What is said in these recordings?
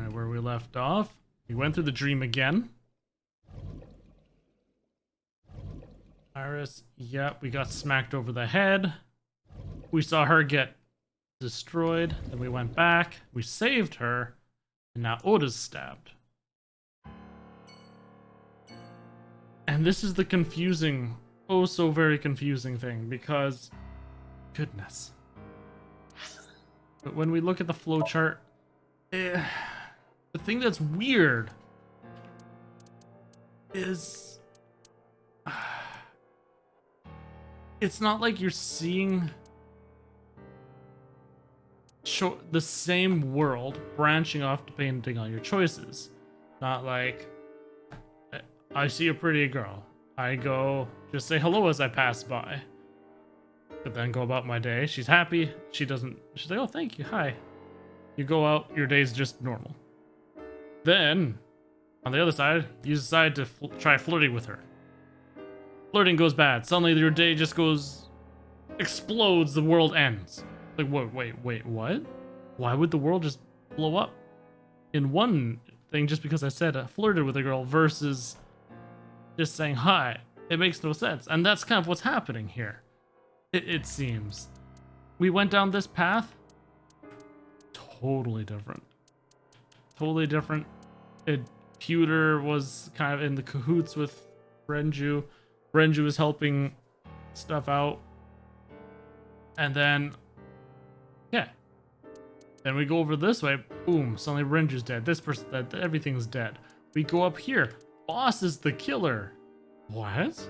Alright, where we left off. We went through the dream again. Iris, yep, we got smacked over the head. We saw her get destroyed. Then we went back. We saved her. And now Oda's stabbed. And this is the confusing, oh so very confusing thing, because goodness. But when we look at the flowchart, the thing that's weird is it's not like you're seeing the same world branching off depending on your choices. Not like I see a pretty girl, I go just say hello as I pass by, but then go about my day. She's happy. She's like, oh, thank you, hi. You go out, your day's just normal. Then, on the other side, you decide to try flirting with her. Flirting goes bad. Suddenly your day just explodes, the world ends. Like, wait, what? Why would the world just blow up in one thing just because I said I flirted with a girl versus just saying hi? It makes no sense. And that's kind of what's happening here. It seems. We went down this path. Totally different. Totally different. Pewter was kind of in the cahoots with Renju. Renju was helping stuff out. And then, yeah. Then we go over this way. Boom. Suddenly Renju's dead. This person dead. Everything's dead. We go up here. Boss is the killer. What?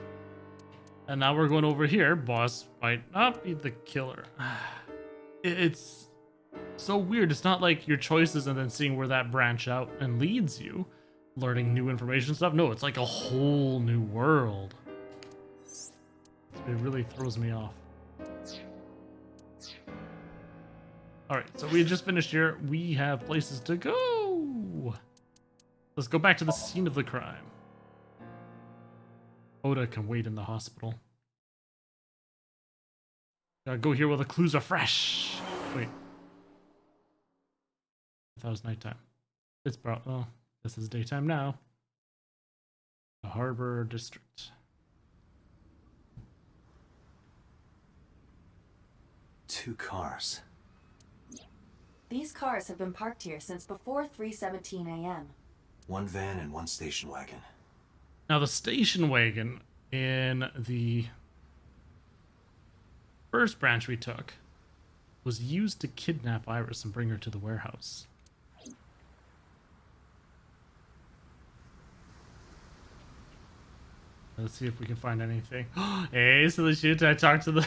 And now we're going over here. Boss might not be the killer. It's so weird. It's not like your choices and then seeing where that branch out and leads you, learning new information stuff. No, it's like a whole new world. It really throws me off. Alright, so we just finished here. We have places to go. Let's go back to the scene of the crime. Oda can wait in the hospital. Gotta go here while the clues are fresh. Wait. I thought it was nighttime. It's well, this is daytime now. The Harbor District. 2 cars. These cars have been parked here since before 3:17 a.m. 1 van and 1 station wagon. Now the station wagon in the first branch we took was used to kidnap Iris and bring her to the warehouse. Let's see if we can find anything. Hey, so the shoot, I talked to the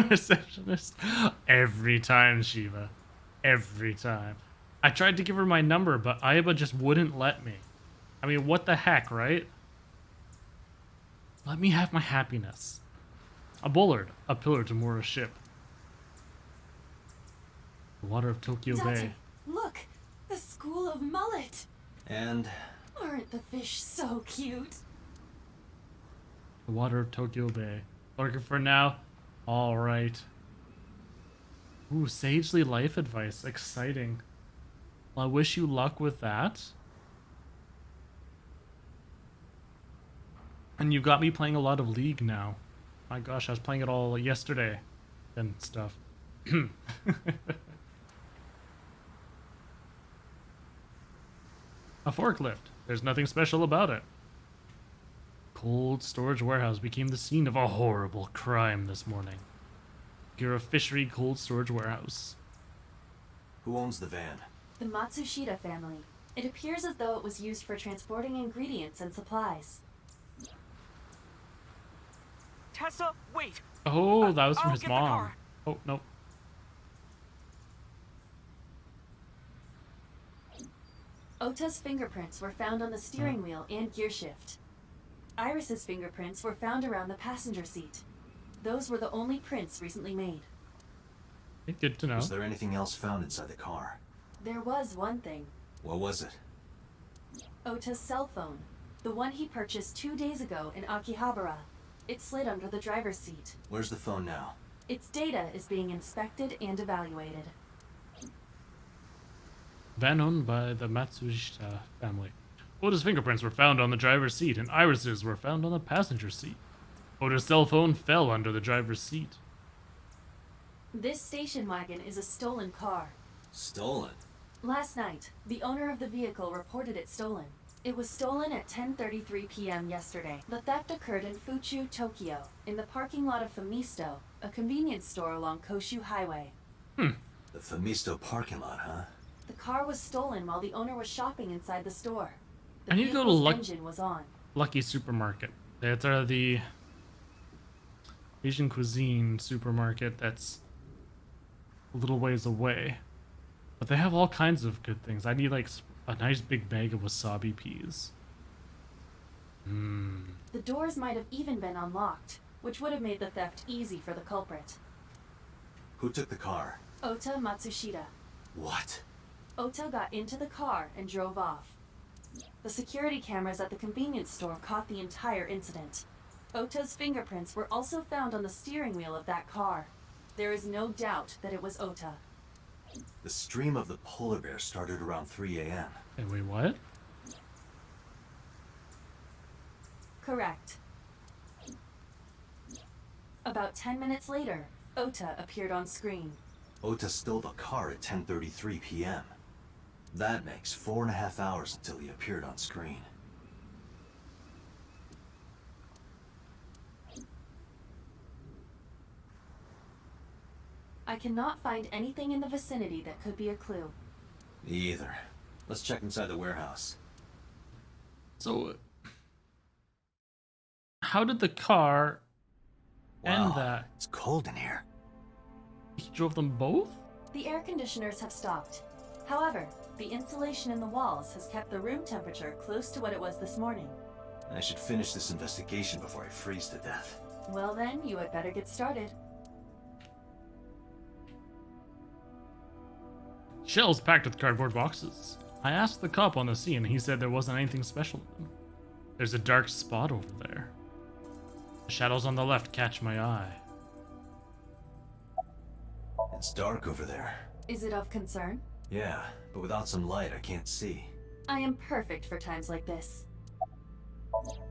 receptionist every time, Shiva. Every time. I tried to give her my number, but Aiba just wouldn't let me. I mean, what the heck, right? Let me have my happiness. A bollard, a pillar to moor a ship. The water of Tokyo Bay. Look! The school of mullet! And Aren't the fish so cute? The water of Tokyo Bay. Lurking for now? Alright. Ooh, sagely life advice. Exciting. Well, I wish you luck with that. And you've got me playing a lot of League now. My gosh, I was playing it all yesterday and stuff. A forklift. There's nothing special about it. Cold storage warehouse became the scene of a horrible crime this morning. You're a fishery cold storage warehouse. who owns the van? The Matsushita family. It appears as though it was used for transporting ingredients and supplies. Tessa, wait! Oh, that was from I'll his get the mom. car. Oh, no. Ota's fingerprints were found on the steering wheel and gear shift. Iris's fingerprints were found around the passenger seat. Those were the only prints recently made. Good to know. Was there anything else found inside the car? There was one thing. What was it? Ota's cell phone. The one he purchased 2 days ago in Akihabara. It slid under the driver's seat. Where's the phone now? Its data is being inspected and evaluated. Van owned by the Matsushita family. Ota's fingerprints were found on the driver's seat, and irises were found on the passenger seat. Ota's cell phone fell under the driver's seat. This station wagon is a stolen car. Stolen? Last night, the owner of the vehicle reported it stolen. It was stolen at 10:33 p.m. yesterday. The theft occurred in Fuchu, Tokyo, in the parking lot of Famisto, a convenience store along Koshu Highway. The Famisto parking lot, huh? The car was stolen while the owner was shopping inside the store. The I need to go to vehicle's engine was on. Lucky Supermarket. That's the Asian cuisine supermarket that's a little ways away. But they have all kinds of good things. I need like a nice big bag of wasabi peas. The doors might have even been unlocked, which would have made the theft easy for the culprit. Who took the car? Ota Matsushita. What? Ota got into the car and drove off. The security cameras at the convenience store caught the entire incident. Ota's fingerprints were also found on the steering wheel of that car. There is no doubt that it was Ota. The stream of the polar bear started around 3 a.m. Hey, wait, what? Correct. About 10 minutes later, Ota appeared on screen. Ota stole the car at 10:33 p.m. That makes 4.5 hours until he appeared on screen. I cannot find anything in the vicinity that could be a clue. Me either. Let's check inside the warehouse. So, how did the car and that? It's cold in here. He drove them both? The air conditioners have stopped. However, the insulation in the walls has kept the room temperature close to what it was this morning. I should finish this investigation before I freeze to death. Well then, you had better get started. Shells packed with cardboard boxes. I asked the cop on the scene, and he said there wasn't anything special in them. There's a dark spot over there. The shadows on the left catch my eye. It's dark over there. Is it of concern? Yeah, but without some light, I can't see. I am perfect for times like this.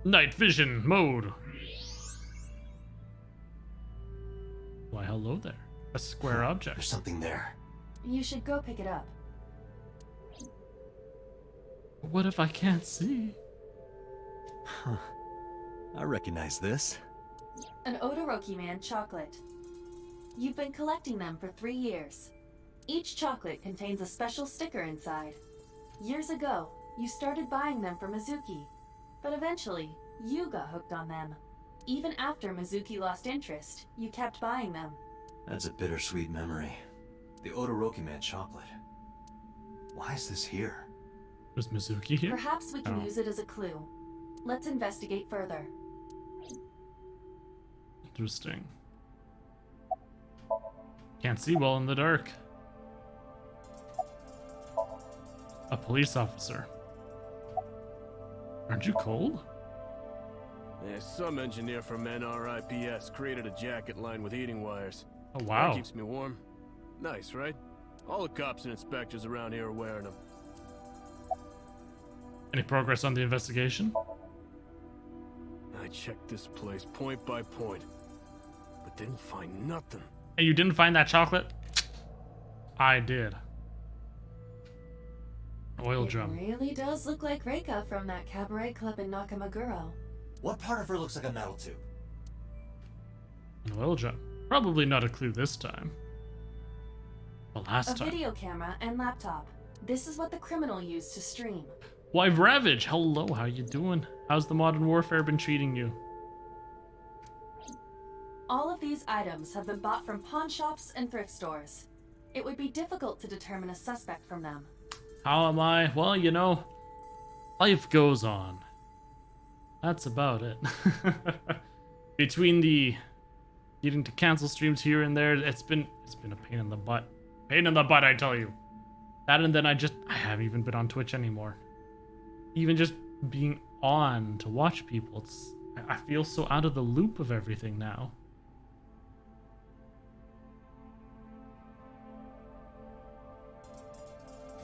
Night vision mode. Why, hello there. A square There's object. something there. You should go pick it up. What if I can't see? I recognize this. An Odoroki Man chocolate. You've been collecting them for 3 years. Each chocolate contains a special sticker inside. Years ago, you started buying them for Mizuki, but eventually, you got hooked on them. Even after Mizuki lost interest, you kept buying them. That's a bittersweet memory. The Odoroki Man chocolate. Why is this here? Was Mizuki here? Perhaps we can Oh. use it as a clue. Let's investigate further. Interesting. Can't see well in the dark. A police officer. Aren't you cold? Yeah, some engineer from NRIPS created a jacket lined with heating wires. Oh, That wow. keeps me warm. Nice, right? All the cops and inspectors around here are wearing them. Any progress on the investigation? I checked this place point by point, but didn't find nothing. And you didn't find that chocolate? I did. Oil It drum. really does look like Reika from that cabaret club in Nakamaguro. What part of her looks like a metal tube? An oil drum. Probably not a clue this time. But A last time. video camera and laptop. This is what the criminal used to stream. Why, Ravage, hello, how you doing? How's the modern warfare been treating you? All of these items have been bought from pawn shops and thrift stores. It would be difficult to determine a suspect from them. How am I? Well, you know, life goes on. That's about it. Between the needing to cancel streams here and there, it's been a pain in the butt. Pain in the butt, I tell you. That, and then I haven't even been on Twitch anymore. Even just being on to watch people, I feel so out of the loop of everything now.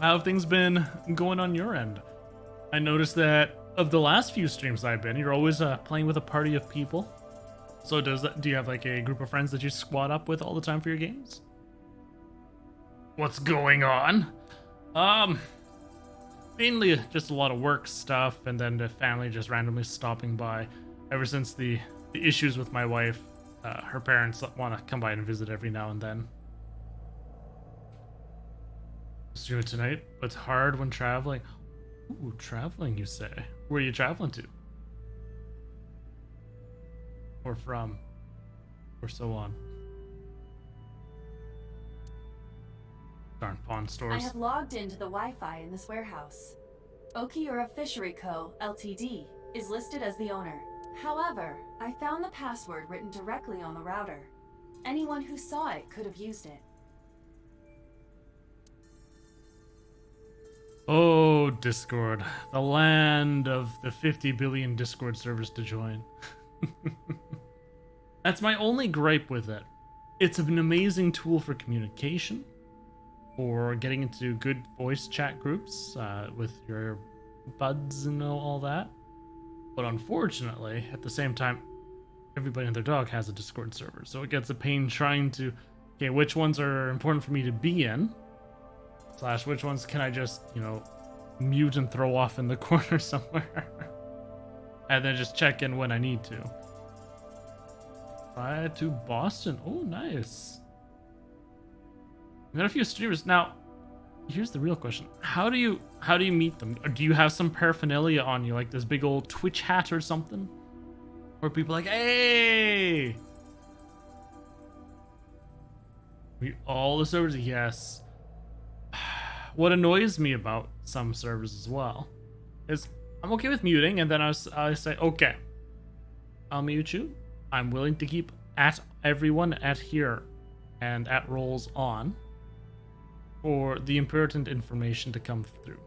how have things been going on your end? I noticed that of the last few streams I've been, you're always playing with a party of people. So do you have like a group of friends that you squad up with all the time for your games? What's going on? Mainly just a lot of work stuff, and then the family just randomly stopping by. Ever since the issues with my wife, her parents want to come by and visit every now and then. Let's do it tonight, but it's hard when traveling. Ooh, traveling, you say? Where are you traveling to? Or from? Or so on. Darn pawn stores. I have logged into the Wi-Fi in this warehouse. Okiura Fishery Co., Ltd. is listed as the owner. However, I found the password written directly on the router. Anyone who saw it could have used it. Oh, Discord. The land of the 50 billion Discord servers to join. That's my only gripe with it. It's an amazing tool for communication, for getting into good voice chat groups with your buds and all that. But unfortunately, at the same time, everybody and their dog has a Discord server. So it gets a pain trying to, okay, which ones are important for me to be in? / which ones can I just, mute and throw off in the corner somewhere? And then just check in when I need to. Try to Boston. Oh, nice. We got a few streamers. Now, here's the real question. How do you meet them? Or do you have some paraphernalia on you, like this big old Twitch hat or something? Or people like, hey! We all the servers? Yes. What annoys me about some servers as well is I'm okay with muting, and then I say, okay, I'll mute you. I'm willing to keep at everyone at here and at roles on for the important information to come through.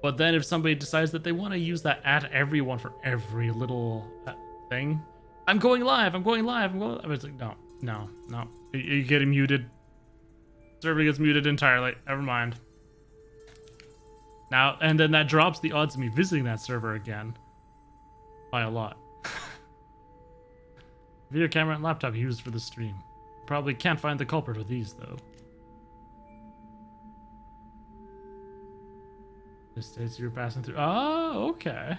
But then if somebody decides that they want to use that at everyone for every little thing, I'm going live. It's like, no. You're getting muted. Server gets muted entirely. Never mind. Now, and then that drops the odds of me visiting that server again by a lot. Video camera and laptop used for the stream. Probably can't find the culprit with these, though. The states you're passing through. Oh, okay.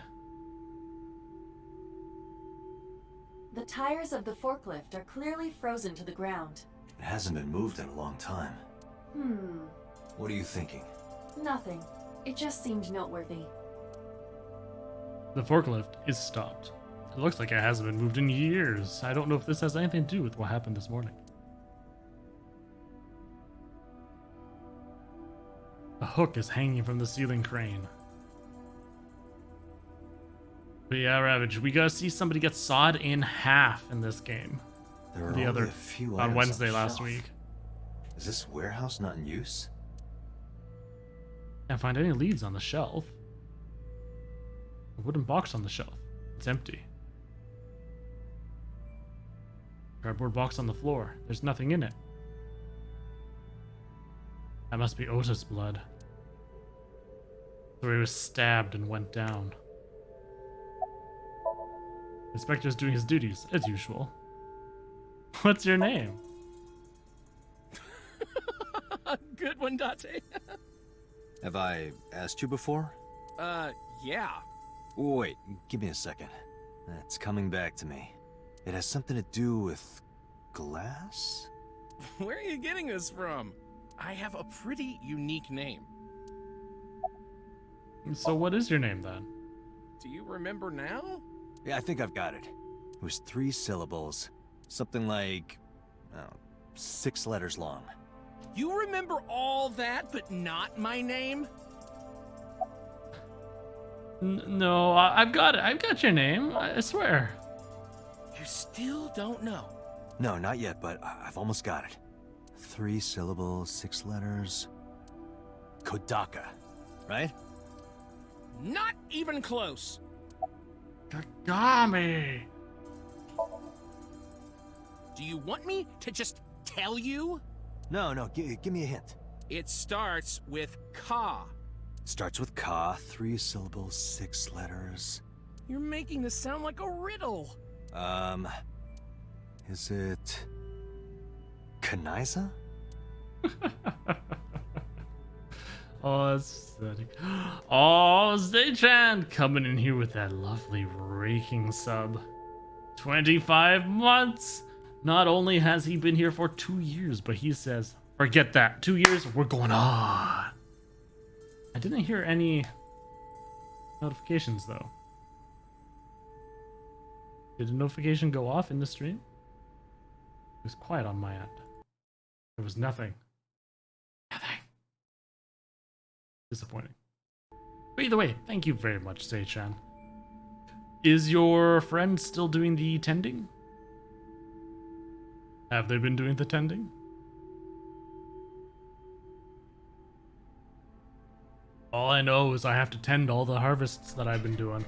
The tires of the forklift are clearly frozen to the ground. It hasn't been moved in a long time. What are you thinking? Nothing. It just seemed noteworthy. The forklift is stopped. It looks like it hasn't been moved in years. I don't know if this has anything to do with what happened this morning. A hook is hanging from the ceiling crane. But yeah, Ravage, we gotta see somebody get sawed in half in this game. There are The only other a few on items Wednesday the last shelf. week. Is this warehouse not in use? Can't find any leads on the shelf. A wooden box on the shelf. It's empty. Cardboard box on the floor. There's nothing in it. That must be Ota's blood. So he was stabbed and went down. Inspector's doing his duties, as usual. What's your name? Good one, Date. Have I asked you before? Yeah. Wait, give me a second. It's coming back to me. It has something to do with glass? Where are you getting this from? I have a pretty unique name. So what is your name then? Do you remember now? Yeah, I think I've got it. It was 3 syllables. Something like, 6 letters long. You remember all that, but not my name? No, I've got it. I've got your name. I swear. You still don't know. No, not yet, but I've almost got it. 3 syllables, 6 letters. Kodaka, right? Not even close. Kagami. Do you want me to just tell you? No, give me a hint. It starts with Ka. Starts with Ka, 3 syllables, 6 letters. You're making this sound like a riddle. Is it... Kaniza? Oh, that's pathetic. Oh, Zay-chan coming in here with that lovely raking sub. 25 months! Not only has he been here for 2 years, but he says, forget that. 2 years, we're going on. I didn't hear any notifications, though. Did a notification go off in the stream? It was quiet on my end. There was nothing. Nothing. Disappointing. But either way, thank you very much, Sei-chan. Is your friend still doing the tending? Have they been doing the tending? All I know is I have to tend all the harvests that I've been doing.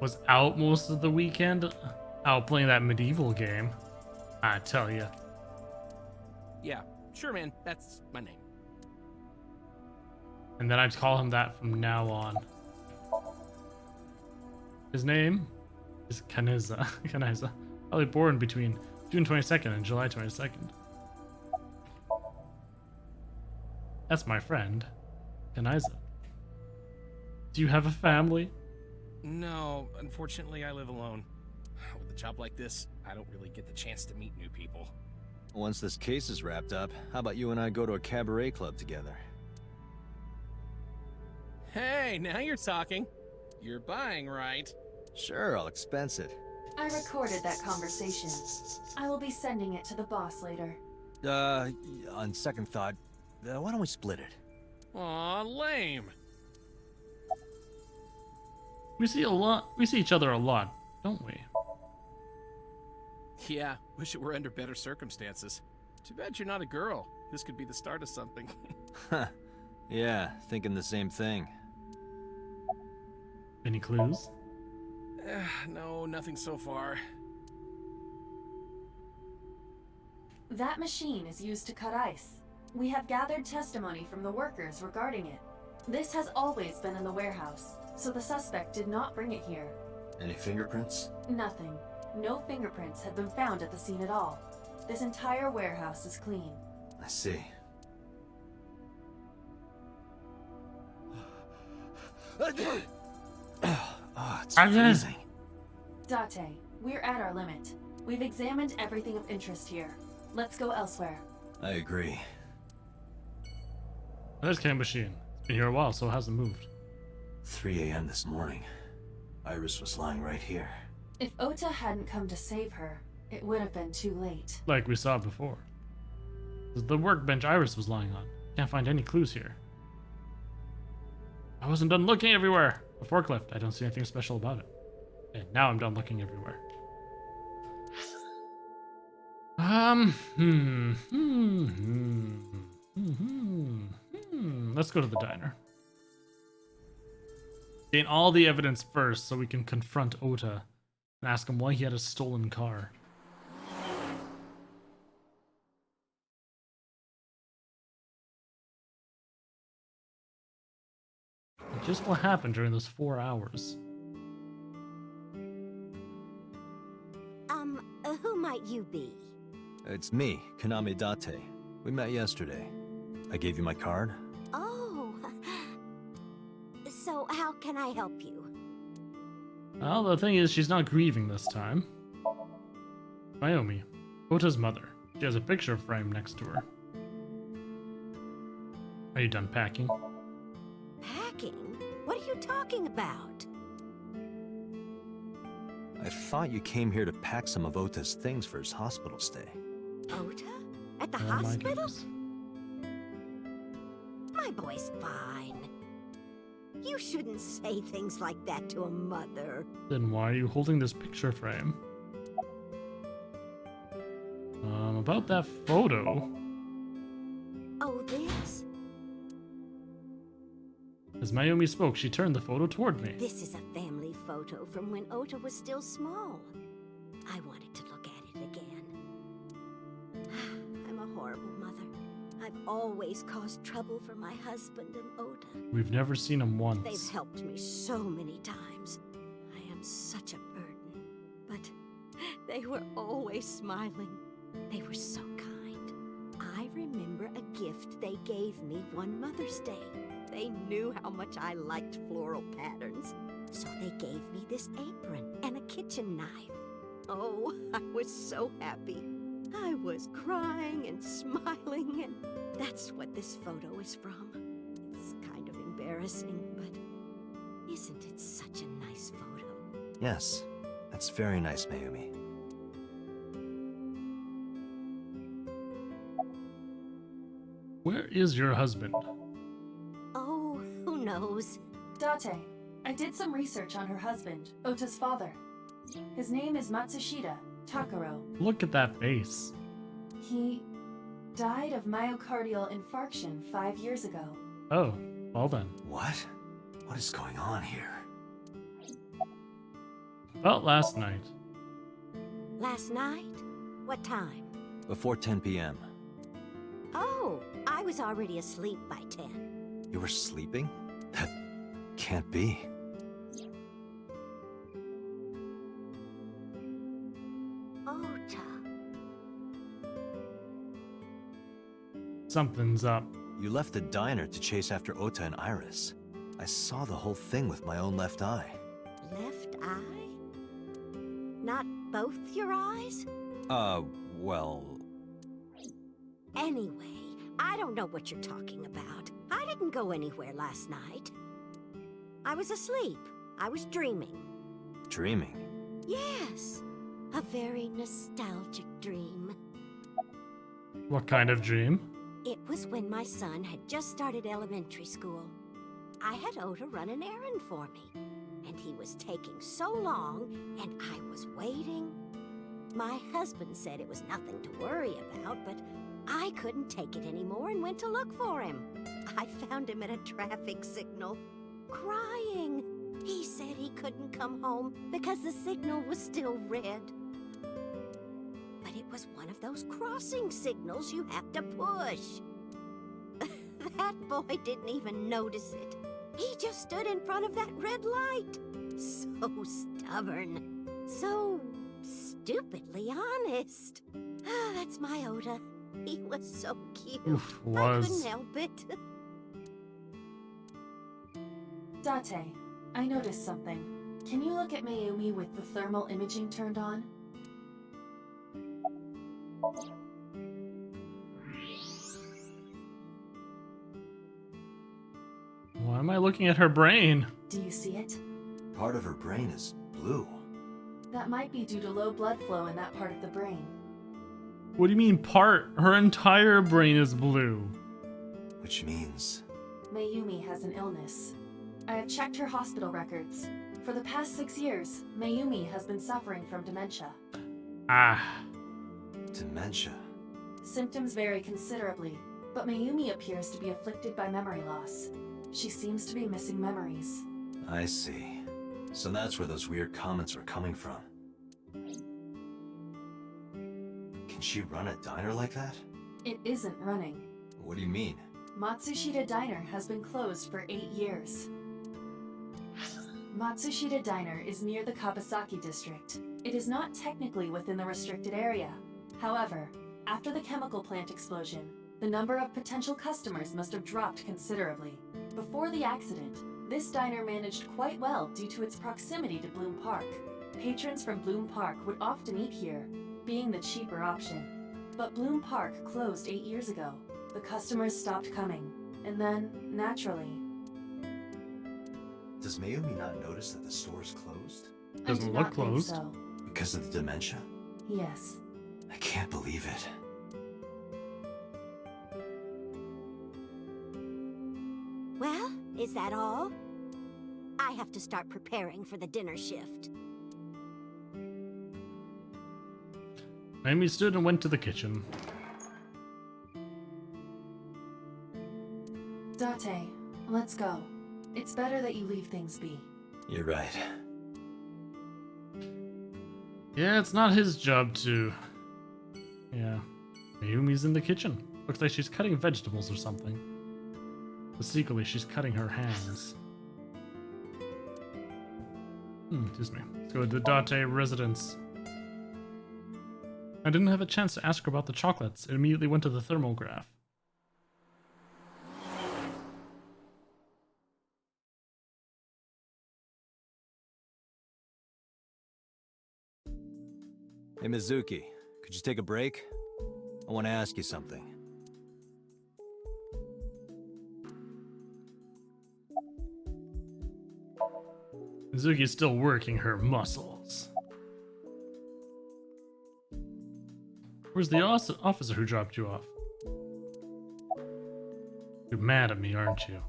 Was out most of the weekend, out playing that medieval game. I tell ya. Yeah, sure, man. That's my name. And then I'd call him that from now on. His name is Kaniza. Kaniza. Probably born between June 22nd and July 22nd. That's my friend, Kaniza. Do you have a family? No, unfortunately, I live alone. With a job like this, I don't really get the chance to meet new people. Once this case is wrapped up, how about you and I go to a cabaret club together? Hey, now you're talking. You're buying, right? Sure, I'll expense it. I recorded that conversation. I will be sending it to the boss later. On second thought, why don't we split it? Aw, lame. We see each other a lot, don't we? Yeah, wish it were under better circumstances. Too bad you're not a girl. This could be the start of something. Huh. Yeah, thinking the same thing. Any clues? No, nothing so far. That machine is used to cut ice. We have gathered testimony from the workers regarding it. This has always been in the warehouse, so the suspect did not bring it here. Any fingerprints? Nothing. No fingerprints have been found at the scene at all. This entire warehouse is clean. I see. Oh, it's freezing. Date, we're at our limit. We've examined everything of interest here. Let's go elsewhere. I agree. There's Cam Machine. It's been here a while, so it hasn't moved. 3 a.m. this morning. Iris was lying right here. If Ota hadn't come to save her, it would have been too late. Like we saw before. This is the workbench Iris was lying on. Can't find any clues here. I wasn't done looking everywhere. A forklift. I don't see anything special about it. And now I'm done looking everywhere. Let's go to the diner. Gain all the evidence first so we can confront Ota and ask him why he had a stolen car. Just what happened during those 4 hours. Who might you be? It's me, Kaname Date. We met yesterday. I gave you my card. Oh. So how can I help you? Well, the thing is, she's not grieving this time. Naomi, Ota's mother. She has a picture frame next to her. Are you done packing? Packing? What are you talking about? I thought you came here to pack some of Ota's things for his hospital stay. Ota? At the Oh my hospital? goodness. My boy's fine. You shouldn't say things like that to a mother. Then why are you holding this picture frame? About that photo. Oh, this? As Mayumi spoke, she turned the photo toward me. This is a family photo from when Ota was still small. I wanted to look at it again. I've always caused trouble for my husband and Oda. We've never seen him once. They've helped me so many times. I am such a burden. But they were always smiling. They were so kind. I remember a gift they gave me one Mother's Day. They knew how much I liked floral patterns. So they gave me this apron and a kitchen knife. Oh, I was so happy. I was crying and smiling, and that's what this photo is from. It's kind of embarrassing, but isn't it such a nice photo? Yes, that's very nice, Mayumi. Where is your husband? Oh, who knows? Date, I did some research on her husband, Ota's father. His name is Matsushita Takaro. Look at that face. He died of myocardial infarction 5 years ago. Oh, well then. What? What is going on here? About last night. Last night? What time? Before 10 p.m. Oh, I was already asleep by 10. You were sleeping? That can't be. Ota. Something's up. You left the diner to chase after Ota and Iris. I saw the whole thing with my own left eye. Left eye? Not both your eyes? Well... Anyway, I don't know what you're talking about. I didn't go anywhere last night. I was asleep. I was dreaming. Dreaming? Yes, a very nostalgic dream. What kind of dream? It was when my son had just started elementary school. I had Oda run an errand for me, and he was taking so long, and I was waiting. My husband said it was nothing to worry about, but I couldn't take it anymore and went to look for him. I found him at a traffic signal, crying. He said he couldn't come home because the signal was still red. But it was one of those crossing signals you have to push. That boy didn't even notice it. He just stood in front of that red light. So stubborn. So stupidly honest. Ah, that's my Oda. He was so cute. Oof, I was. couldn't help it. Date, I noticed something. Can you look at Mayumi with the thermal imaging turned on? Why am I looking at her brain? Do you see it? Part of her brain is blue. That might be due to low blood flow in that part of the brain. What do you mean part? Her entire brain is blue. Which means... Mayumi has an illness. I have checked her hospital records. For the past 6 years, Mayumi has been suffering from dementia. Ah. dementia. Symptoms vary considerably, but Mayumi appears to be afflicted by memory loss. She seems to be missing memories. I see. So that's where those weird comments are coming from. Can she run a diner like that? It isn't running. What do you mean? Matsushita Diner has been closed for 8 years. Matsushita Diner is near the Kabasaki district. It is not technically within the restricted area. However, after the chemical plant explosion, the number of potential customers must have dropped considerably. Before the accident, this diner managed quite well due to its proximity to Bloom Park. Patrons from Bloom Park would often eat here, being the cheaper option. But Bloom Park closed 8 years ago. The customers stopped coming, and then, naturally... Does Mayumi not notice that the store is closed? Doesn't I do look not think closed. so. Because of the dementia? Yes. I can't believe it. Well, is that all? I have to start preparing for the dinner shift. Amy stood and went to the kitchen. Date, let's go. It's better that you leave things be. You're right. Yeah, it's not his job to... Yeah. Mayumi's in the kitchen. Looks like she's cutting vegetables or something. But secretly, she's cutting her hands. Excuse me. Let's go to the Date residence. I didn't have a chance to ask her about the chocolates. It immediately went to the thermograph. Hey, Mizuki, could you take a break? I want to ask you something. Mizuki's still working her muscles. Where's the officer who dropped you off? You're mad at me, aren't you?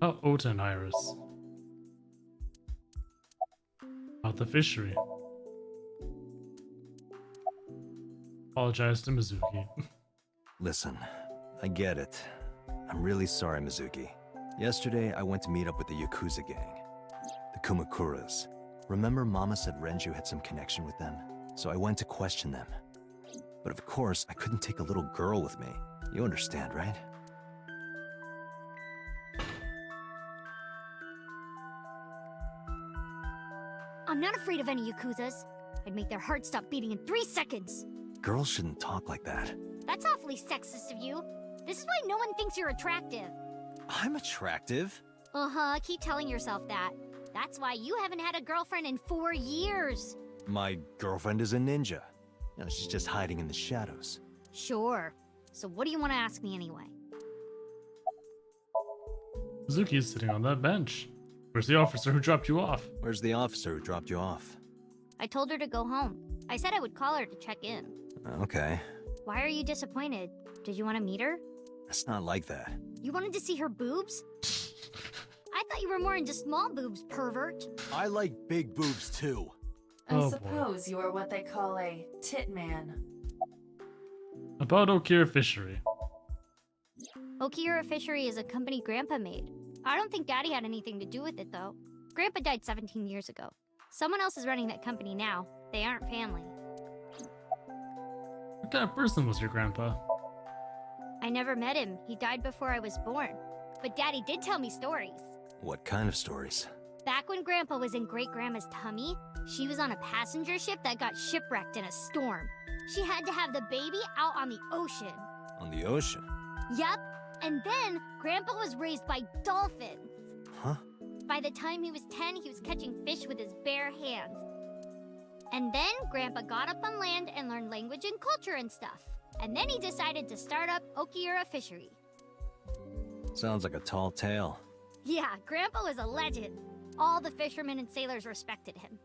Oh, Ota and Iris. About the fishery. Apologize to Mizuki. Listen, I get it. I'm really sorry, Mizuki. Yesterday, I went to meet up with the Yakuza gang. The Kumakuras. Remember Mama said Renju had some connection with them? So I went to question them. But of course, I couldn't take a little girl with me. You understand, right? I'm not afraid of any Yakuzas. I'd make their hearts stop beating in 3 seconds. Girls shouldn't talk like that. That's awfully sexist of you. This is why no one thinks you're attractive. I'm attractive. Uh-huh, keep telling yourself that. That's why you haven't had a girlfriend in 4 years. My girlfriend is a ninja. You know, she's just hiding in the shadows. Sure. So what do you want to ask me anyway? Mizuki's sitting on that bench. Where's the officer who dropped you off? Where's the officer who dropped you off? I told her to go home. I said I would call her to check in. Okay. Why are you disappointed? Did you want to meet her? It's not like that. You wanted to see her boobs? I thought you were more into small boobs, pervert. I like big boobs too. I Oh, boy. suppose you are what they call a tit man. About Okira Fishery. Okira Fishery is a company Grandpa made. I don't think Daddy had anything to do with it, though. Grandpa died 17 years ago. Someone else is running that company now. They aren't family. What kind of person was your grandpa? I never met him. He died before I was born. But Daddy did tell me stories. What kind of stories? Back when Grandpa was in Great-Grandma's tummy, she was on a passenger ship that got shipwrecked in a storm. She had to have the baby out on the ocean. On the ocean? Yup. And then Grandpa was raised by dolphins. Huh? By the time he was 10, he was catching fish with his bare hands. And then Grandpa got up on land and learned language and culture and stuff. And then he decided to start up Okira Fishery. Sounds like a tall tale. Yeah, Grandpa was a legend. All the fishermen and sailors respected him.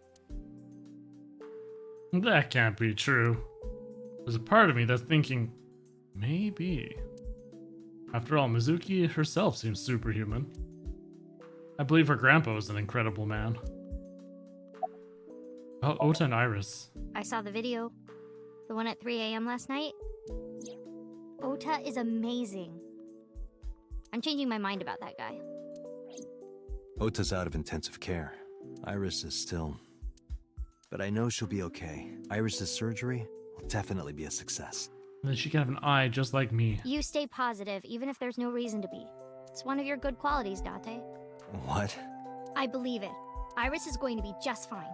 That can't be true. There's a part of me that's thinking, maybe. After all, Mizuki herself seems superhuman. I believe her grandpa was an incredible man. Oh, Ota and Iris. I saw the video. The one at 3 a.m. last night. Ota is amazing. I'm changing my mind about that guy. Ota's out of intensive care. Iris is still... But I know she'll be okay. Iris's surgery will definitely be a success. And then she can have an eye just like me. You stay positive, even if there's no reason to be. It's one of your good qualities, Date. What? I believe it. Iris is going to be just fine.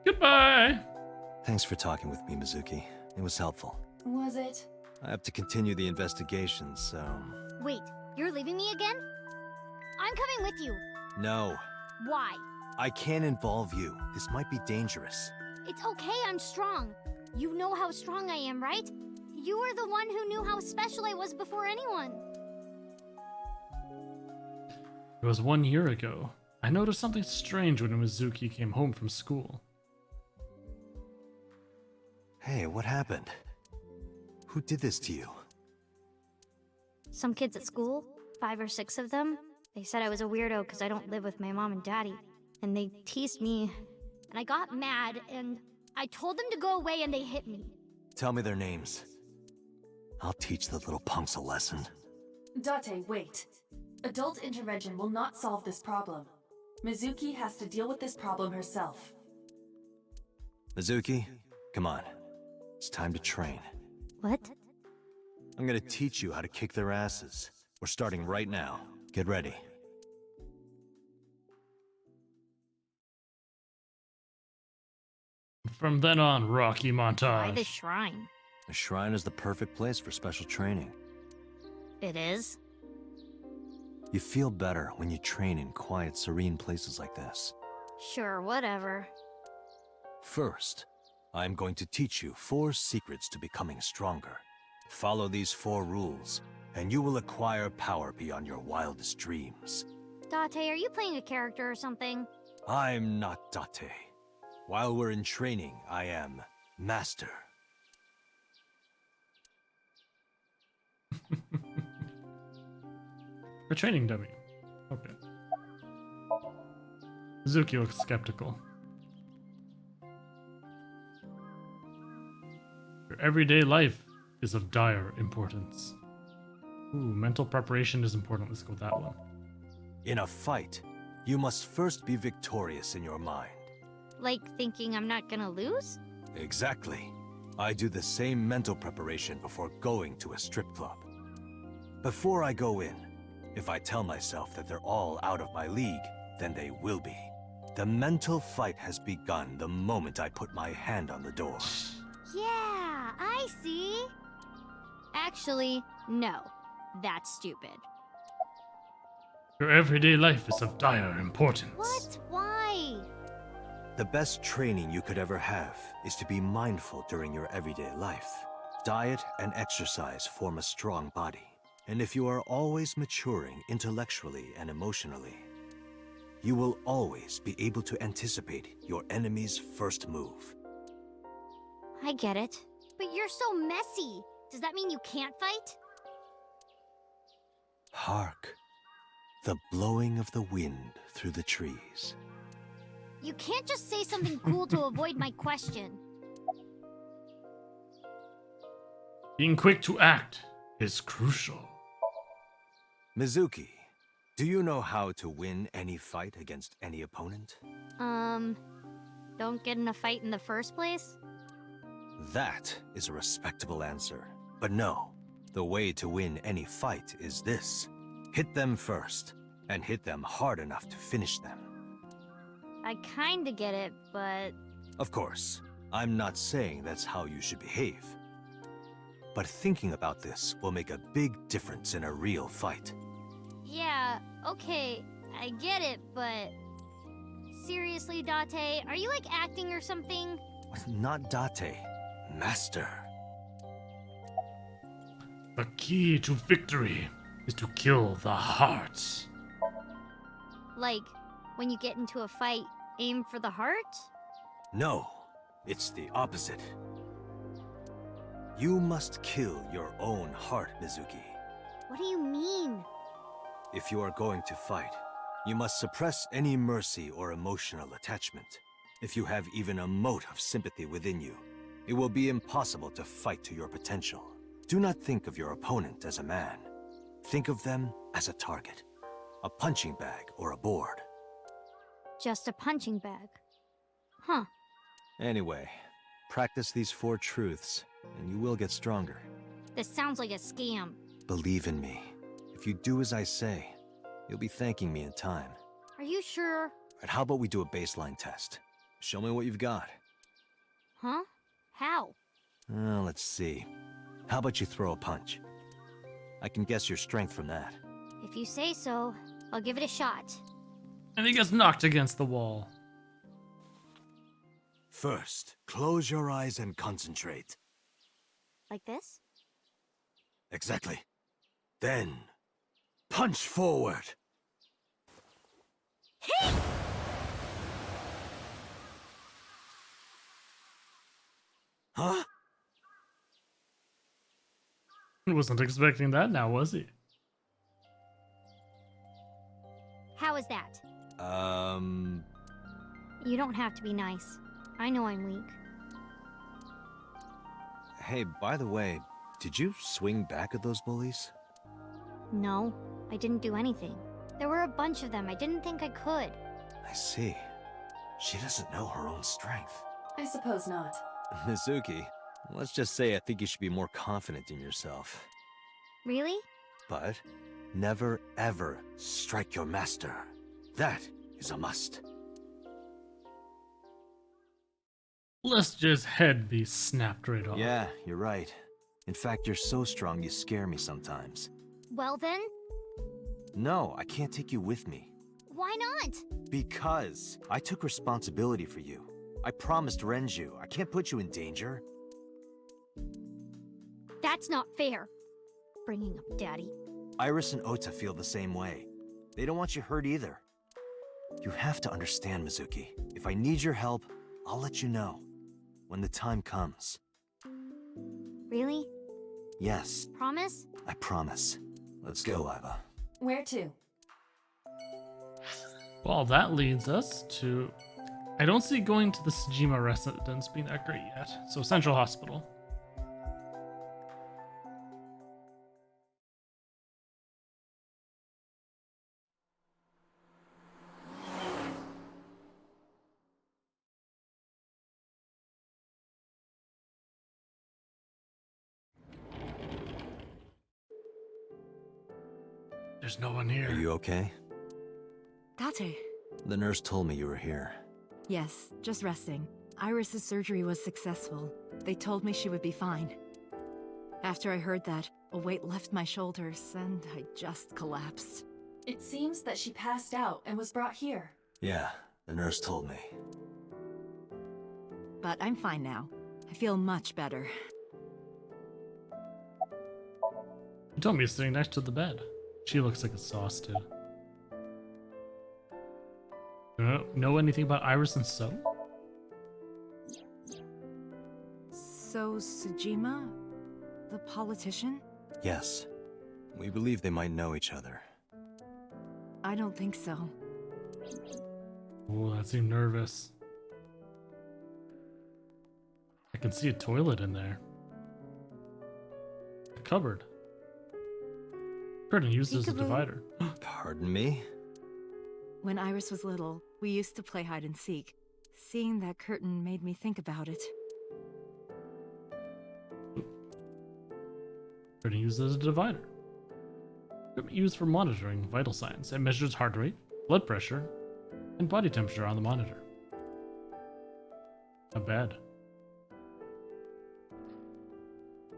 Goodbye! Thanks for talking with me, Mizuki. It was helpful. Was it? I have to continue the investigation, so... Wait, you're leaving me again? I'm coming with you. No. Why? I can't involve you. This might be dangerous. It's okay, I'm strong. You know how strong I am, right? You were the one who knew how special I was before anyone. It was 1 year ago. I noticed something strange when Mizuki came home from school. Hey, what happened? Who did this to you? Some kids at school, 5 or 6 of them, they said I was a weirdo because I don't live with my mom and daddy. And they teased me, and I got mad, and I told them to go away, and they hit me. Tell me their names. I'll teach the little punks a lesson. Date, wait. Adult intervention will not solve this problem. Mizuki has to deal with this problem herself. Mizuki, come on. It's time to train. What? I'm gonna teach you how to kick their asses. We're starting right now. Get ready. From then on, Rocky Why montage. the shrine? The shrine is the perfect place for special training. It is? You feel better when you train in quiet, serene places like this. Sure, whatever. First, I'm going to teach you 4 secrets to becoming stronger. Follow these 4 rules, and you will acquire power beyond your wildest dreams. Date, are you playing a character or something? I'm not Date. While we're in training, I am Master. A training dummy. Okay. Zuki looks skeptical. Your everyday life is of dire importance. Ooh, mental preparation is important. Let's go with that one. In a fight, you must first be victorious in your mind. Like thinking I'm not gonna lose? Exactly. I do the same mental preparation before going to a strip club. Before I go in, if I tell myself that they're all out of my league, then they will be. The mental fight has begun the moment I put my hand on the door. Yeah, I see. Actually, no. That's stupid. Your everyday life is of dire importance. What? Why? The best training you could ever have is to be mindful during your everyday life. Diet and exercise form a strong body. And if you are always maturing intellectually and emotionally, you will always be able to anticipate your enemy's first move. I get it. But you're so messy. Does that mean you can't fight? Hark, the blowing of the wind through the trees. You can't just say something cool to avoid my question. Being quick to act is crucial. Mizuki, do you know how to win any fight against any opponent? Don't get in a fight in the first place? That is a respectable answer. But no, the way to win any fight is this. Hit them first, and hit them hard enough to finish them. I kinda get it, but... Of course, I'm not saying that's how you should behave. But thinking about this will make a big difference in a real fight. Yeah, okay, I get it, but... Seriously, Date, are you like acting or something? Not Date, Master. The key to victory is to kill the hearts. Like, when you get into a fight, aim for the heart? No, it's the opposite. You must kill your own heart, Mizuki. What do you mean? If you are going to fight, you must suppress any mercy or emotional attachment. If you have even a mote of sympathy within you, it will be impossible to fight to your potential. Do not think of your opponent as a man. Think of them as a target, a punching bag or a board. Just a punching bag. Huh. Anyway, practice these 4 truths, and you will get stronger. This sounds like a scam. Believe in me. If you do as I say, you'll be thanking me in time. Are you sure? Right, how about we do a baseline test? Show me what you've got. Huh? How? Let's see. How about you throw a punch? I can guess your strength from that. If you say so, I'll give it a shot. And he gets knocked against the wall. First, close your eyes and concentrate. Like this? Exactly. Then, punch forward. Huh? He wasn't expecting that now, was he? How is that? You don't have to be nice. I know I'm weak. Hey, by the way, did you swing back at those bullies? No, I didn't do anything. There were a bunch of them. I didn't think I could. I see. She doesn't know her own strength. I suppose not. Mizuki, Let's just say I think you should be more confident in yourself. Really? But never ever strike your master. That is a must. Lester's head be snapped right off. Yeah, you're right. In fact, you're so strong you scare me sometimes. Well then, No, I can't take you with me. why not? Because I took responsibility for you. I promised Renju. I can't put you in danger. That's not fair. Bringing up Daddy. Iris and Ota feel the same way. They don't want you hurt either. You have to understand, Mizuki. If I need your help, I'll let you know. When the time comes. Really? Yes, Promise? I promise. Let's go, Iva. Where to? Well, that leads us to... I don't see going to the Sejima residence being that great yet. So Central Hospital. There's no one here. Are you okay? Tate. The nurse told me you were here. Yes, just resting. Iris's surgery was successful. They told me she would be fine. After I heard that, a weight left my shoulders, and I just collapsed. It seems that she passed out and was brought here. Yeah, the nurse told me. But I'm fine now. I feel much better. You told me you're sitting next to the bed. She looks like a sauce, too. You know anything about Iris and So? So, Sejima? The politician? Yes. We believe they might know each other. I don't think so. Oh, that seemed nervous. I can see a toilet in there. A cupboard. Curtain used as a Peekaboo. divider. Pardon me? When Iris was little, we used to play hide and seek. Seeing that curtain made me think about it. Curtain used as a divider. Equipment used for monitoring vital signs. It measures heart rate, blood pressure, and body temperature on the monitor. Not bad.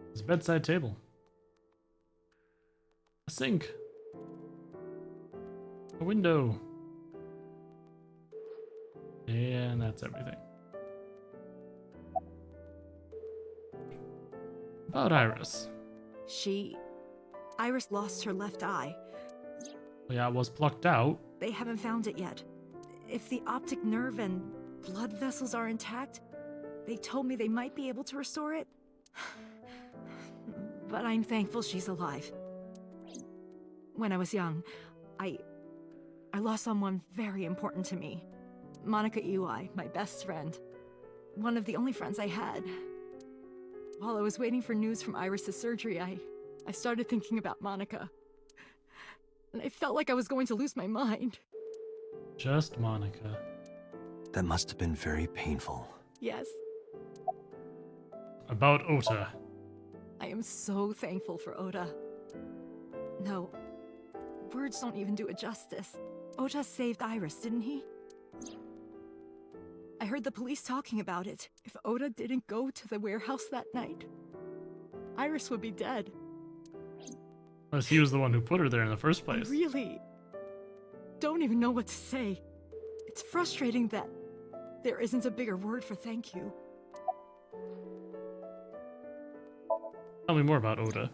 There's a bedside table. A sink. A window. And that's everything. About Iris. Iris lost her left eye. Yeah, it was plucked out. They haven't found it yet. If the optic nerve and blood vessels are intact, they told me they might be able to restore it. But I'm thankful she's alive. When I was young, I lost someone very important to me. Monica Iwai, my best friend. One of the only friends I had. While I was waiting for news from Iris' surgery, I started thinking about Monica. And I felt like I was going to lose my mind. Just Monica. That must have been very painful. Yes, About Ota. I am so thankful for Oda. No, words don't even do it justice. Oda saved Iris, didn't he? I heard the police talking about it. If Oda didn't go to the warehouse that night, Iris would be dead. Unless he was the one who put her there in the first I place. really don't even know what to say. It's frustrating that there isn't a bigger word for thank you. Tell me more about Oda.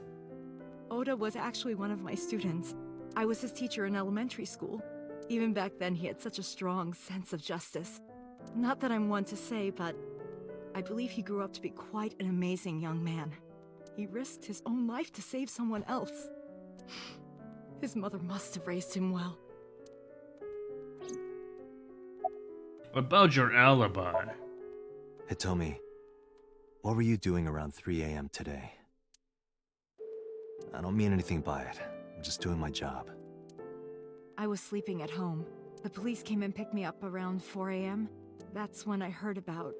Oda was actually one of my students. I was his teacher in elementary school. Even back then, he had such a strong sense of justice. Not that I'm one to say, but I believe he grew up to be quite an amazing young man. He risked his own life to save someone else. His mother must have raised him well. About your alibi. Hitomi, what were you doing around 3 a.m. today? I don't mean anything by it. I'm just doing my job. I was sleeping at home. The police came and picked me up around 4 a.m. That's when I heard about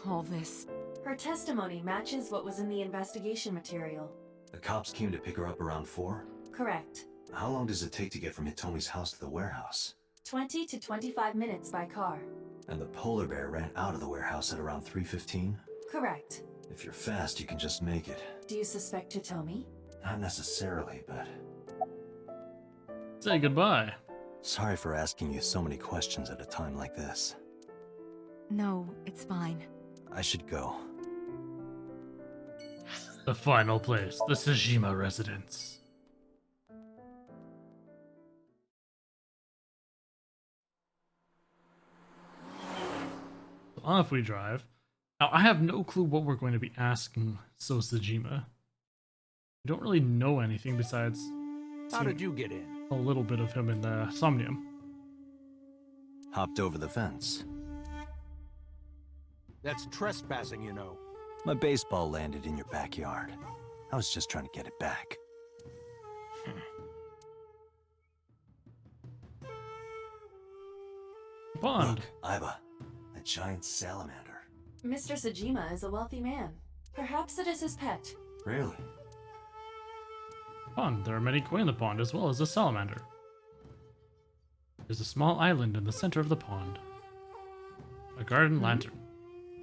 all this. Her testimony matches what was in the investigation material. The cops came to pick her up around 4? Correct. How long does it take to get from Hitomi's house to the warehouse? 20 to 25 minutes by car. And the polar bear ran out of the warehouse at around 3:15? Correct. If you're fast, you can just make it. Do you suspect Hitomi? Not necessarily, but... Say goodbye. Sorry for asking you so many questions at a time like this. No, it's fine. I should go. The final place, the Sejima residence. So off we drive. Now, I have no clue what we're going to be asking Sejima. We don't really know anything besides How did you get in? a little bit of him in the Somnium. Hopped over the fence. That's trespassing, you know. My baseball landed in your backyard. I was just trying to get it back. Bond. Look, Iba, a giant salamander. Mr. Sejima is a wealthy man. Perhaps it is his pet. Really? Pond. There are many koi in the pond as well as a salamander. There's a small island in the center of the pond. A garden lantern.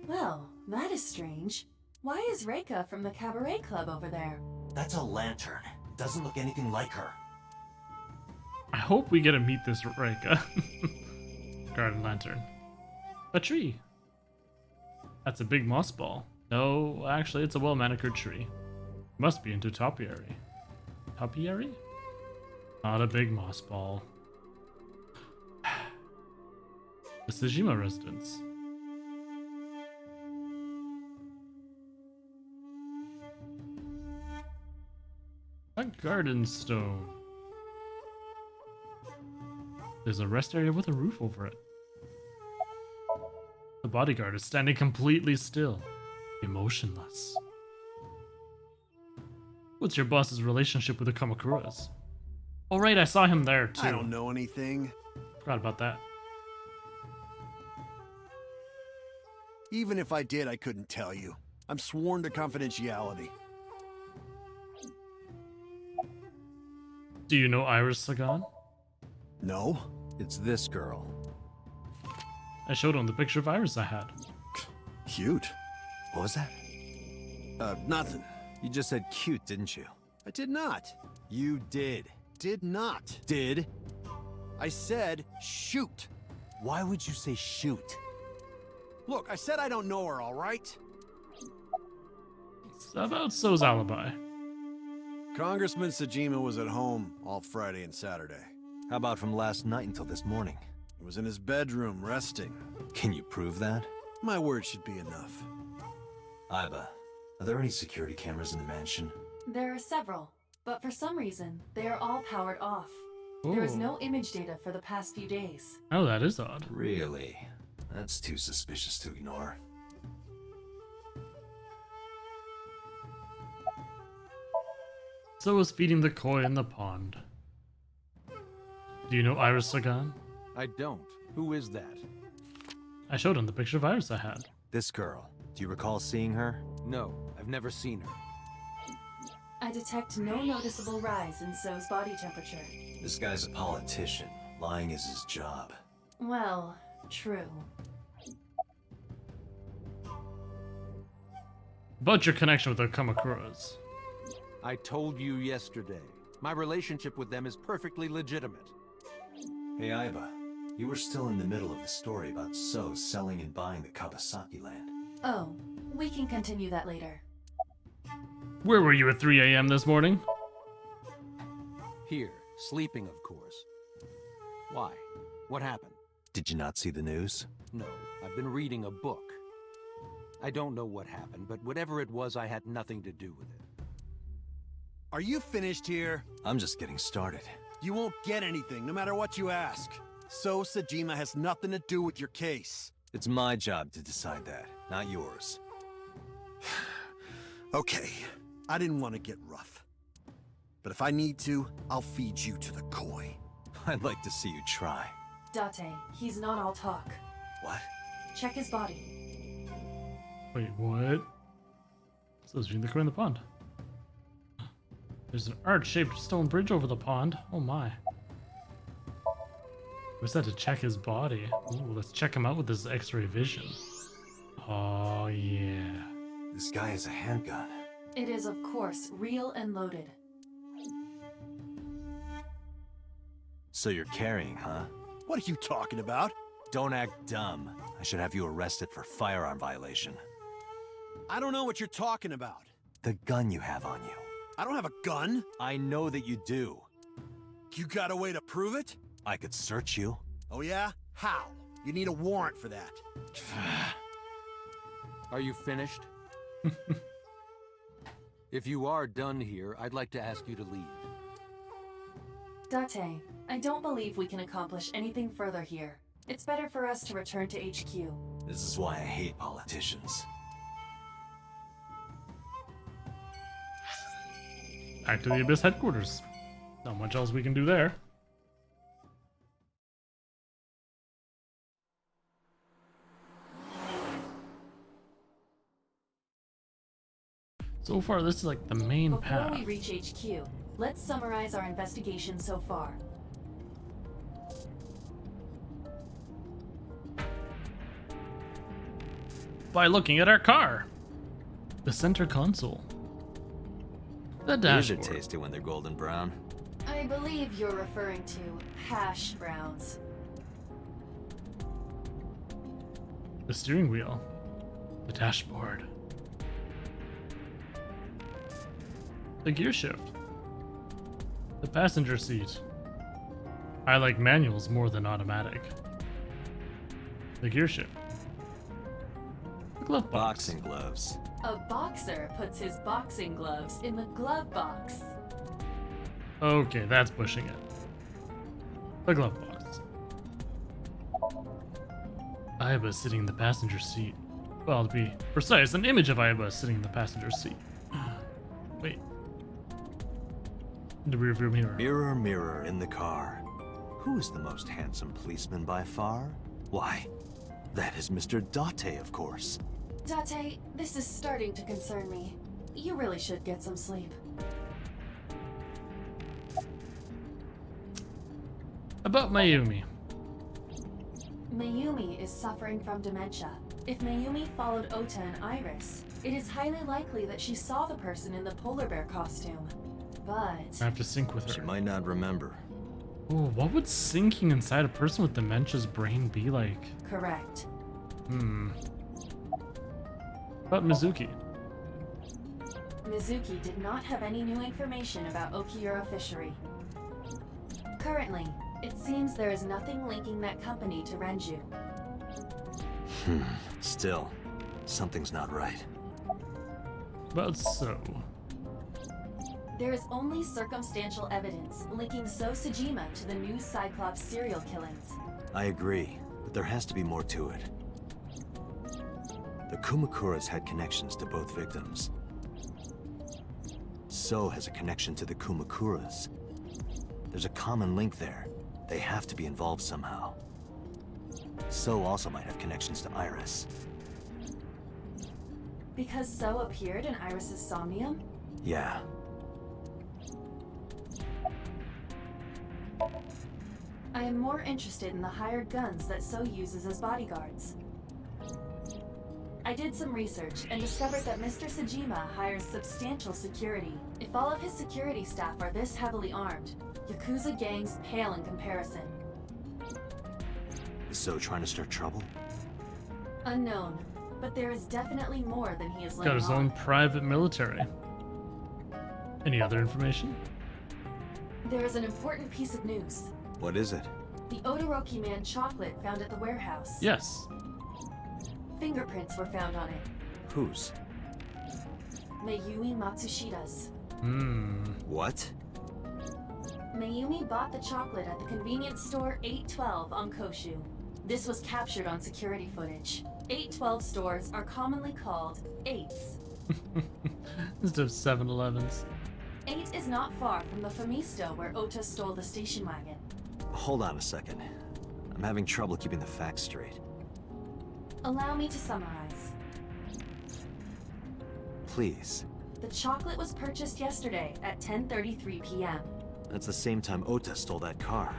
Well, that is strange. Why is Reika from the Cabaret Club over there? That's a lantern. It doesn't look anything like her. I hope we get to meet this Reika. Garden lantern. A tree. That's a big moss ball. No, actually, it's a well-manicured tree. Must be into topiary. Topiary? Not a big moss ball. The Sejima residence. A garden stone. There's a rest area with a roof over it. The bodyguard is standing completely still, emotionless. What's your boss's relationship with the Kamakuras? Oh right, I saw him there too. I don't know anything. Forgot about that. Even if I did, I couldn't tell you. I'm sworn to confidentiality. Do you know Iris Sagan? No? It's this girl. I showed him the picture of Iris I had. Cute. What was that? Nothing. You just said cute, didn't you? I did not. You did. Did not. Did? I said shoot. Why would you say shoot? Look, I said I don't know her, all right? It's about so's alibi. Congressman Sejima was at home all Friday and Saturday. How about from last night until this morning? He was in his bedroom, resting. Can you prove that? My word should be enough. Iba, are there any security cameras in the mansion? There are several, but for some reason, they are all powered off. There is Ooh. no image data for the past few days. Oh, that is odd. Really? That's too suspicious to ignore. So was feeding the koi in the pond. Do you know Iris Sagan? I don't. Who is that? I showed him the picture of Iris I had. This girl, do you recall seeing her? No, I've never seen her. I detect no noticeable rise in So's body temperature. This guy's a politician. Lying is his job. Well, true. About your connection with the Kamakuras. I told you yesterday. My relationship with them is perfectly legitimate. Hey, Iba. You were still in the middle of the story about So selling and buying the Kawasaki land. Oh, we can continue that later. Where were you at 3 a.m. this morning? Here, sleeping, of course. Why? What happened? Did you not see the news? No, I've been reading a book. I don't know what happened, but whatever it was, I had nothing to do with it. Are you finished here? I'm just getting started. You won't get anything, no matter what you ask. So Sejima has nothing to do with your case. It's my job to decide that, not yours. Okay, I didn't want to get rough. But if I need to, I'll feed you to the koi. I'd like to see you try. Date, he's not all talk. What? Check his body. Wait, what? So it's the clear in the pond. There's an arch-shaped stone bridge over the pond. Oh my. What's that to check his body? Ooh, let's check him out with this X-ray vision. Oh yeah. This guy has a handgun. It is, of course, real and loaded. So you're carrying, huh? What are you talking about? Don't act dumb. I should have you arrested for firearm violation. I don't know what you're talking about. The gun you have on you. I don't have a gun. I know that you do. You got a way to prove it? I could search you. Oh yeah? How? You need a warrant for that. Are you finished? If you are done here, I'd like to ask you to leave. Date, I don't believe we can accomplish anything further here. It's better for us to return to HQ. This is why I hate politicians. Back to the Abyss headquarters. Not much else we can do there. So far, this is like the main Before path. we reach HQ, let's summarize our investigation so far. By looking at our car. The center console. The These are dashboard. tasty when they're golden brown. I believe you're referring to hash browns. The steering wheel. The dashboard. The gear shift. The passenger seat. I like manuals more than automatic. The gear shift. The glove box. Boxing gloves. A boxer puts his boxing gloves in the glove box. Okay, that's pushing it. The glove box. Aiba sitting in the passenger seat. Well, to be precise, an image of Aiba sitting in the passenger seat. Wait. The rear view mirror. Mirror, mirror in the car. Who is the most handsome policeman by far? Why, that is Mr. Date, of course. Date, this is starting to concern me. You really should get some sleep. About Mayumi. Mayumi is suffering from dementia. If Mayumi followed Ota and Iris, it is highly likely that she saw the person in the polar bear costume. But I have to sync with her. She might not remember. Oh, what would syncing inside a person with dementia's brain be like? correct. About Mizuki. Mizuki did not have any new information about Okiura Fishery. Currently, it seems there is nothing linking that company to Renju. Still, something's not right. About So. There is only circumstantial evidence linking So Sejima to the new Cyclops serial killings. I agree, but there has to be more to it. The Kumakuras had connections to both victims. So has a connection to the Kumakuras. There's a common link there. They have to be involved somehow. So also might have connections to Iris. Because So appeared in Iris's Somnium? Yeah. I am more interested in the hired guns that So uses as bodyguards. I did some research and discovered that Mr. Sejima hires substantial security. If all of his security staff are this heavily armed, Yakuza gangs pale in comparison. Is So trying to start trouble? Unknown, but there is definitely more than he is Got letting his on. own private military. Any other information? There is an important piece of news. What is it? The Odoroki Man chocolate found at the warehouse. Yes. Fingerprints were found on it. Whose? Mayumi Matsushida's. What? Mayumi bought the chocolate at the convenience store 812 on Koshu. This was captured on security footage. 812 stores are commonly called 8s. Instead of 7-Elevens. 8 is not far from the Famisto where Ota stole the station wagon. Hold on a second. I'm having trouble keeping the facts straight. Allow me to summarize. please. The chocolate was purchased yesterday at 10:33 p.m. That's the same time Ota stole that car.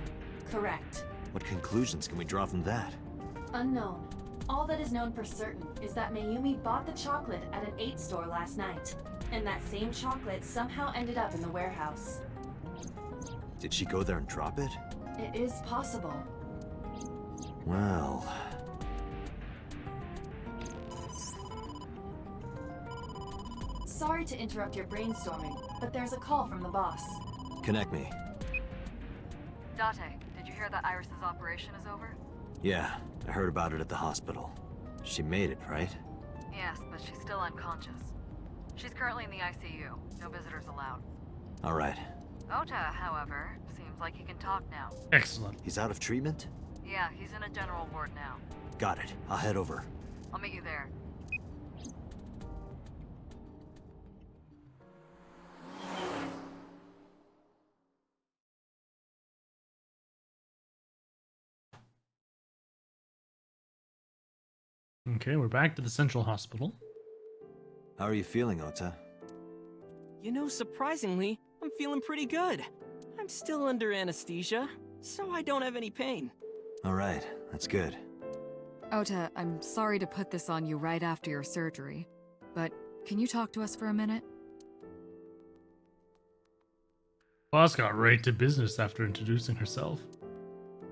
Correct. What conclusions can we draw from that? Unknown. All that is known for certain is that Mayumi bought the chocolate at an 8 store last night, and that same chocolate somehow ended up in the warehouse. Did she go there and drop it? It is possible. Well... Sorry to interrupt your brainstorming, but there's a call from the boss. Connect me. Date, did you hear that Iris's operation is over? Yeah, I heard about it at the hospital. She made it, right? Yes, but she's still unconscious. She's currently in the ICU. No visitors allowed. Alright. Ota, however, seems like he can talk now. Excellent. He's out of treatment? Yeah, he's in a general ward now. Got it. I'll head over. I'll meet you there. Okay, we're back to the central hospital. How are you feeling, Ota? You know, surprisingly, I'm feeling pretty good. I'm still under anesthesia, so I don't have any pain. Alright, that's good. Ota, I'm sorry to put this on you right after your surgery, but can you talk to us for a minute? Boss got right to business after introducing herself.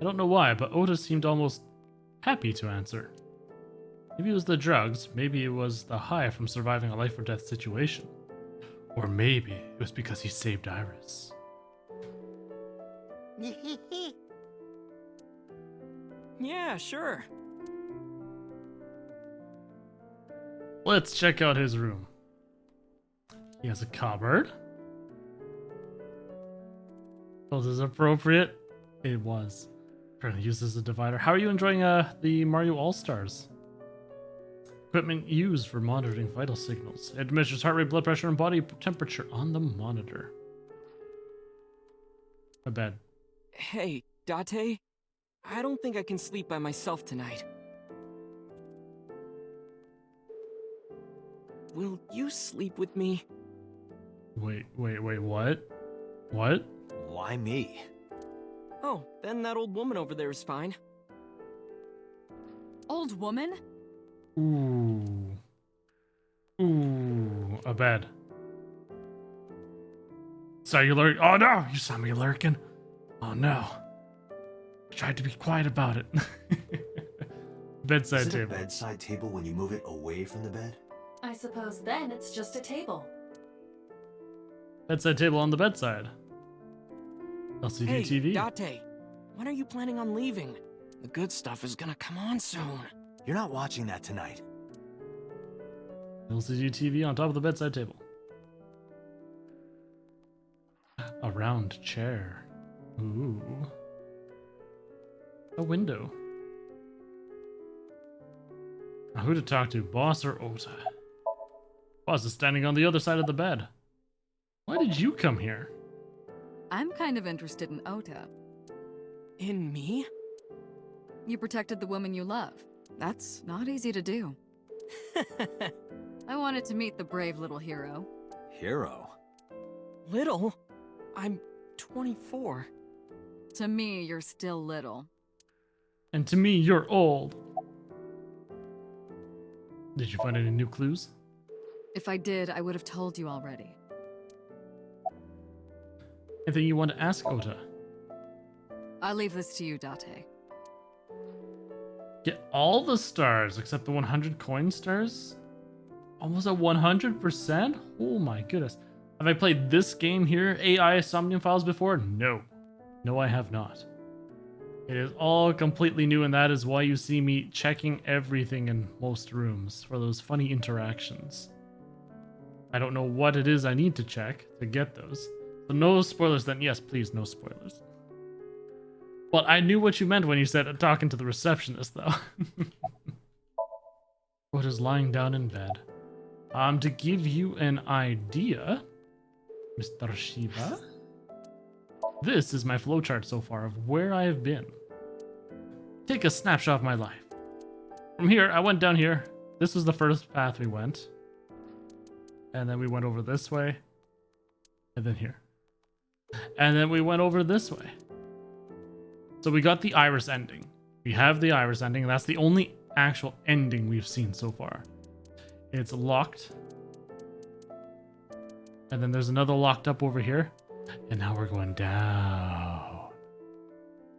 I don't know why, but Ota seemed almost happy to answer. Maybe it was the drugs, maybe it was the high from surviving a life or death situation. Or maybe it was because he saved Iris. Yeah, sure. Let's check out his room. He has a cupboard. Was this appropriate? It was. Trying to use this as a divider. How are you enjoying the Mario All-Stars? Equipment used for monitoring vital signals. It measures heart rate, blood pressure, and body temperature on the monitor. A bed. Hey, Date, I don't think I can sleep by myself tonight. Will you sleep with me? Wait, what? What? Why me? Oh, then that old woman over there is fine. Old woman? Ooh. Ooh, a bed. Saw you lurk. Oh no, you saw me lurking. Oh no. I tried to be quiet about it. Bedside Is it table. a bedside table when you move it away from the bed? I suppose then it's just a table. Bedside table on the bedside. LCD Hey, TV. Date, when are you planning on leaving? The good stuff is gonna come on soon. You're not watching that tonight. LCD TV on top of the bedside table. A round chair. Ooh. A window. Now who to talk to, boss or Ota? Boss is standing on the other side of the bed. Why did you come here? I'm kind of interested in Ota. In me? You protected the woman you love. That's not easy to do. I wanted to meet the brave little hero. Hero? Little? I'm 24. To me, you're still little. And to me, you're old. Did you find any new clues? If I did, I would have told you already. Anything you want to ask Ota? I'll leave this to you, Date. Get all the stars except the 100 coin stars? Almost at 100%? Oh my goodness. Have I played this game here, AI Somnium Files, before? No. No, I have not. It is all completely new, and that is why you see me checking everything in most rooms for those funny interactions. I don't know what it is I need to check to get those. So no spoilers then. Yes, please, no spoilers. But I knew what you meant when you said talking to the receptionist, though. What is lying down in bed? To give you an idea, Mr. Shiba, this is my flowchart so far of where I have been. Take a snapshot of my life. From here, I went down here. This was the first path we went. And then we went over this way. And then here. And then we went over this way. So we got the iris ending. We have the iris ending, and that's the only actual ending we've seen so far. It's locked. And then there's another locked up over here. And now we're going down.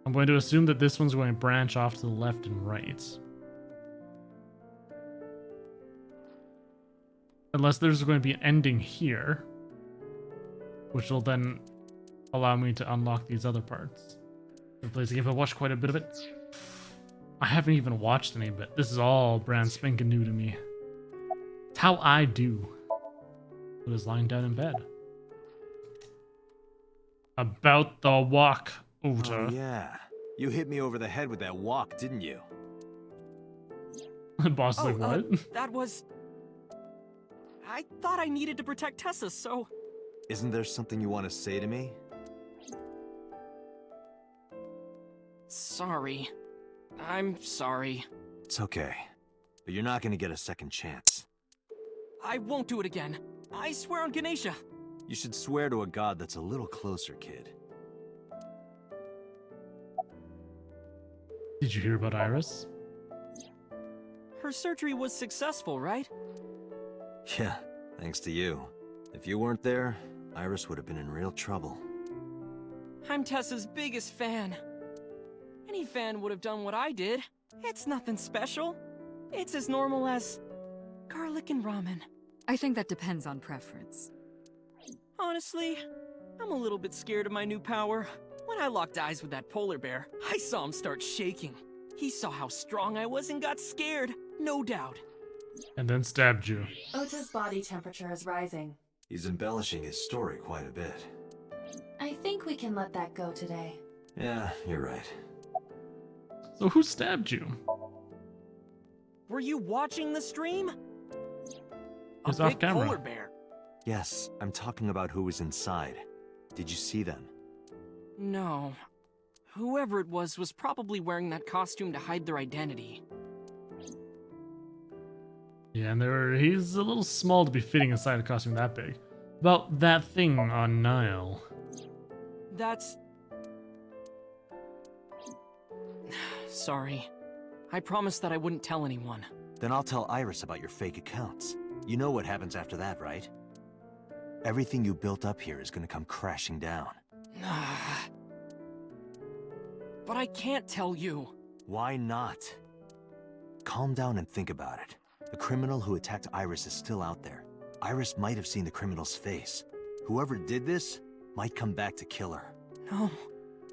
I'm going to assume that this one's going to branch off to the left and right. Unless there's going to be an ending here, which will then allow me to unlock these other parts. I've played the game, I've watched quite a bit of it. I haven't even watched any of it. This is all brand spanking new to me. It's how I do. I was lying down in bed. About the walk, Ota. Oh, yeah. You hit me over the head with that walk, didn't you? Boss is like, what? That was... I thought I needed to protect Tessa, so... Isn't there something you want to say to me? Sorry. I'm sorry. It's okay. But you're not gonna get a second chance. I won't do it again. I swear on Ganesha. You should swear to a god that's a little closer, kid. Did you hear about Iris? Her surgery was successful, right? Yeah, thanks to you. If you weren't there, Iris would have been in real trouble. I'm Tessa's biggest fan. Any fan would have done what I did. It's nothing special. It's as normal as garlic and ramen. I think that depends on preference. Honestly, I'm a little bit scared of my new power. When I locked eyes with that polar bear, I saw him start shaking. He saw how strong I was and got scared, no doubt. And then stabbed you. Ota's body temperature is rising. He's embellishing his story quite a bit. I think we can let that go today. Yeah, you're right. So who stabbed you? Were you watching the stream? It's a off big camera. polar bear. Yes, I'm talking about who was inside. Did you see them? No. Whoever it was probably wearing that costume to hide their identity. Yeah, and he's a little small to be fitting inside a costume that big. About that thing on Nile. That's... Sorry. I promised that I wouldn't tell anyone. Then I'll tell Iris about your fake accounts. You know what happens after that, right? Everything you built up here is gonna come crashing down. But I can't tell you. Why not? Calm down and think about it. The criminal who attacked Iris is still out there. Iris might have seen the criminal's face. Whoever did this might come back to kill her. No.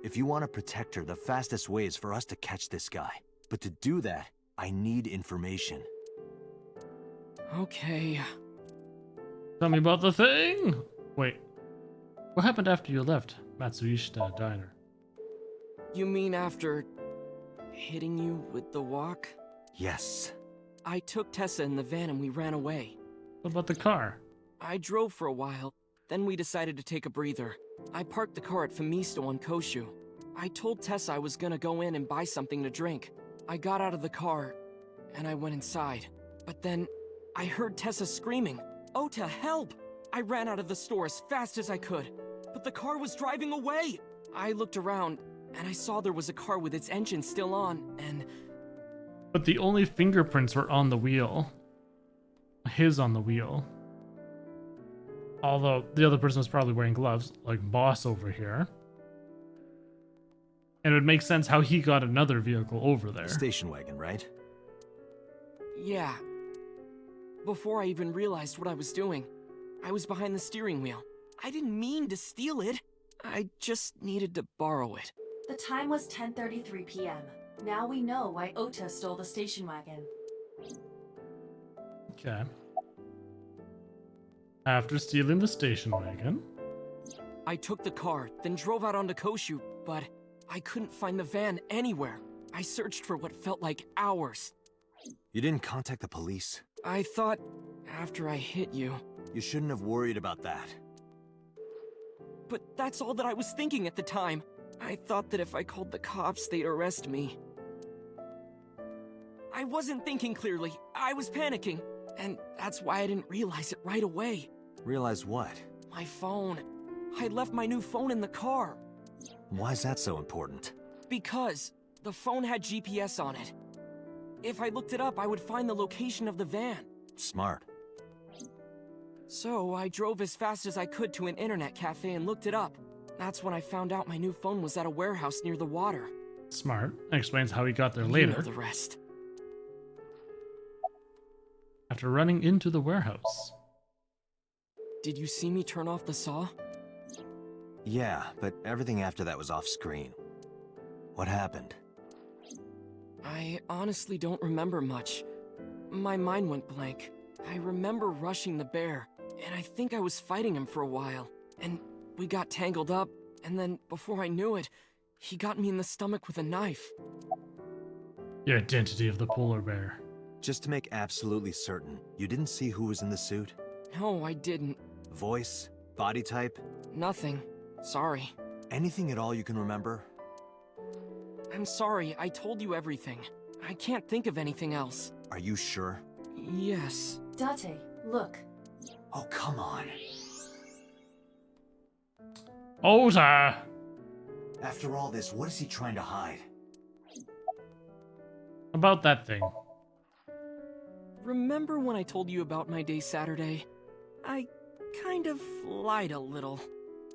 If you want to protect her, the fastest way is for us to catch this guy. But to do that, I need information. Okay. Tell me about the thing! Wait. What happened after you left Matsushita Diner? You mean after hitting you with the walk? Yes. I took Tessa in the van and we ran away. What about the car? I drove for a while, then we decided to take a breather. I parked the car at Famisto on Koshu. I told Tessa I was gonna go in and buy something to drink. I got out of the car, and I went inside. But then, I heard Tessa screaming, "Ota, help!" I ran out of the store as fast as I could, but the car was driving away! I looked around, and I saw there was a car with its engine still on, and... But the only fingerprints were on the wheel. His on the wheel. Although, the other person was probably wearing gloves, like Boss over here. And it would make sense how he got another vehicle over there. Station wagon, right? Yeah. Before I even realized what I was doing, I was behind the steering wheel. I didn't mean to steal it. I just needed to borrow it. The time was 10:33 p.m. Now we know why Ota stole the station wagon. Okay. After stealing the station wagon, I took the car, then drove out onto Koshu, but I couldn't find the van anywhere. I searched for what felt like hours. You didn't contact the police? I thought, after I hit you... You shouldn't have worried about that. But that's all that I was thinking at the time. I thought that if I called the cops, they'd arrest me. I wasn't thinking clearly. I was panicking. And that's why I didn't realize it right away. Realize what? My phone. I left my new phone in the car. Why is that so important? Because the phone had GPS on it. If I looked it up, I would find the location of the van. Smart. So I drove as fast as I could to an internet cafe and looked it up. That's when I found out my new phone was at a warehouse near the water. Smart. That explains how he got there You later. know the rest. After running into the warehouse. Did you see me turn off the saw? Yeah, but everything after that was off screen. What happened? I honestly don't remember much. My mind went blank. I remember rushing the bear, and I think I was fighting him for a while. And we got tangled up, and then before I knew it, he got me in the stomach with a knife. The identity of the polar bear. Just to make absolutely certain, you didn't see who was in the suit? No, I didn't. Voice? Body type? Nothing. Sorry. Anything at all you can remember? I'm sorry, I told you everything. I can't think of anything else. Are you sure? Yes. Date, look. Oh, come on. Ota! After all this, what is he trying to hide? About that thing. Remember when I told you about my day Saturday? I kind of lied a little.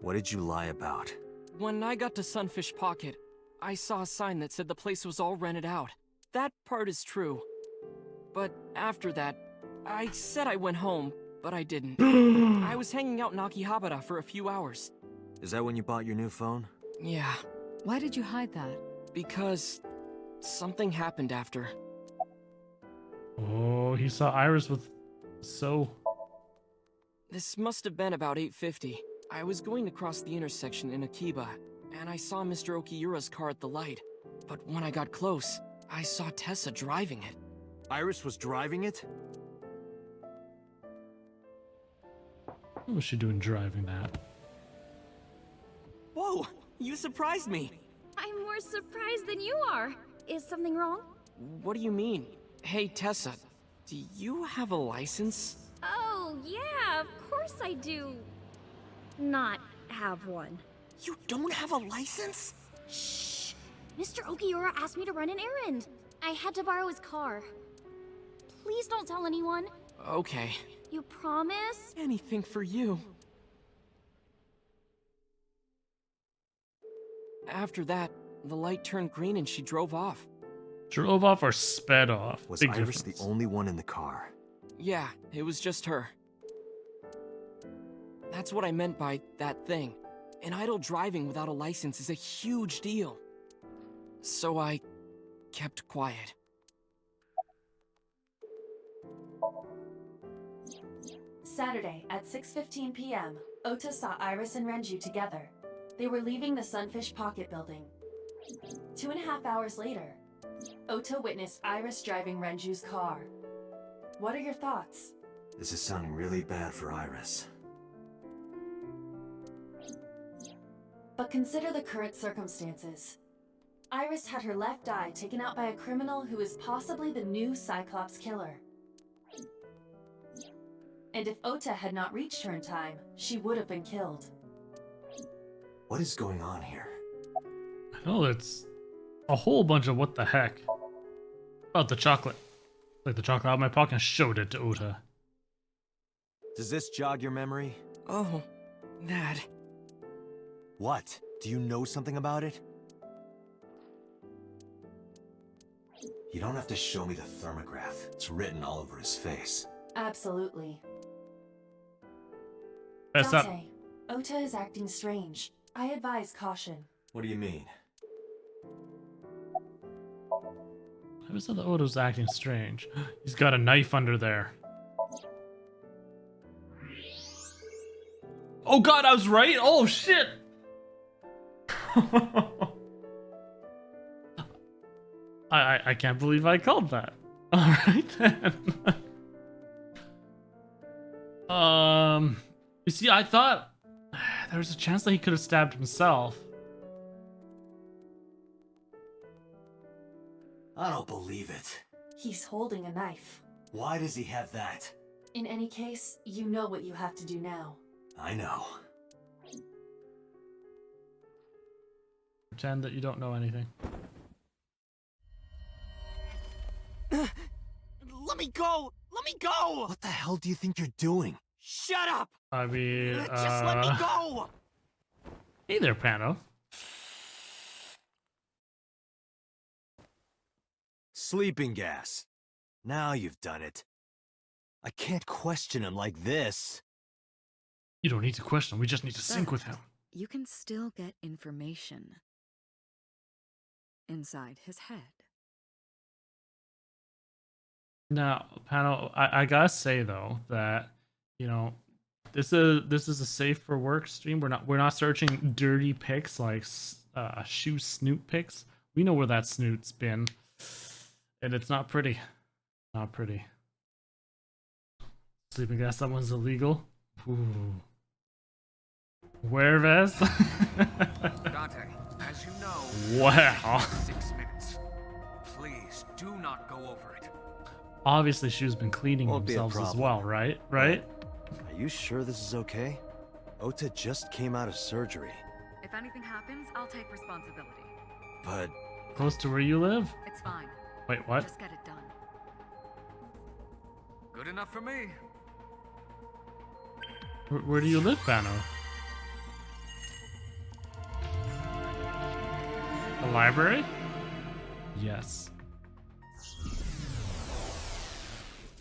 What did you lie about? When I got to Sunfish Pocket, I saw a sign that said the place was all rented out. That part is true. But after that, I said I went home, but I didn't. I was hanging out in Akihabara for a few hours. Is that when you bought your new phone? Yeah. Why did you hide that? Because something happened after. Oh, he saw Iris with This must have been about 8:50. I was going to cross the intersection in Akiba, and I saw Mr. Okiura's car at the light. But when I got close, I saw Tessa driving it. Iris was driving it? What was she doing driving that? Whoa! You surprised me! I'm more surprised than you are. Is something wrong? What do you mean? Hey, Tessa, do you have a license? Oh, yeah, of course I do. Not have one. You don't have a license? Shh! Mr. Okiura asked me to run an errand. I had to borrow his car. Please don't tell anyone. Okay. You promise? Anything for you. After that, the light turned green and she drove off. Drove off or sped off? Was Big Iris difference. the only one in the car? Yeah, it was just her. That's what I meant by that thing. An idle driving without a license is a huge deal. So I kept quiet. Saturday at 6:15 p.m., Ota saw Iris and Renju together. They were leaving the Sunfish Pocket building. 2.5 hours later, Ota witnessed Iris driving Renju's car. What are your thoughts? This is sounding really bad for Iris. But consider the current circumstances. Iris had her left eye taken out by a criminal who is possibly the new Cyclops killer. And if Ota had not reached her in time, she would have been killed. What is going on here? I know it's a whole bunch of what the heck. About the chocolate. Like the chocolate out of my pocket and showed it to Ota. Does this jog your memory? Oh, that. What? Do you know something about it? You don't have to show me the thermograph. It's written all over his face. Absolutely. That's up. Date, Ota is acting strange. I advise caution. What do you mean? I was thought the Ota's acting strange. He's got a knife under there. Oh god, I was right? Oh shit! I can't believe I called that. Alright then. You see, I thought there was a chance that he could have stabbed himself. I don't believe it. He's holding a knife. Why does he have that? In any case, you know what you have to do now. I know. Pretend that you don't know anything. Let me go! Let me go! What the hell do you think you're doing? Shut up! I mean, Just let me go! Hey there, Pano. Sleeping gas. Now you've done it. I can't question him like this. You don't need to question him. We just need to sync with him. You can still get information inside his head. Now, Pano, I gotta say though that this is a safe for work stream. We're not searching dirty pics like shoe snoot pics. We know where that snoot's been, and it's not pretty. Not pretty. Sleeping gas, someone's illegal. Ooh. Where, Vez? Dante, as you know, Wow. 6 minutes. Please do not go over it. Obviously, Shu's been cleaning Won't be a themselves as problem. well, right? Right? Are you sure this is okay? Ota just came out of surgery. If anything happens, I'll take responsibility. But Close to where you live? It's fine. Wait, what? Just get it done. Good enough for me. Where do you live, Pano? The library? Yes.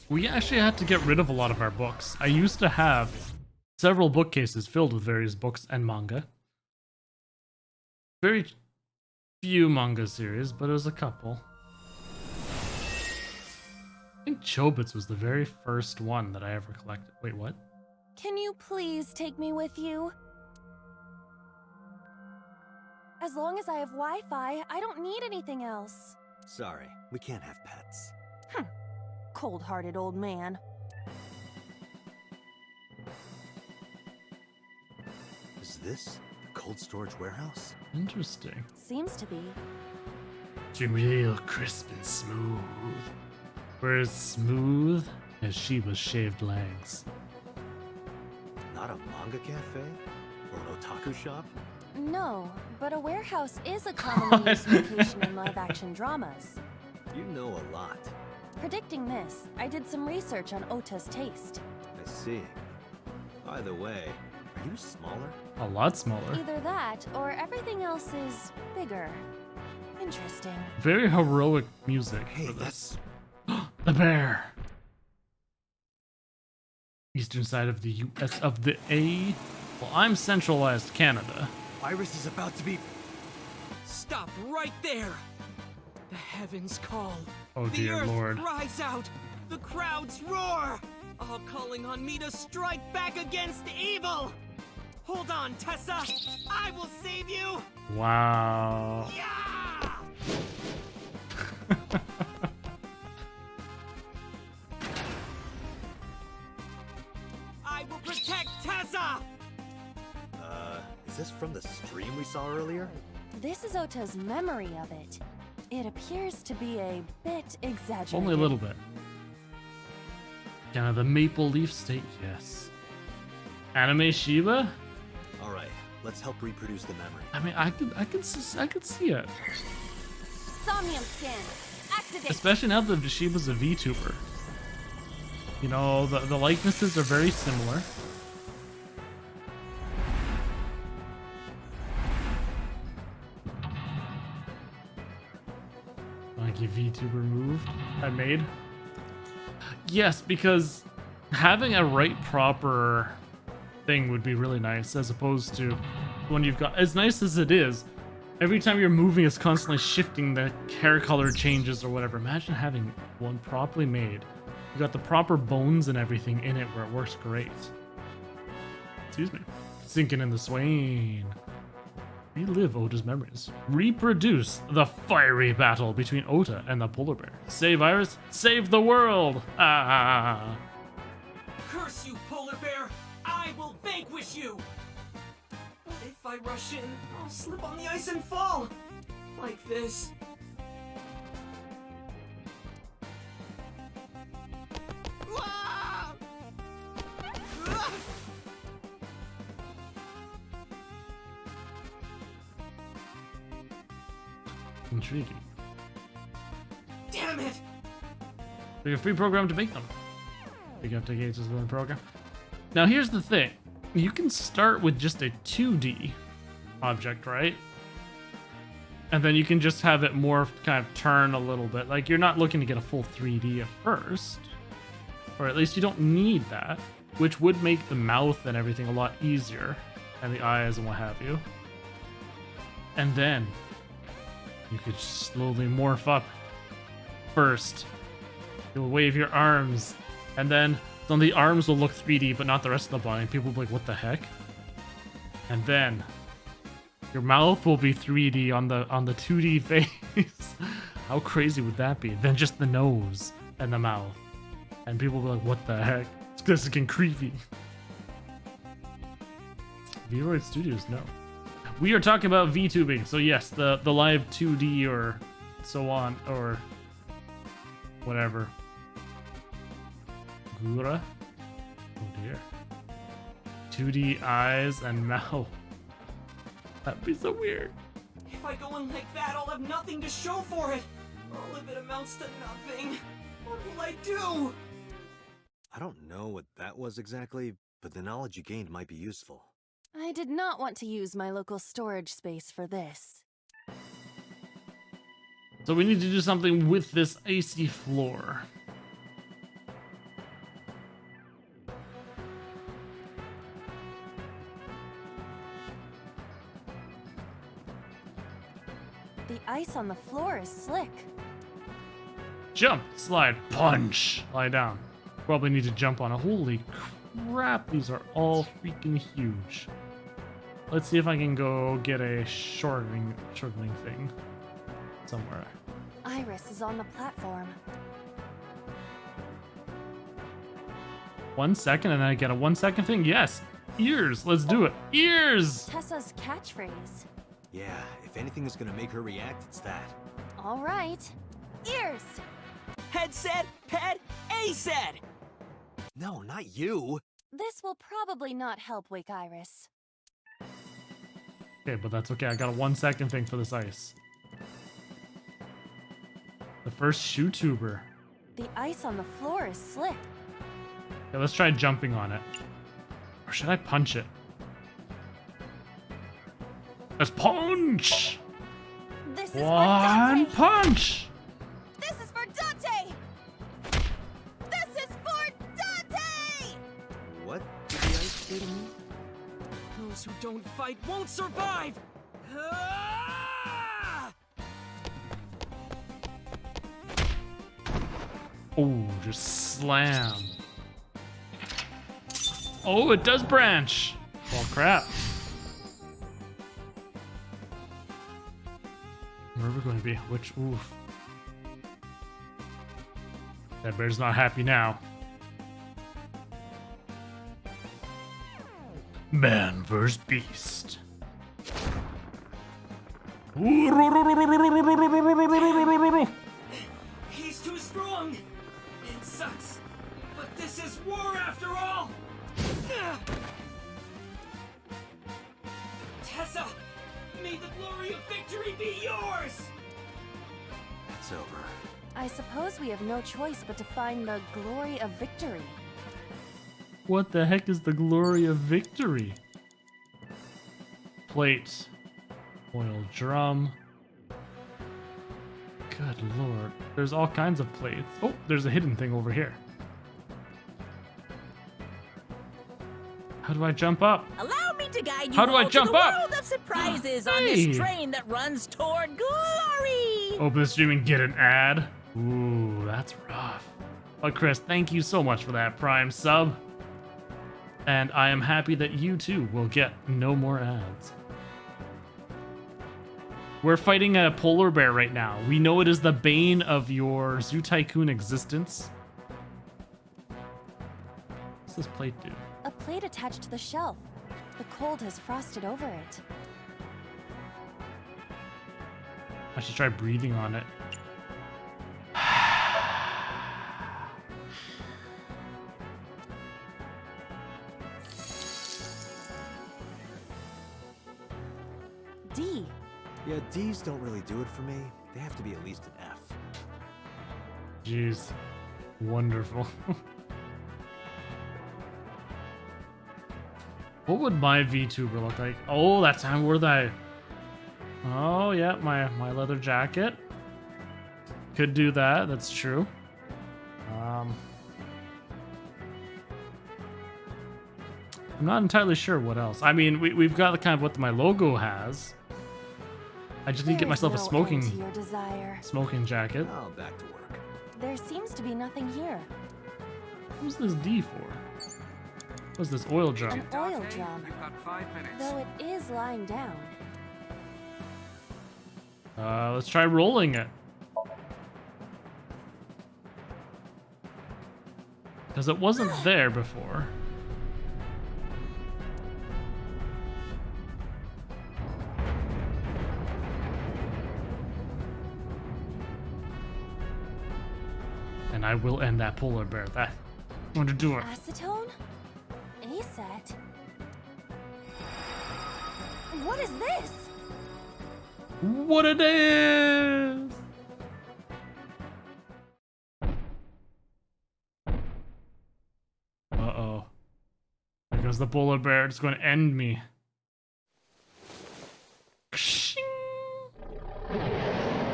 We actually had to get rid of a lot of our books. I used to have several bookcases filled with various books and manga. Very few manga series, but it was a couple. I think Chobits was the very first one that I ever collected. Wait, what? Can you please take me with you? As long as I have Wi-Fi, I don't need anything else. sorry, we can't have pets. Cold-hearted old man. Is this the cold storage warehouse? Interesting. Seems to be. It's real crisp and smooth. We're as smooth as Shiba's shaved legs. Not a manga cafe? Or an otaku shop? No, but a warehouse is a commonly used location in live-action dramas. You know a lot. Predicting this, I did some research on Ota's taste. I see. By the way, are you smaller? A lot smaller. Either that, or everything else is bigger. Interesting. Very heroic music for this. The bear! Eastern side of the US of the A. Well, I'm centralized Canada. Iris is about to be... Stop right there! The heavens call. Oh dear the earth lord. cries out. The crowds roar. All calling on me to strike back against evil. Hold on, Tessa. I will save you. Wow. Yeah! I will protect Tessa. Is this from the stream we saw earlier? This is Ota's memory of it. It appears to be a bit exaggerated. Only a little bit. Kind of the Maple Leaf State, yes. Anime Shiba? Alright, let's help reproduce the memory. I mean, I could see it. Somnium scan. Activate. Especially now that Shiba's a VTuber. You know, the likenesses are very similar. Like a VTuber move I made. Yes, because having a right proper thing would be really nice, as opposed to when you've got, as nice as it is, every time you're moving it's constantly shifting, the hair color changes or whatever. Imagine having one properly made. You got the proper bones and everything in it where it works great. Excuse me. Sinking in the swain. Relive Ota's memories. Reproduce the fiery battle between Ota and the polar bear. Save Iris, save the world! Ah! Curse you, polar bear! I will vanquish you! But if I rush in, I'll slip on the ice and fall! Like this. Ah! Intriguing. Damn it! So you're free program to make them. Big up to Gates is the program. Now here's the thing. You can start with just a 2D object, right? And then you can just have it morph, kind of turn a little bit. Like, you're not looking to get a full 3D at first. Or at least you don't need that. Which would make the mouth and everything a lot easier. And the eyes and what have you. And then you could slowly morph up. First, you'll wave your arms. And then the arms will look 3D, but not the rest of the body. People will be like, what the heck? And then your mouth will be 3D on the 2D face. How crazy would that be? Then just the nose and the mouth. And people will be like, what the heck? It's because it's getting creepy. Vroid Studios, no. We are talking about VTubing. So yes, the live 2D or so on, or whatever. Gura? Oh dear. 2D eyes and mouth. That'd be so weird. If I go in like that, I'll have nothing to show for it. All of it amounts to nothing. What will I do? I don't know what that was exactly, but the knowledge you gained might be useful. I did not want to use my local storage space for this. So we need to do something with this icy floor. The ice on the floor is slick. Jump, slide, punch, lie down. Probably need to jump on it. Holy crap, these are all freaking huge. Let's see if I can go get a shortening thing somewhere. Iris is on the platform. 1 second and then I get a 1 second thing? Yes! Ears! Let's do it! Ears! Tessa's catchphrase. Yeah, if anything is gonna make her react, it's that. All right. Ears! Head said, ped, A said! No, not you! This will probably not help wake Iris. Okay, but that's okay. I got a 1 second thing for this ice. The first shoe tuber. The ice on the floor is slick. Okay, let's try jumping on it. Or should I punch it? Let's punch! This is One for Dante! punch! This is for Dante! This is for Dante! What did the ice do to me? Those who don't fight won't survive! Ah! Oh, just slam. Oh, it does branch. Well, crap. Where are we going to be? Which, oof. That bear's not happy now. Man vs. Beast. He's too strong! It sucks, but this is war after all! Tessa, may the glory of victory be yours! It's over. I suppose we have no choice but to find the glory of victory. What the heck is the glory of victory? Plate. Oil drum. Good lord. There's all kinds of plates. Oh, there's a hidden thing over here. How do I jump up? Allow me to guide you How do I all jump to the up? world of surprises on Hey. this train that runs toward glory! Open the stream and get an ad. Ooh, that's rough. But Chris, thank you so much for that Prime sub. And I am happy that you too will get no more ads. We're fighting a polar bear right now. We know it is the bane of your Zoo Tycoon existence. What's this plate do? A plate attached to the shelf. The cold has frosted over it. I should try breathing on it. D. Yeah, D's don't really do it for me. They have to be at least an F. Jeez. Wonderful. What would my VTuber look like? Oh, that time where I... Oh, yeah, my leather jacket. Could do that, that's true. I'm not entirely sure what else. I mean, we've got the kind of what my logo has. I just need to get myself a smoking jacket. Oh, back to work. There seems to be nothing here. What's this D for? What's this oil drum? An oil drum. Though it is lying down. Let's try rolling it. Because it wasn't there before. And I will end that polar bear. That I'm going to do it. Acetone? ASAT? What is this? What it is! Uh-oh. There goes the polar bear. It's going to end me.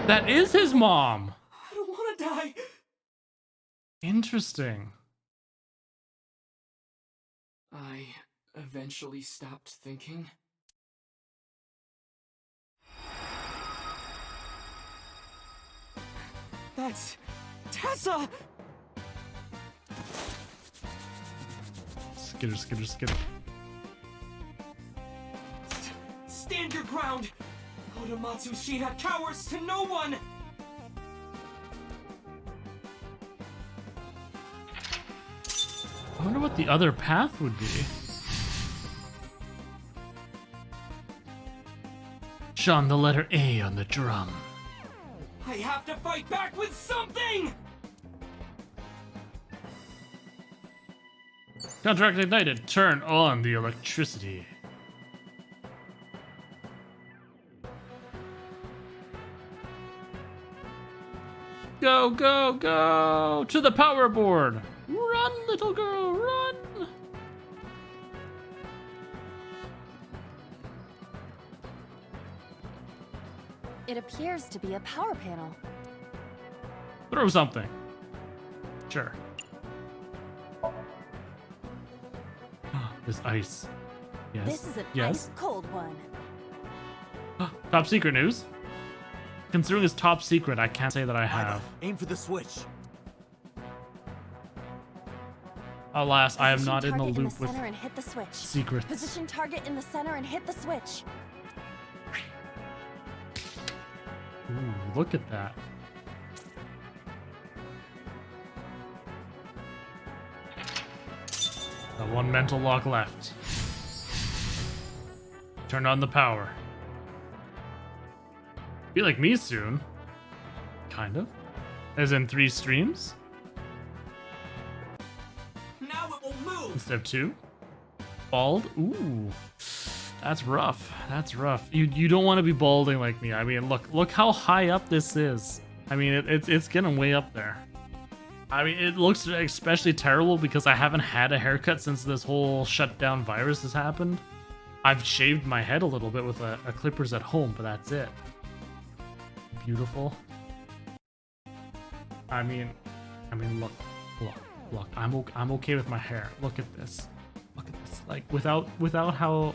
That is his mom! I don't want to die! Interesting. I eventually stopped thinking. That's Tessa! Skitter, skitter, skitter. Stand your ground! Oda Matsushita cowers to no one! I wonder what the other path would be. Sean, the letter A on the drum. I have to fight back with something! Contract ignited. Turn on the electricity. Go, go, go! To the power board! Run, little girl, run! It appears to be a power panel. Throw something. Sure. This ice. Yes. This is an yes. ice-cold one. Top secret news? Considering it's top secret, I can't say that I have. Aim for the switch. Alas, I am not in the Target loop the with center and hit the switch. secrets. Position target in the center and hit the switch. Ooh, look at that. Got one mental lock left. Turn on the power. Be like me soon. Kind of. As in 3 streams? Now it will move! Instead of 2? Bald? Ooh. That's rough. That's rough. You don't want to be balding like me. I mean, look how high up this is. I mean, it's getting way up there. I mean, it looks especially terrible because I haven't had a haircut since this whole shutdown virus has happened. I've shaved my head a little bit with a clippers at home, but that's it. Beautiful. I mean, look. I'm okay with my hair. Look at this. Look at this. Like without how.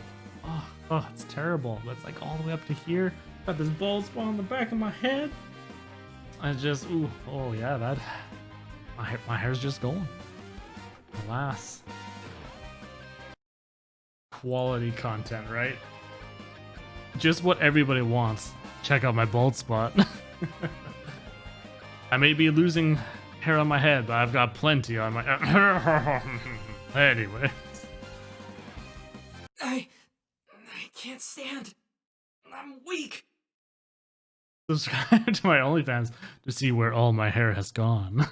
Oh, it's terrible. That's like all the way up to here. Got this bald spot on the back of my head. I just, ooh, oh yeah, that. My hair's just going. Alas. Quality content, right? Just what everybody wants. Check out my bald spot. I may be losing hair on my head, but I've got plenty on my... Anyway. I can't stand. I'm weak. Subscribe to my OnlyFans to see where all my hair has gone.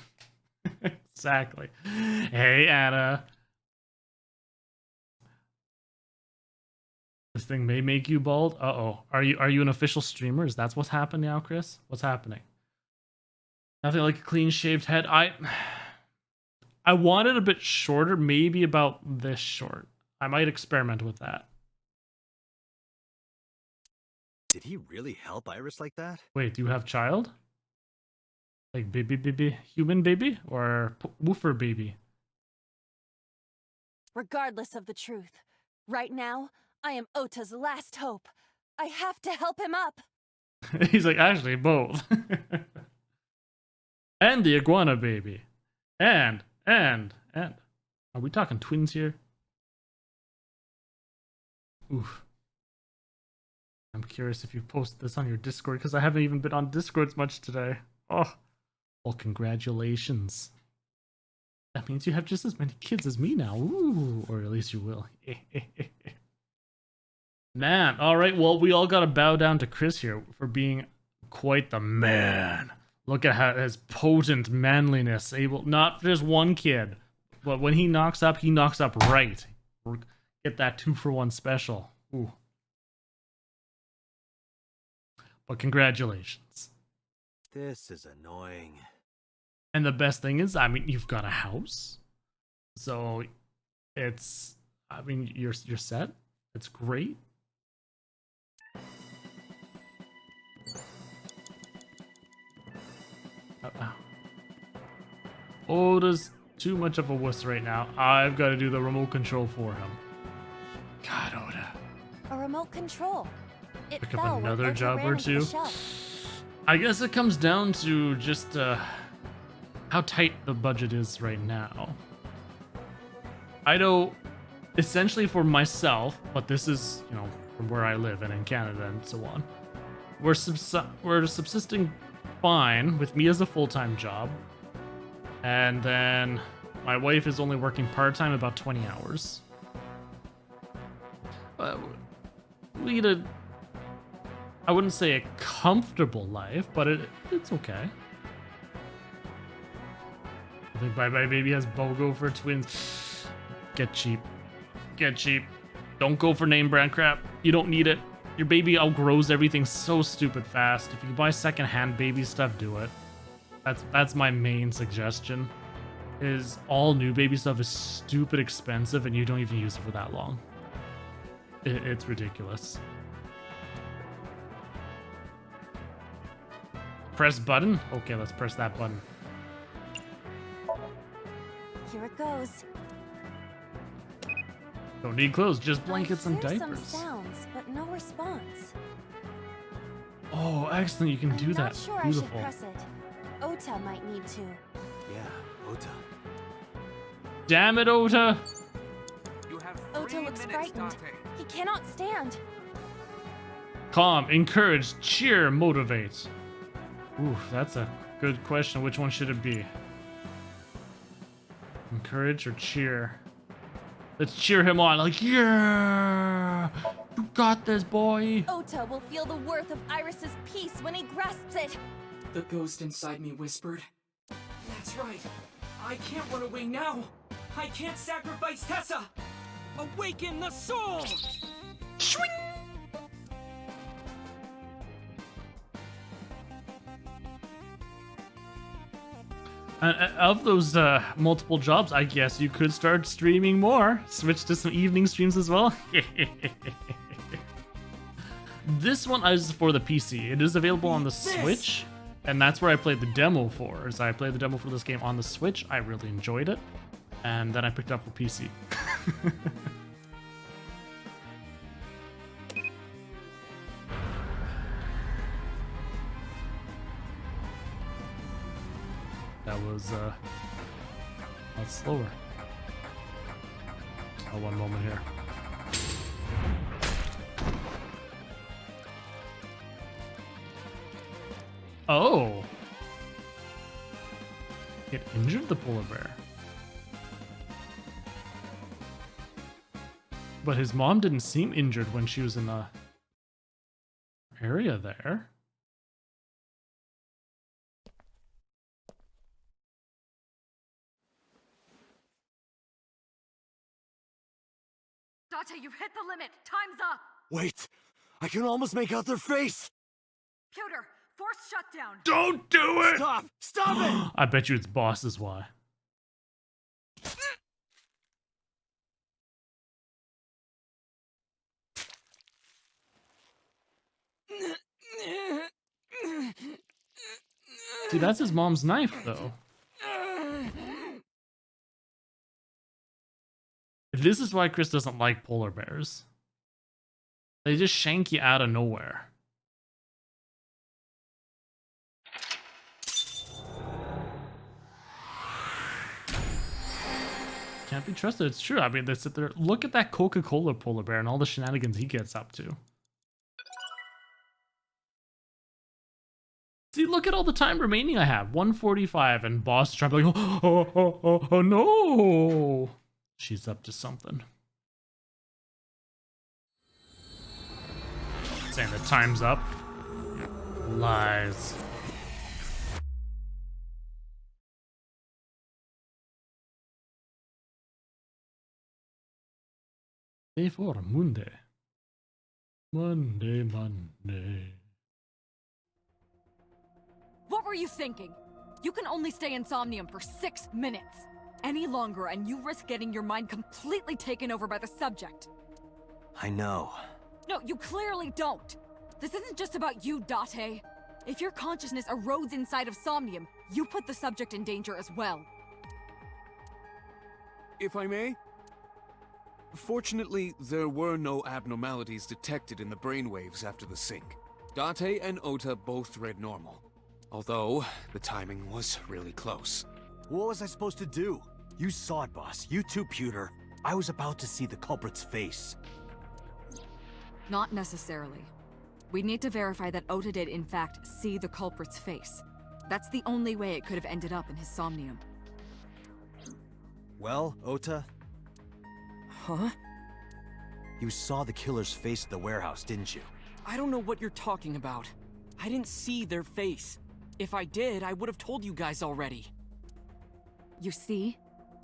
Exactly. Hey, Anna. This thing may make you bald. Uh-oh. Are you an official streamer? Is that what's happening now, Chris? What's happening? Nothing like a clean-shaved head. I want it a bit shorter, maybe about this short. I might experiment with that. Did he really help Iris like that? Wait, do you have child? Like baby, human baby? Or woofer baby? Regardless of the truth, right now, I am Ota's last hope. I have to help him up. He's like, actually, both. And the iguana baby. And. Are we talking twins here? Oof. I'm curious if you posted this on your Discord, because I haven't even been on Discord much today. Oh. Well, congratulations. That means you have just as many kids as me now. Ooh. Or at least you will. Man, alright, well, we all gotta bow down to Chris here for being quite the man. Look at how his potent manliness, able, not just one kid, but when he knocks up right. Get that 2-for-1 special. Ooh. But congratulations. This is annoying. And the best thing is, I mean, you've got a house. So it's, I mean, you're set. It's great. Oda's too much of a wuss right now. I've got to do the remote control for him. God, Oda. A remote control. It Pick up fell when another Ota job ran or into the two. shelf. I guess it comes down to just how tight the budget is right now. I know, essentially for myself, but this is, you know, from where I live and in Canada and so on. We're subsisting fine with me as a full-time job. And then my wife is only working part-time, about 20 hours. Lead a, I wouldn't say a comfortable life, but it's okay. I think Bye Bye Baby has BOGO for twins. Get cheap. Get cheap. Don't go for name brand crap. You don't need it. Your baby outgrows everything so stupid fast. If you can buy secondhand baby stuff, do it. That's my main suggestion. Is all new baby stuff is stupid expensive and you don't even use it for that long. It's ridiculous. Press button? Okay, let's press that button. Here it goes. Don't need clothes, just blankets and I hear diapers. some sounds, but no response. Oh, excellent, you can do I'm that. not sure Beautiful. I should press it. Ota might need to. Yeah, Ota. Damn it, Ota! Ota looks frightened. He cannot stand. Calm, encourage, cheer, motivate. Ooh, that's a good question. Which one should it be? Encourage or cheer? Let's cheer him on. Like, yeah! You got this, boy! Ota will feel the worth of Iris's peace when he grasps it. The ghost inside me whispered. That's right. I can't run away now. I can't sacrifice Tessa. Awaken the soul! Swing! Of those multiple jobs, I guess you could start streaming more. Switch to some evening streams as well. This one is for the PC. It is available on the Switch, and that's where I played the demo for. As I played the demo for this game on the Switch, I really enjoyed it, and then I picked it up for PC. That was a lot slower. Oh, one moment here. Oh! It injured the polar bear. But his mom didn't seem injured when she was in the area there. Date, you've hit the limit. Time's up. Wait, I can almost make out their face! Pewter, force shutdown. Don't do it! Stop! Stop it! I bet you its boss is why. See, that's his mom's knife, though. This is why Chris doesn't like polar bears. They just shank you out of nowhere. Can't be trusted. It's true. I mean, they sit there. Look at that Coca-Cola polar bear and all the shenanigans he gets up to. See, look at all the time remaining I have. 1:45, and boss is trying to be like, oh no. She's up to something. Saying the time's up. Lies. For Monday. Monday. What were you thinking? You can only stay in Somnium for 6 minutes. Any longer and you risk getting your mind completely taken over by the subject. I know. No, you clearly don't. This isn't just about you, Date. If your consciousness erodes inside of Somnium, you put the subject in danger as well. If I may? Fortunately, there were no abnormalities detected in the brainwaves after the sync. Date and Ota both read normal. Although, the timing was really close. What was I supposed to do? You saw it, boss. You too, Pewter. I was about to see the culprit's face. Not necessarily. We need to verify that Ota did in fact see the culprit's face. That's the only way it could have ended up in his Somnium. Well, Ota? Huh? You saw the killer's face at the warehouse, didn't you? I don't know what you're talking about. I didn't see their face. If I did, I would have told you guys already. You see?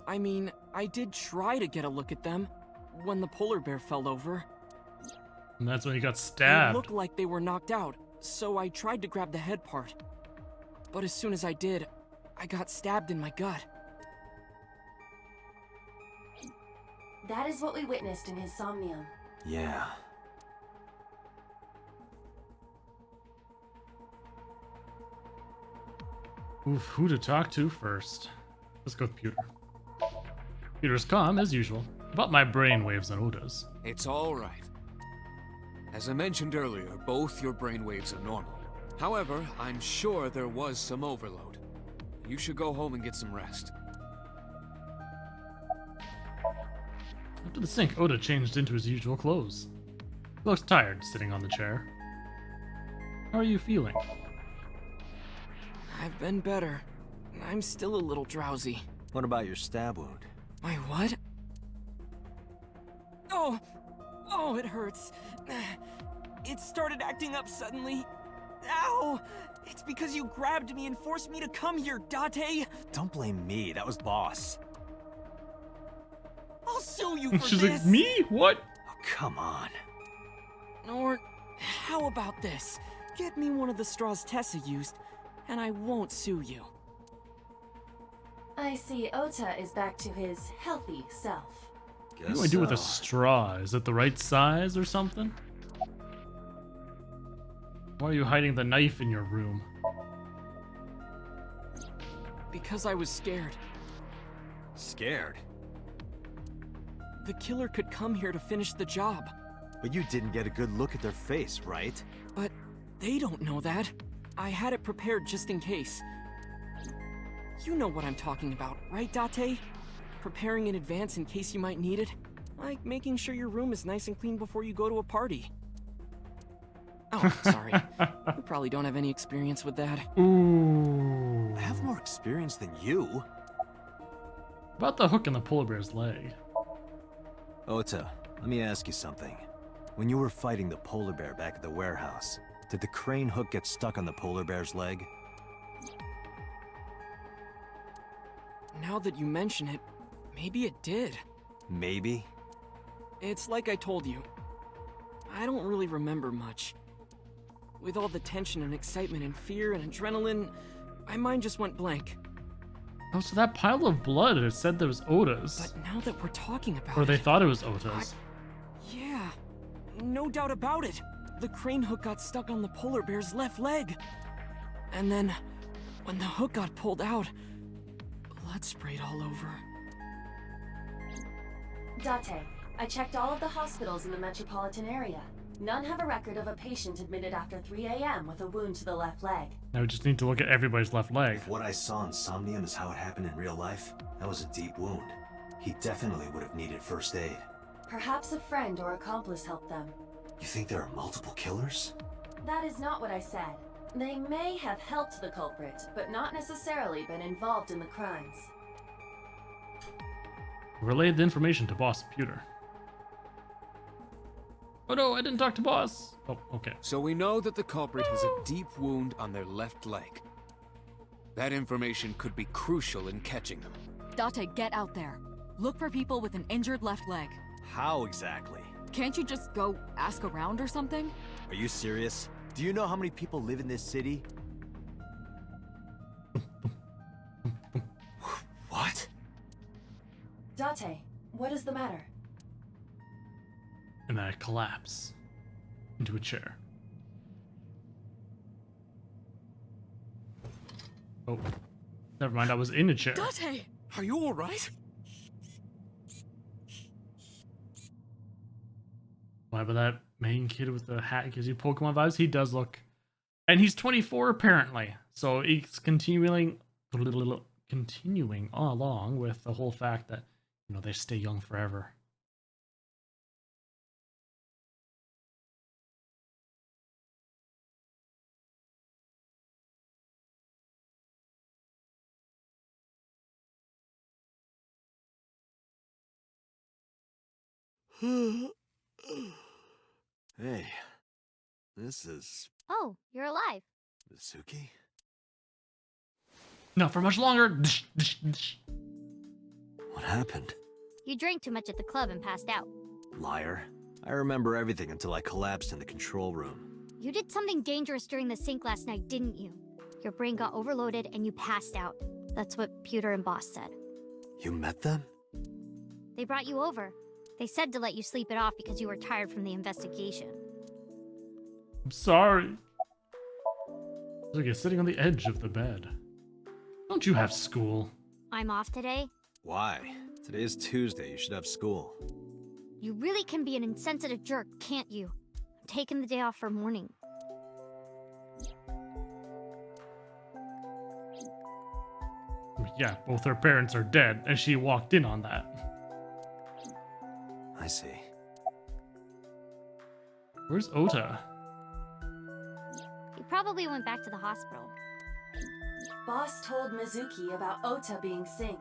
I mean, I did try to get a look at them when the polar bear fell over. And that's when he got stabbed. They looked like they were knocked out, so I tried to grab the head part. But as soon as I did, I got stabbed in my gut. That is what we witnessed in his Somnium. Yeah. Oof, who to talk to first? Let's go with Pewter. Pewter's calm, as usual, about my brainwaves and Ota's. It's all right. As I mentioned earlier, both your brainwaves are normal. However, I'm sure there was some overload. You should go home and get some rest. After the sync, Ota changed into his usual clothes. He looks tired, sitting on the chair. How are you feeling? I've been better. I'm still a little drowsy. What about your stab wound? My what? Oh! Oh, it hurts. It started acting up suddenly. Ow! It's because you grabbed me and forced me to come here, Date! Don't blame me, that was boss. I'll sue you for She's this! like, me? What? Oh, come on. Or, how about this? Get me one of the straws Tessa used, and I won't sue you. I see Ota is back to his healthy self. What do I do with a straw? Is it the right size or something? Why are you hiding the knife in your room? Because I was scared. Scared? The killer could come here to finish the job. But you didn't get a good look at their face, right? But they don't know that. I had it prepared just in case. You know what I'm talking about, right, Date? Preparing in advance in case you might need it. Like making sure your room is nice and clean before you go to a party. Oh, sorry. You probably don't have any experience with that. Ooh. I have more experience than you. About the hook in the polar bear's leg. Ota, let me ask you something. When you were fighting the polar bear back at the warehouse, did the crane hook get stuck on the polar bear's leg? Now that you mention it, maybe it did. Maybe? It's like I told you. I don't really remember much. With all the tension and excitement and fear and adrenaline, my mind just went blank. Oh, so that pile of blood, it said there was Ota's. But now that we're talking about Or they it, thought it was Ota's. yeah, no doubt about it. The crane hook got stuck on the polar bear's left leg. And then, when the hook got pulled out, blood sprayed all over. Date, I checked all of the hospitals in the metropolitan area. None have a record of a patient admitted after 3 a.m. with a wound to the left leg. Now we just need to look at everybody's left leg. If what I saw in Somnium is how it happened in real life, that was a deep wound. He definitely would have needed first aid. Perhaps a friend or accomplice helped them. You think there are multiple killers? That is not what I said. They may have helped the culprit, but not necessarily been involved in the crimes. Relayed the information to Boss Computer. Oh no, I didn't talk to Boss. Oh, okay. So we know that the culprit has a deep wound on their left leg. That information could be crucial in catching them. Date, get out there. Look for people with an injured left leg. How exactly? Can't you just go ask around or something? Are you serious? Do you know how many people live in this city? What? Date, what is the matter? And then I collapse into a chair. Oh, never mind, I was in a chair. Date! Are you alright? Why, but that main kid with the hat gives you Pokemon vibes? He does look... And he's 24 apparently. So he's continuing along with the whole fact that, you know, they stay young forever. Hey, this is Oh, you're alive. Mizuki? Not for much longer. What happened? You drank too much at the club and passed out. Liar. I remember everything until I collapsed in the control room. You did something dangerous during the sink last night, didn't you? Your brain got overloaded and you passed out. That's what Pewter and Boss said. You met them? They brought you over. They said to let you sleep it off because you were tired from the investigation. I'm sorry. Look, you're sitting on the edge of the bed. Don't you have school? I'm off today. Why? Today is Tuesday. You should have school. You really can be an insensitive jerk, can't you? I'm taking the day off for mourning. Yeah, both her parents are dead, and she walked in on that. I see. Where's Ota? He probably went back to the hospital. Boss told Mizuki about Ota being synced.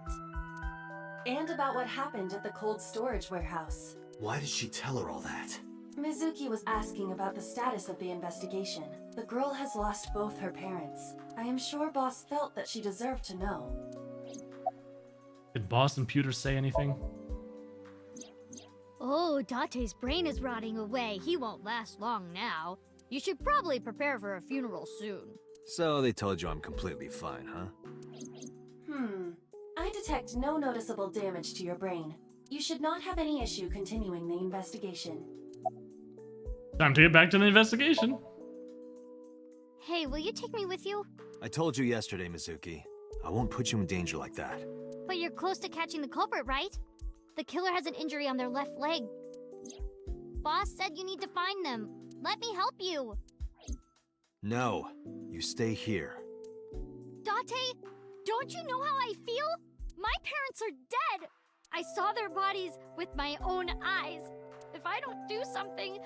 And about what happened at the cold storage warehouse. Why did she tell her all that? Mizuki was asking about the status of the investigation. The girl has lost both her parents. I am sure Boss felt that she deserved to know. Did Boss and Pewter say anything? Oh, Date's brain is rotting away. He won't last long now. You should probably prepare for a funeral soon. So they told you I'm completely fine, huh? I detect no noticeable damage to your brain. You should not have any issue continuing the investigation. Time to get back to the investigation. Hey, will you take me with you? I told you yesterday, Mizuki. I won't put you in danger like that. But you're close to catching the culprit, right? The killer has an injury on their left leg. Boss said you need to find them. Let me help you. No, you stay here. Date, don't you know how I feel? My parents are dead. I saw their bodies with my own eyes. If I don't do something,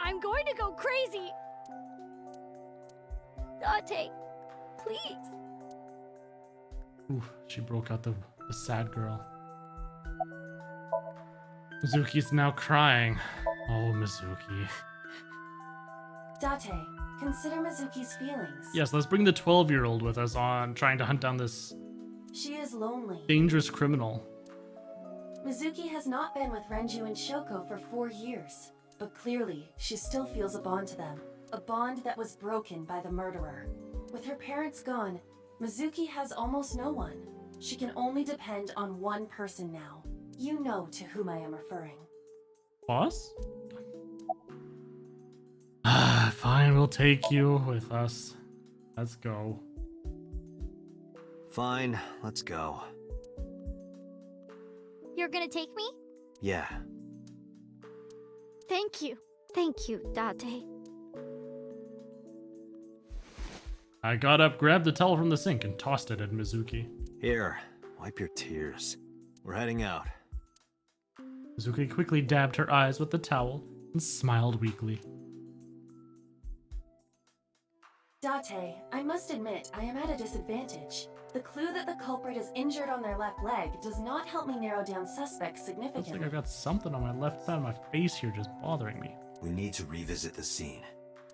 I'm going to go crazy. Date, please. Ooh, she broke out the sad girl. Mizuki's now crying. Oh, Mizuki. Date, consider Mizuki's feelings. Yes, let's bring the 12-year-old with us on trying to hunt down this She is lonely. dangerous criminal. Mizuki has not been with Renju and Shoko for 4 years. but clearly she still feels a bond to them. A bond that was broken by the murderer. With her parents gone, Mizuki has almost no one. She can only depend on one person now. You know to whom I am referring. Boss? Fine, we'll take you with us. Let's go. Fine, let's go. You're gonna take me? Yeah. Thank you. Thank you, Date. I got up, grabbed the towel from the sink, and tossed it at Mizuki. Here, wipe your tears. We're heading out. Mizuki quickly dabbed her eyes with the towel and smiled weakly. Date, I must admit, I am at a disadvantage. The clue that the culprit is injured on their left leg does not help me narrow down suspects Looks significantly. like I've got something on my left side of my face here just bothering me. We need to revisit the scene.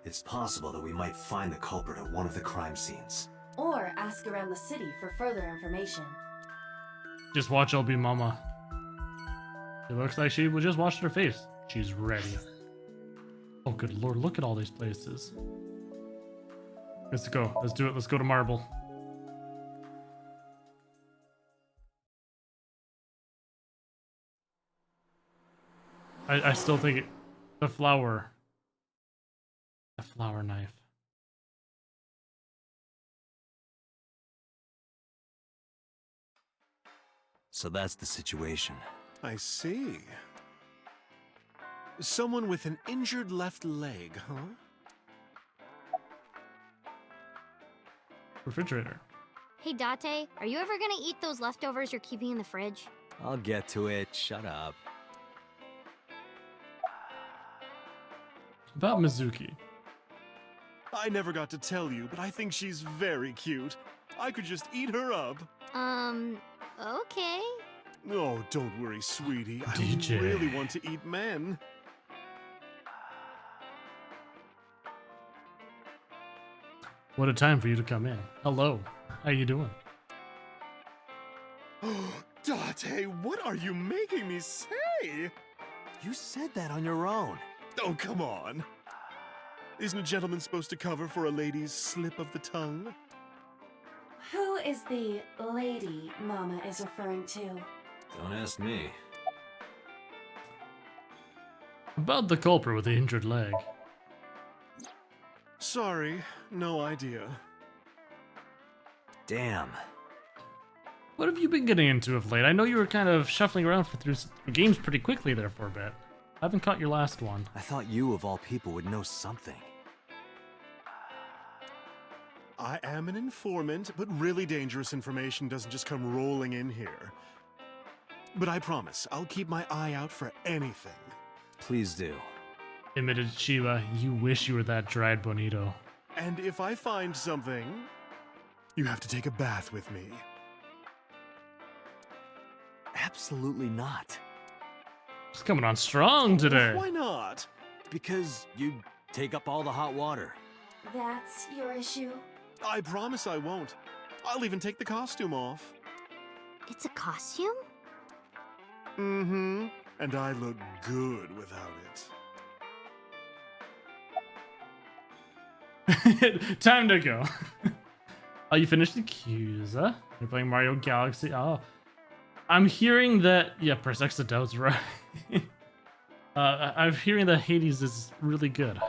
It's possible that we might find the culprit at one of the crime scenes. Or ask around the city for further information. Just watch LB Mama. It looks like she just washed her face. She's ready. Oh, good lord, look at all these places. Let's go. Let's do it. Let's go to Marble. I still think it, the flower knife. So that's the situation. I see. Someone with an injured left leg, huh? Refrigerator. Hey, Date, are you ever gonna eat those leftovers you're keeping in the fridge? I'll get to it. Shut up. About Mizuki. I never got to tell you, but I think she's very cute. I could just eat her up. Okay. Oh, don't worry, sweetie. DJ. I really want to eat men. What a time for you to come in. Hello. How you doing? Date, what are you making me say? You said that on your own. Oh, come on. Isn't a gentleman supposed to cover for a lady's slip of the tongue? Who is the lady Mama is referring to? Don't ask me. About the culprit with the injured leg. Sorry, no idea. Damn. What have you been getting into of late? I know you were kind of shuffling around through games pretty quickly there for a bit. I haven't caught your last one. I thought you, of all people, would know something. I am an informant, but really dangerous information doesn't just come rolling in here. But I promise, I'll keep my eye out for anything. Please do. Admitted Shiba, you wish you were that dried bonito. And if I find something, you have to take a bath with me. Absolutely not. She's coming on strong today. Why not? Because you take up all the hot water. That's your issue? I promise I won't. I'll even take the costume off. It's a costume? Mm-hmm. And I look good without it. Time to go. Oh, you finished the queues, huh? You're playing Mario Galaxy. Oh. I'm hearing that... Yeah, press X to doubt's right. I'm hearing that Hades is really good.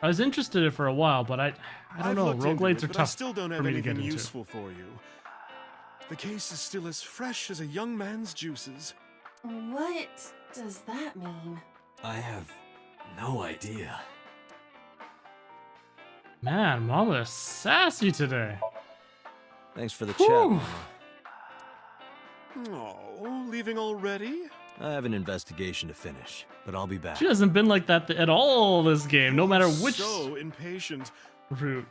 I was interested in it for a while, but I don't know. Roguelites are tough. I still don't have for me to anything get into. useful for you. The case is still as fresh as a young man's juices. What does that mean? I have no idea. Man, Mama is sassy today. Thanks for the Whew. chat, Mama. Oh, leaving already? I have an investigation to finish, but I'll be back. She hasn't been like that at all this game, no matter which So impatient. route.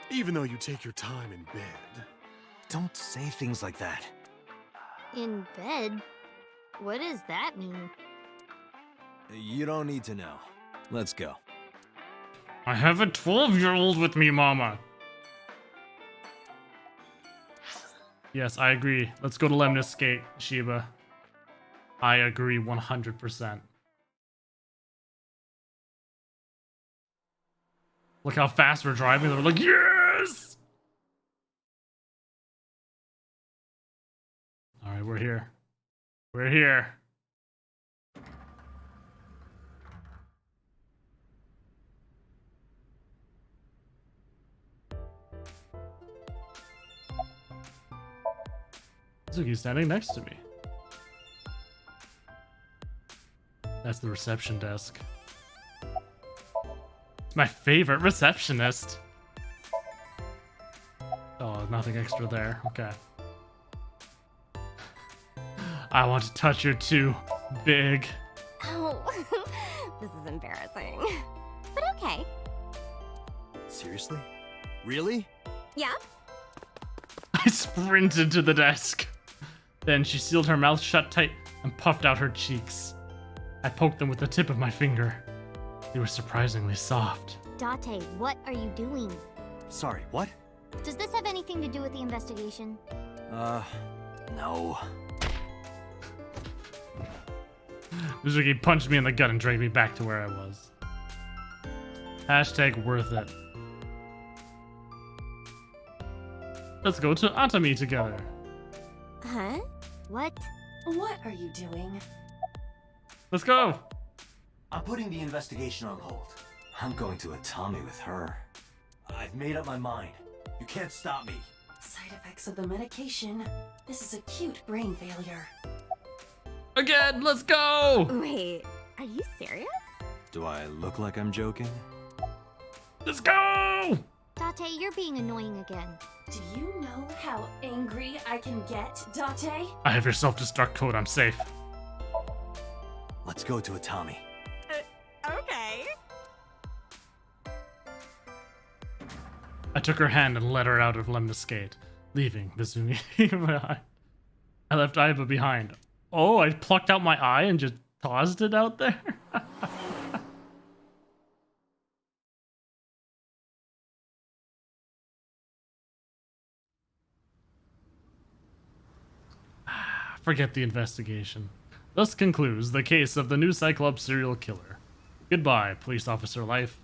Even though you take your time in bed. Don't say things like that. In bed? What does that mean? You don't need to know. Let's go. I have a 12-year-old with me, Mama. Yes, I agree. Let's go to Lemnis Gate, Shiba. I agree 100%. Look how fast we're driving. They're like, yes! All right, we're here. We're here. Suzuki's standing next to me. That's the reception desk. It's my favorite receptionist. Oh, nothing extra there. Okay. I want to touch her too. Big. Oh, this is embarrassing. But okay. Seriously? Really? Yeah? I sprinted to the desk. Then she sealed her mouth shut tight and puffed out her cheeks. I poked them with the tip of my finger. They were surprisingly soft. Date, what are you doing? Sorry, what? Does this have anything to do with the investigation? No. Mizuki punched me in the gut and dragged me back to where I was. Hashtag worth it. Let's go to Atami together. Huh? What? What are you doing? Let's go. I'm putting the investigation on hold. I'm going to Atami with her. I've made up my mind. You can't stop me. Side effects of the medication. This is acute brain failure. Again, let's go! Wait, are you serious? Do I look like I'm joking? Let's go! Date, you're being annoying again. Do you know how angry I can get, Date? I have your self-destruct code. I'm safe. Let's go to Atami. Okay. I took her hand and led her out of Lemniscate, leaving Mizumi behind. I left Aiba behind. Oh, I plucked out my eye and just tossed it out there? Forget the investigation. Thus concludes the case of the new Cyclops serial killer. Goodbye, police officer life.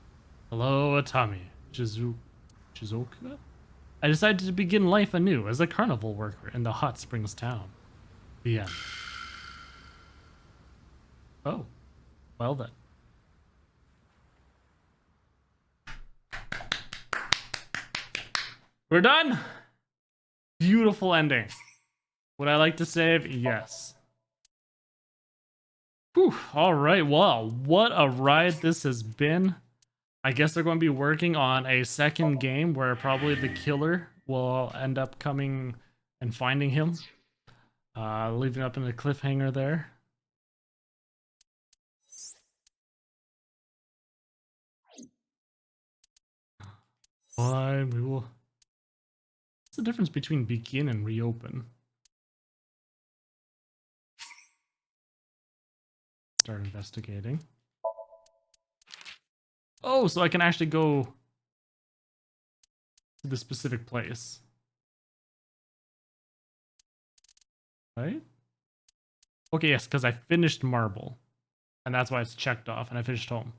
Hello, Atami. Shizuoka? I decided to begin life anew as a carnival worker in the hot springs town. The end. Oh, well then. We're done. Beautiful ending. Would I like to save? Yes. Whew, all right, well, what a ride this has been. I guess they're going to be working on a second game where probably the killer will end up coming and finding him. Leaving up in a cliffhanger there. Why we will. What's the difference between begin and reopen? Start investigating. Oh, so I can actually go to the specific place. Right? Okay, yes, because I finished Marble. And that's why it's checked off, and I finished Home.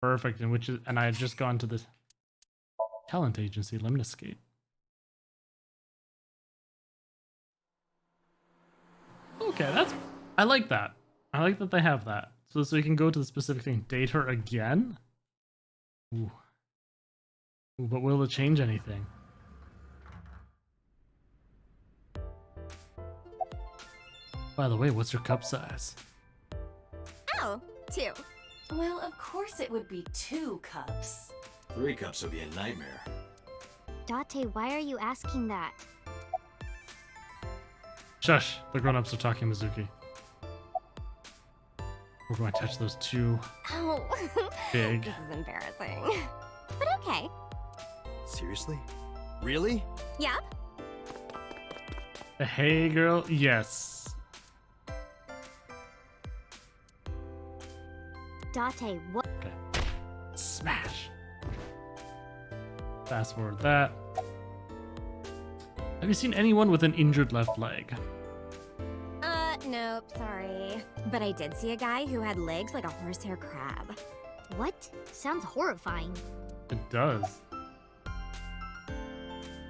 Perfect, and I had just gone to the talent agency, Lemniscate. Okay, I like that. I like that they have that. So we can go to the specific thing. Date her again? Ooh. Ooh, but will it change anything? By the way, what's your cup size? Oh, 2. Well, of course it would be 2 cups. 3 cups would be a nightmare. Date, why are you asking that? Shush, the grown-ups are talking, Mizuki. We're going to touch those 2 Oh, big. This is embarrassing. But okay. Seriously? Really? Yeah? Hey, girl, yes. Date, what? Okay. Smash. Fast forward that. Have you seen anyone with an injured left leg? Nope, sorry. But I did see a guy who had legs like a horsehair crab. What? Sounds horrifying. It does.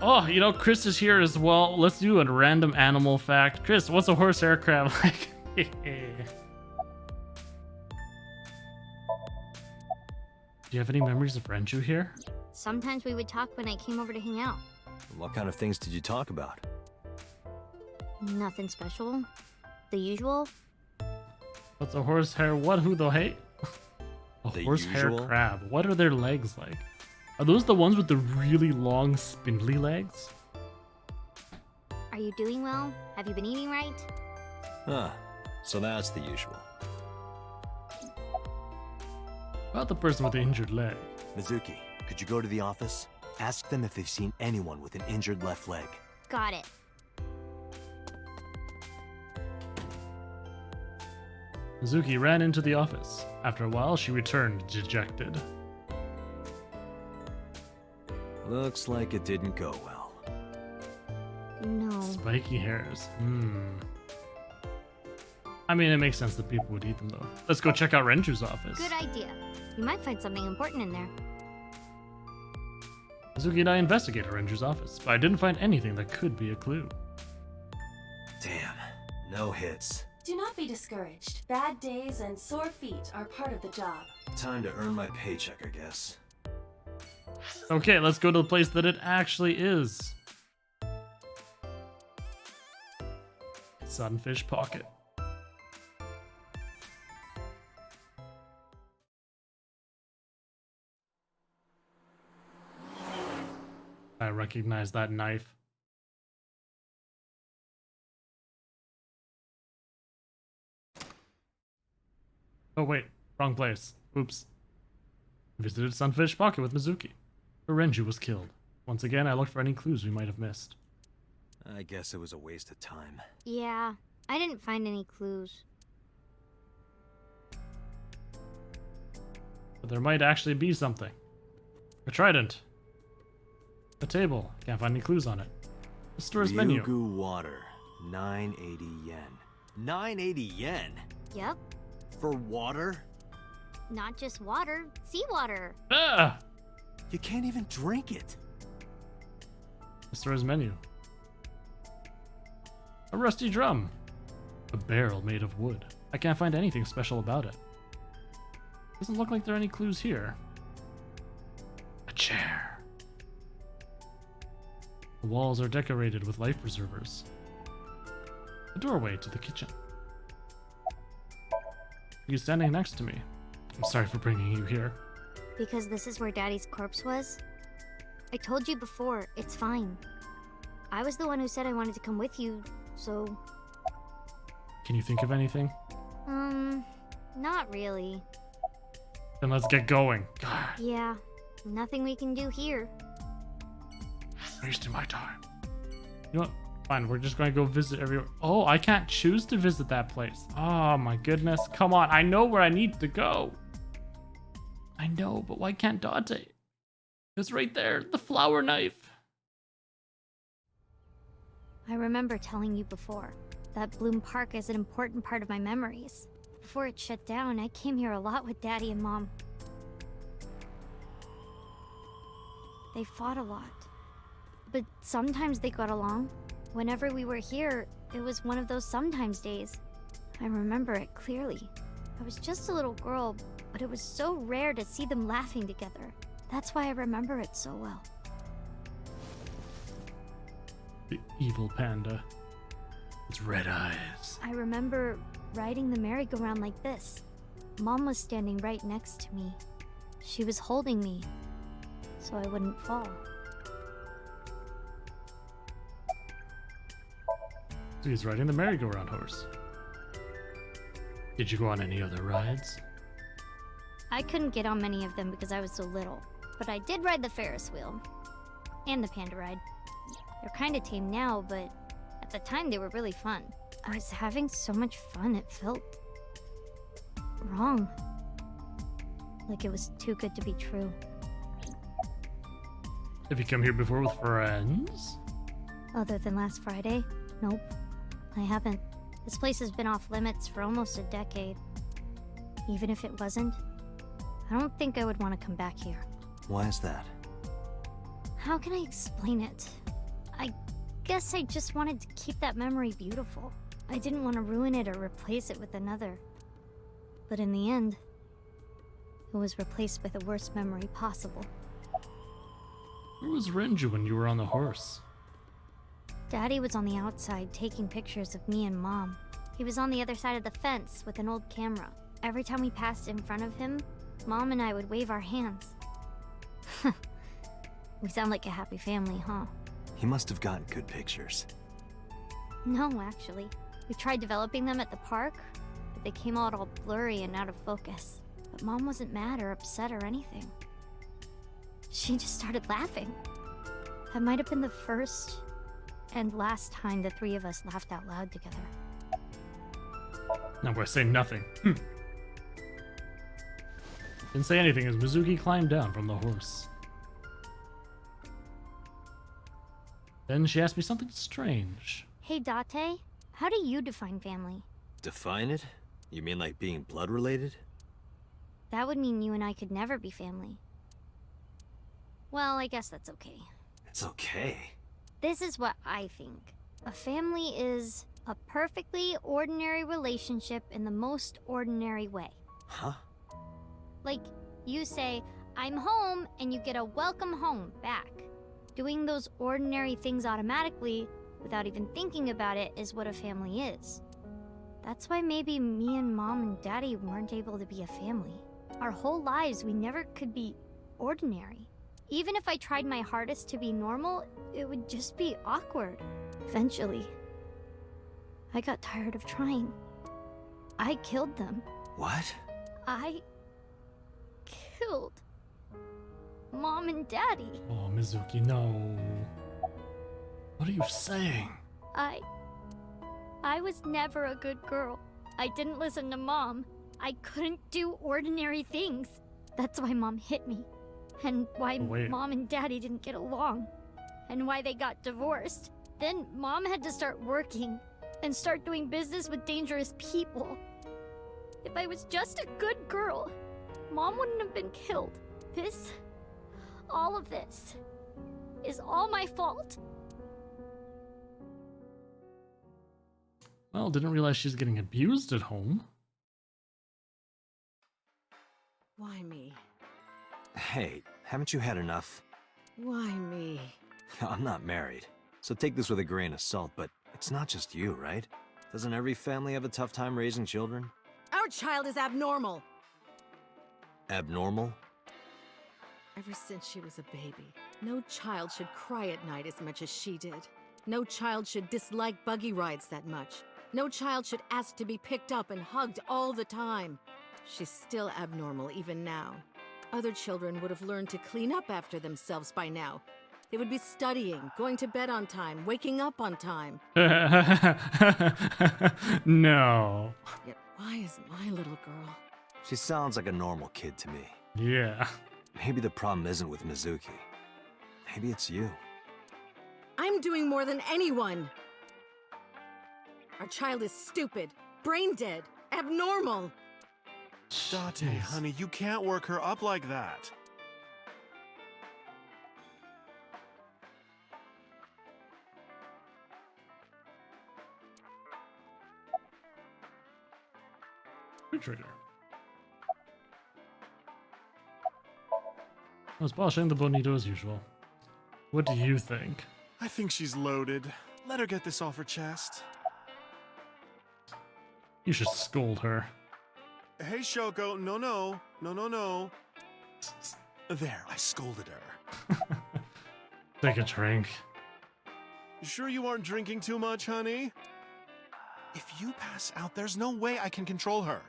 Oh, you know, Chris is here as well. Let's do a random animal fact. Chris, what's a horsehair crab like? Do you have any memories of Renju here? Sometimes we would talk when I came over to hang out. What kind of things did you talk about? Nothing special. The usual. What's a horsehair? What? Who the hey? A The horsehair usual? crab. What are their legs like? Are those the ones with the really long, spindly legs? Are you doing well? Have you been eating right? Ah, so that's the usual. About the person with the injured leg. Mizuki, could you go to the office? Ask them if they've seen anyone with an injured left leg. Got it. Mizuki ran into the office. After a while, she returned dejected. Looks like it didn't go well. No. Spiky hairs. I mean, it makes sense that people would eat them, though. Let's go check out Renju's office. Good idea. You might find something important in there. Mizuki and I investigated Renju's office, but I didn't find anything that could be a clue. Damn, no hits. Do not be discouraged. Bad days and sore feet are part of the job. Time to earn my paycheck, I guess. Okay, let's go to the place that it actually is. Sunfish Pocket. I recognize that knife. Oh wait, wrong place. Oops. Visited Sunfish Pocket with Mizuki. But Renju was killed. Once again, I looked for any clues we might have missed. I guess it was a waste of time. Yeah, I didn't find any clues. But there might actually be something. A trident. A table. Can't find any clues on it. The store's menu. Ryugu water. 980 yen. 980 yen? Yep. For water? Not just water, seawater. Ah! You can't even drink it. The store's menu. A rusty drum. A barrel made of wood. I can't find anything special about it. Doesn't look like there are any clues here. A chair. The walls are decorated with life preservers. A doorway to the kitchen. He's standing next to me. I'm sorry for bringing you here. Because this is where Daddy's corpse was? I told you before, it's fine. I was the one who said I wanted to come with you, so... Can you think of anything? Not really. Then let's get going. God, Yeah, nothing we can do here. wasting my time. You know what? Fine, we're just going to go visit everywhere. Oh, I can't choose to visit that place. Oh my goodness. Come on, I know where I need to go. I know, but why can't Dante? It's right there, the flower knife. I remember telling you before that Bloom Park is an important part of my memories. Before it shut down, I came here a lot with Daddy and Mom. They fought a lot. But sometimes they got along. Whenever we were here, it was one of those sometimes days. I remember it clearly. I was just a little girl, but it was so rare to see them laughing together. That's why I remember it so well. The evil panda. Its red eyes. I remember riding the merry-go-round like this. Mom was standing right next to me. She was holding me, so I wouldn't fall. So he's riding the merry-go-round horse. Did you go on any other rides? I couldn't get on many of them because I was so little, but I did ride the Ferris wheel. And the panda ride. They're kinda tame now, but at the time they were really fun. I was having so much fun, it felt... wrong. Like it was too good to be true. Have you come here before with friends? Other than last Friday? Nope. I haven't. This place has been off limits for almost a decade. Even if it wasn't, I don't think I would want to come back here. Why is that? How can I explain it? I guess I just wanted to keep that memory beautiful. I didn't want to ruin it or replace it with another. But in the end, it was replaced with the worst memory possible. Where was Renju when you were on the horse? Daddy was on the outside taking pictures of me and Mom. He was on the other side of the fence with an old camera. Every time we passed in front of him, Mom and I would wave our hands. We sound like a happy family, huh? He must have gotten good pictures. No, actually. We tried developing them at the park, but they came out all blurry and out of focus. But Mom wasn't mad or upset or anything. She just started laughing. That might have been the first and last time the three of us laughed out loud together. I'm going to say nothing. Didn't say anything as Mizuki climbed down from the horse. Then she asked me something strange. Hey, Date, how do you define family? Define it? You mean like being blood related? That would mean you and I could never be family. Well, I guess that's okay. It's okay. This is what I think. A family is a perfectly ordinary relationship in the most ordinary way. Huh? Like, you say, I'm home, and you get a welcome home back. Doing those ordinary things automatically, without even thinking about it, is what a family is. That's why maybe me and Mom and Daddy weren't able to be a family. Our whole lives, we never could be ordinary. Even if I tried my hardest to be normal, it would just be awkward. Eventually, I got tired of trying. I killed them. What? I killed Mom and Daddy. Oh, Mizuki, no. What are you saying? I was never a good girl. I didn't listen to Mom. I couldn't do ordinary things. That's why Mom hit me. And why Mom and Daddy didn't get along. And why they got divorced. Then Mom had to start working and start doing business with dangerous people. If I was just a good girl, Mom wouldn't have been killed. All of this, is all my fault. Well, didn't realize she's getting abused at home. Why me? Hey, haven't you had enough? Why me? I'm not married, so take this with a grain of salt, but it's not just you, right? Doesn't every family have a tough time raising children? Our child is abnormal. Abnormal? Ever since she was a baby, no child should cry at night as much as she did. No child should dislike buggy rides that much. No child should ask to be picked up and hugged all the time. She's still abnormal even now. Other children would have learned to clean up after themselves by now. They would be studying, going to bed on time, waking up on time. No. Yet why is my little girl? She sounds like a normal kid to me. Yeah. Maybe the problem isn't with Mizuki. Maybe it's you. I'm doing more than anyone. Our child is stupid, brain dead, abnormal. Date, honey, you can't work her up like that. Refrigerator. I was polishing the bonito as usual. What do you think? I think she's loaded. Let her get this off her chest. You should scold her. Hey, Shoko, no. There, I scolded her. Take a drink. You sure you aren't drinking too much, honey? If you pass out, there's no way I can control her.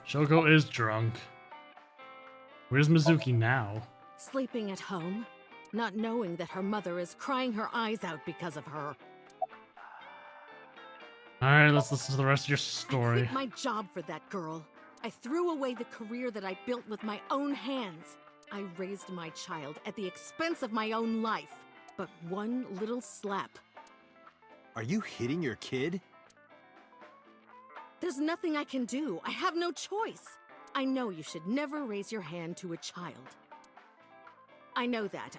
Shoko is drunk. Where's Mizuki now? Sleeping at home, not knowing that her mother is crying her eyes out because of her. Alright, let's listen to the rest of your I story. quit my job for that girl. I threw away the career that I built with my own hands. I raised my child at the expense of my own life. But one little slap. Are you hitting your kid? There's nothing I can do. I have no choice. I know you should never raise your hand to a child. I know that.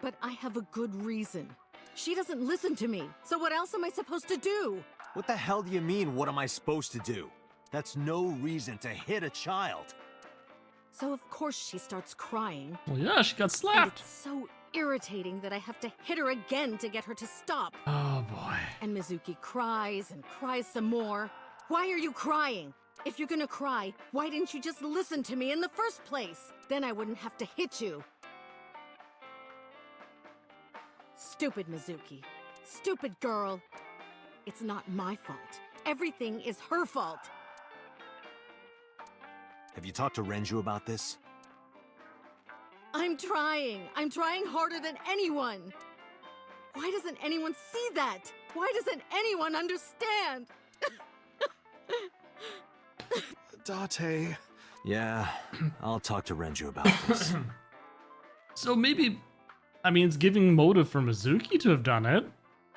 But I have a good reason. She doesn't listen to me, so what else am I supposed to do? What the hell do you mean, what am I supposed to do? That's no reason to hit a child. So of course she starts crying. Well, yeah, she got And slapped. it's so irritating that I have to hit her again to get her to stop. Oh boy. And Mizuki cries and cries some more. Why are you crying? If you're gonna cry, why didn't you just listen to me in the first place? Then I wouldn't have to hit you. Stupid Mizuki. Stupid girl. It's not my fault. Everything is her fault. Have you talked to Renju about this? I'm trying. I'm trying harder than anyone. Why doesn't anyone see that? Why doesn't anyone understand? Date. Yeah, I'll talk to Renju about this. So maybe, I mean, it's giving motive for Mizuki to have done it,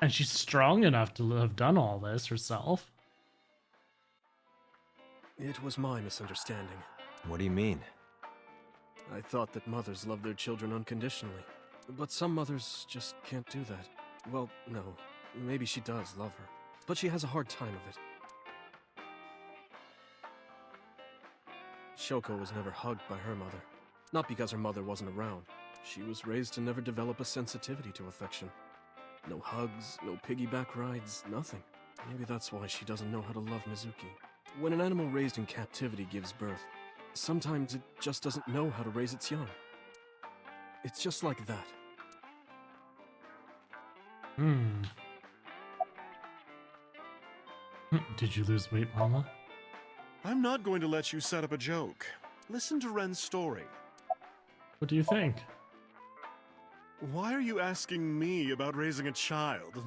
and she's strong enough to have done all this herself. It was my misunderstanding. What do you mean? I thought that mothers love their children unconditionally. But some mothers just can't do that. Well, no. Maybe she does love her. But she has a hard time of it. Shoko was never hugged by her mother. Not because her mother wasn't around. She was raised to never develop a sensitivity to affection. No hugs, no piggyback rides, nothing. Maybe that's why she doesn't know how to love Mizuki. When an animal raised in captivity gives birth, sometimes it just doesn't know how to raise its young. It's just like that. Did you lose weight, Mama? I'm not going to let you set up a joke. Listen to Ren's story. What do you think? Why are you asking me about raising a child,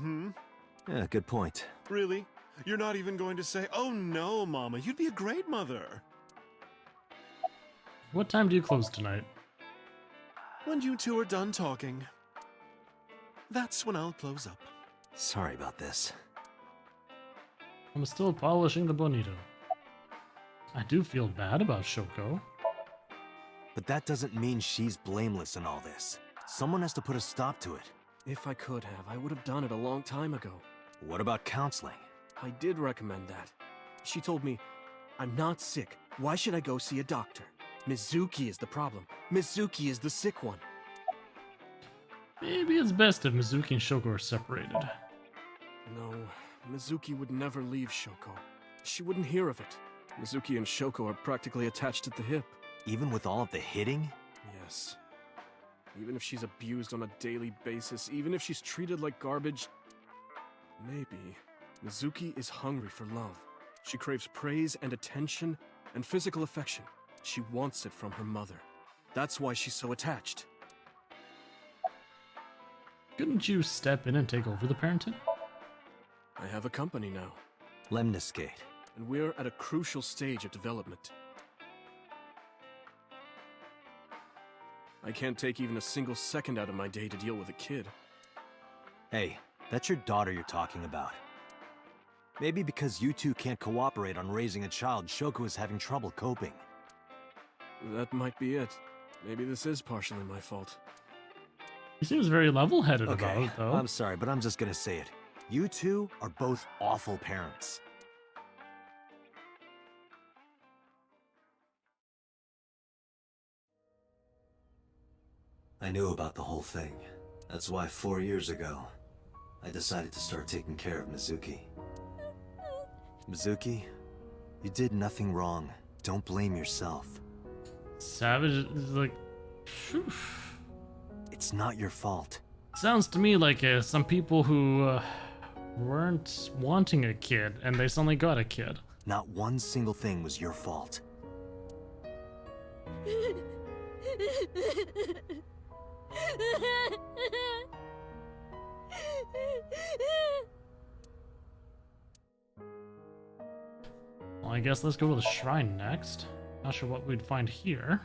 Yeah, good point. Really? You're not even going to say, "Oh no, Mama, you'd be a great mother." What time do you close tonight? When you two are done talking, that's when I'll close up. Sorry about this. I'm still polishing the bonito. I do feel bad about Shoko. But that doesn't mean she's blameless in all this. Someone has to put a stop to it. If I could have, I would have done it a long time ago. What about counseling? I did recommend that. She told me, "I'm not sick. Why should I go see a doctor? Mizuki is the problem. Mizuki is the sick one." Maybe it's best if Mizuki and Shoko are separated. No, Mizuki would never leave Shoko. She wouldn't hear of it. Mizuki and Shoko are practically attached at the hip. Even with all of the hitting? Yes. Even if she's abused on a daily basis, even if she's treated like garbage, maybe Mizuki is hungry for love. She craves praise and attention and physical affection. She wants it from her mother. That's why she's so attached. Couldn't you step in and take over the parenting? I have a company now. Lemniscate. And we're at a crucial stage of development. I can't take even a single second out of my day to deal with a kid. Hey, that's your daughter you're talking about. Maybe because you two can't cooperate on raising a child, Shoko is having trouble coping. That might be it. Maybe this is partially my fault. He seems very level-headed about Okay, it, though. I'm sorry, but I'm just gonna say it. You two are both awful parents. I knew about the whole thing. That's why 4 years ago, I decided to start taking care of Mizuki. Mizuki, you did nothing wrong. Don't blame yourself. Savage is like... Phew. It's not your fault. Sounds to me like some people who weren't wanting a kid and they suddenly got a kid. Not one single thing was your fault. Well, I guess let's go to the shrine next. Not sure what we'd find here.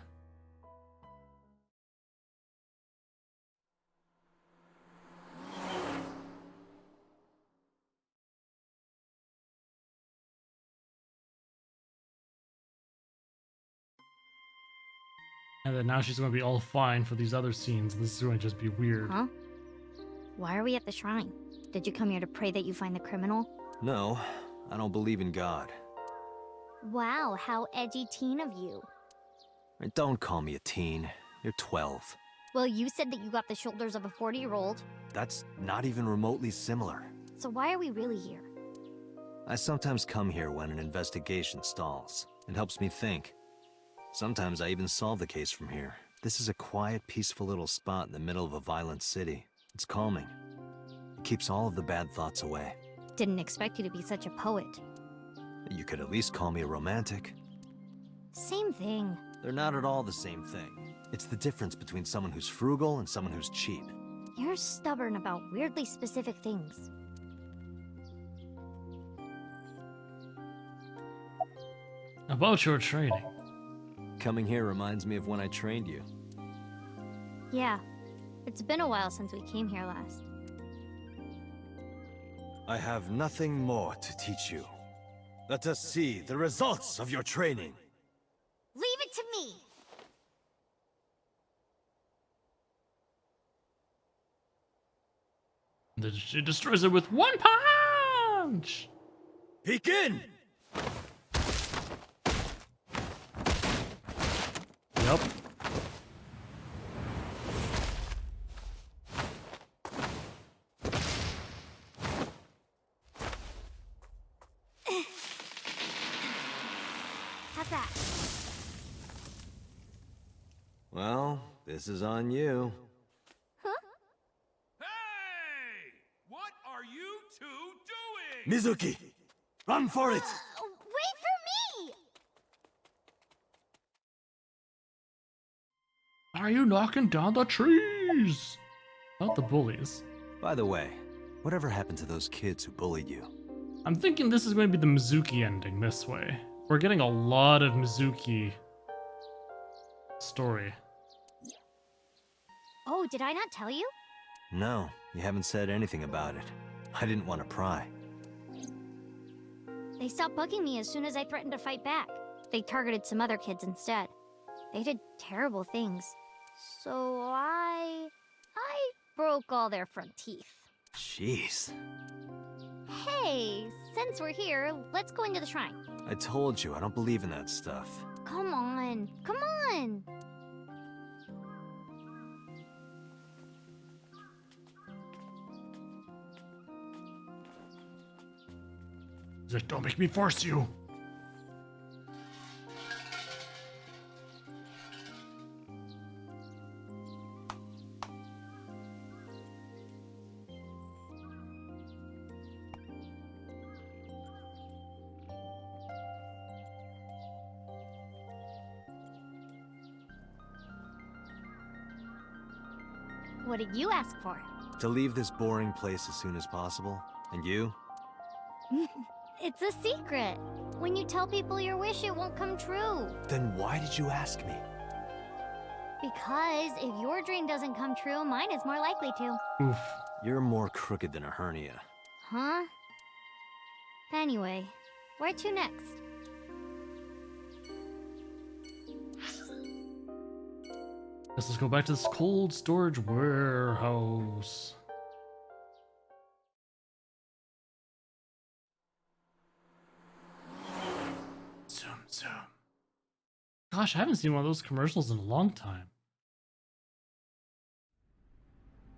And then now she's going to be all fine for these other scenes. This is going to just be weird. Huh? Why are we at the shrine? Did you come here to pray that you find the criminal? No, I don't believe in God. Wow, how edgy teen of you. And don't call me a teen. You're 12. Well, you said that you got the shoulders of a 40-year-old. That's not even remotely similar. So why are we really here? I sometimes come here when an investigation stalls. It helps me think. Sometimes I even solve the case from here. This is a quiet, peaceful little spot in the middle of a violent city. It's calming. It keeps all of the bad thoughts away. Didn't expect you to be such a poet. You could at least call me a romantic. Same thing. They're not at all the same thing. It's the difference between someone who's frugal and someone who's cheap. You're stubborn about weirdly specific things. About your training. Coming here reminds me of when I trained you. Yeah. It's been a while since we came here last. I have nothing more to teach you. Let us see the results of your training. Leave it to me! Then she destroys it with one punch! Peek in! Yep. How's that? Well, this is on you. What are you two doing? Mizuki! Run for it! Wait for me! Are you knocking down the trees? Not the bullies. By the way, whatever happened to those kids who bullied you? I'm thinking this is going to be the Mizuki ending this way. We're getting a lot of Mizuki story. Oh, did I not tell you? No, you haven't said anything about it. I didn't want to pry. They stopped bugging me as soon as I threatened to fight back. They targeted some other kids instead. They did terrible things. So I broke all their front teeth. Jeez. Hey, since we're here, let's go into the shrine. I told you, I don't believe in that stuff. Come on, come on! Just don't make me force you. What did you ask for? To leave this boring place as soon as possible. And you? It's a secret. When you tell people your wish, it won't come true. Then why did you ask me? Because if your dream doesn't come true, mine is more likely to. Oof. You're more crooked than a hernia. Huh? Anyway, where to next? Let's go back to this cold storage warehouse. Zoom, zoom. Gosh, I haven't seen one of those commercials in a long time.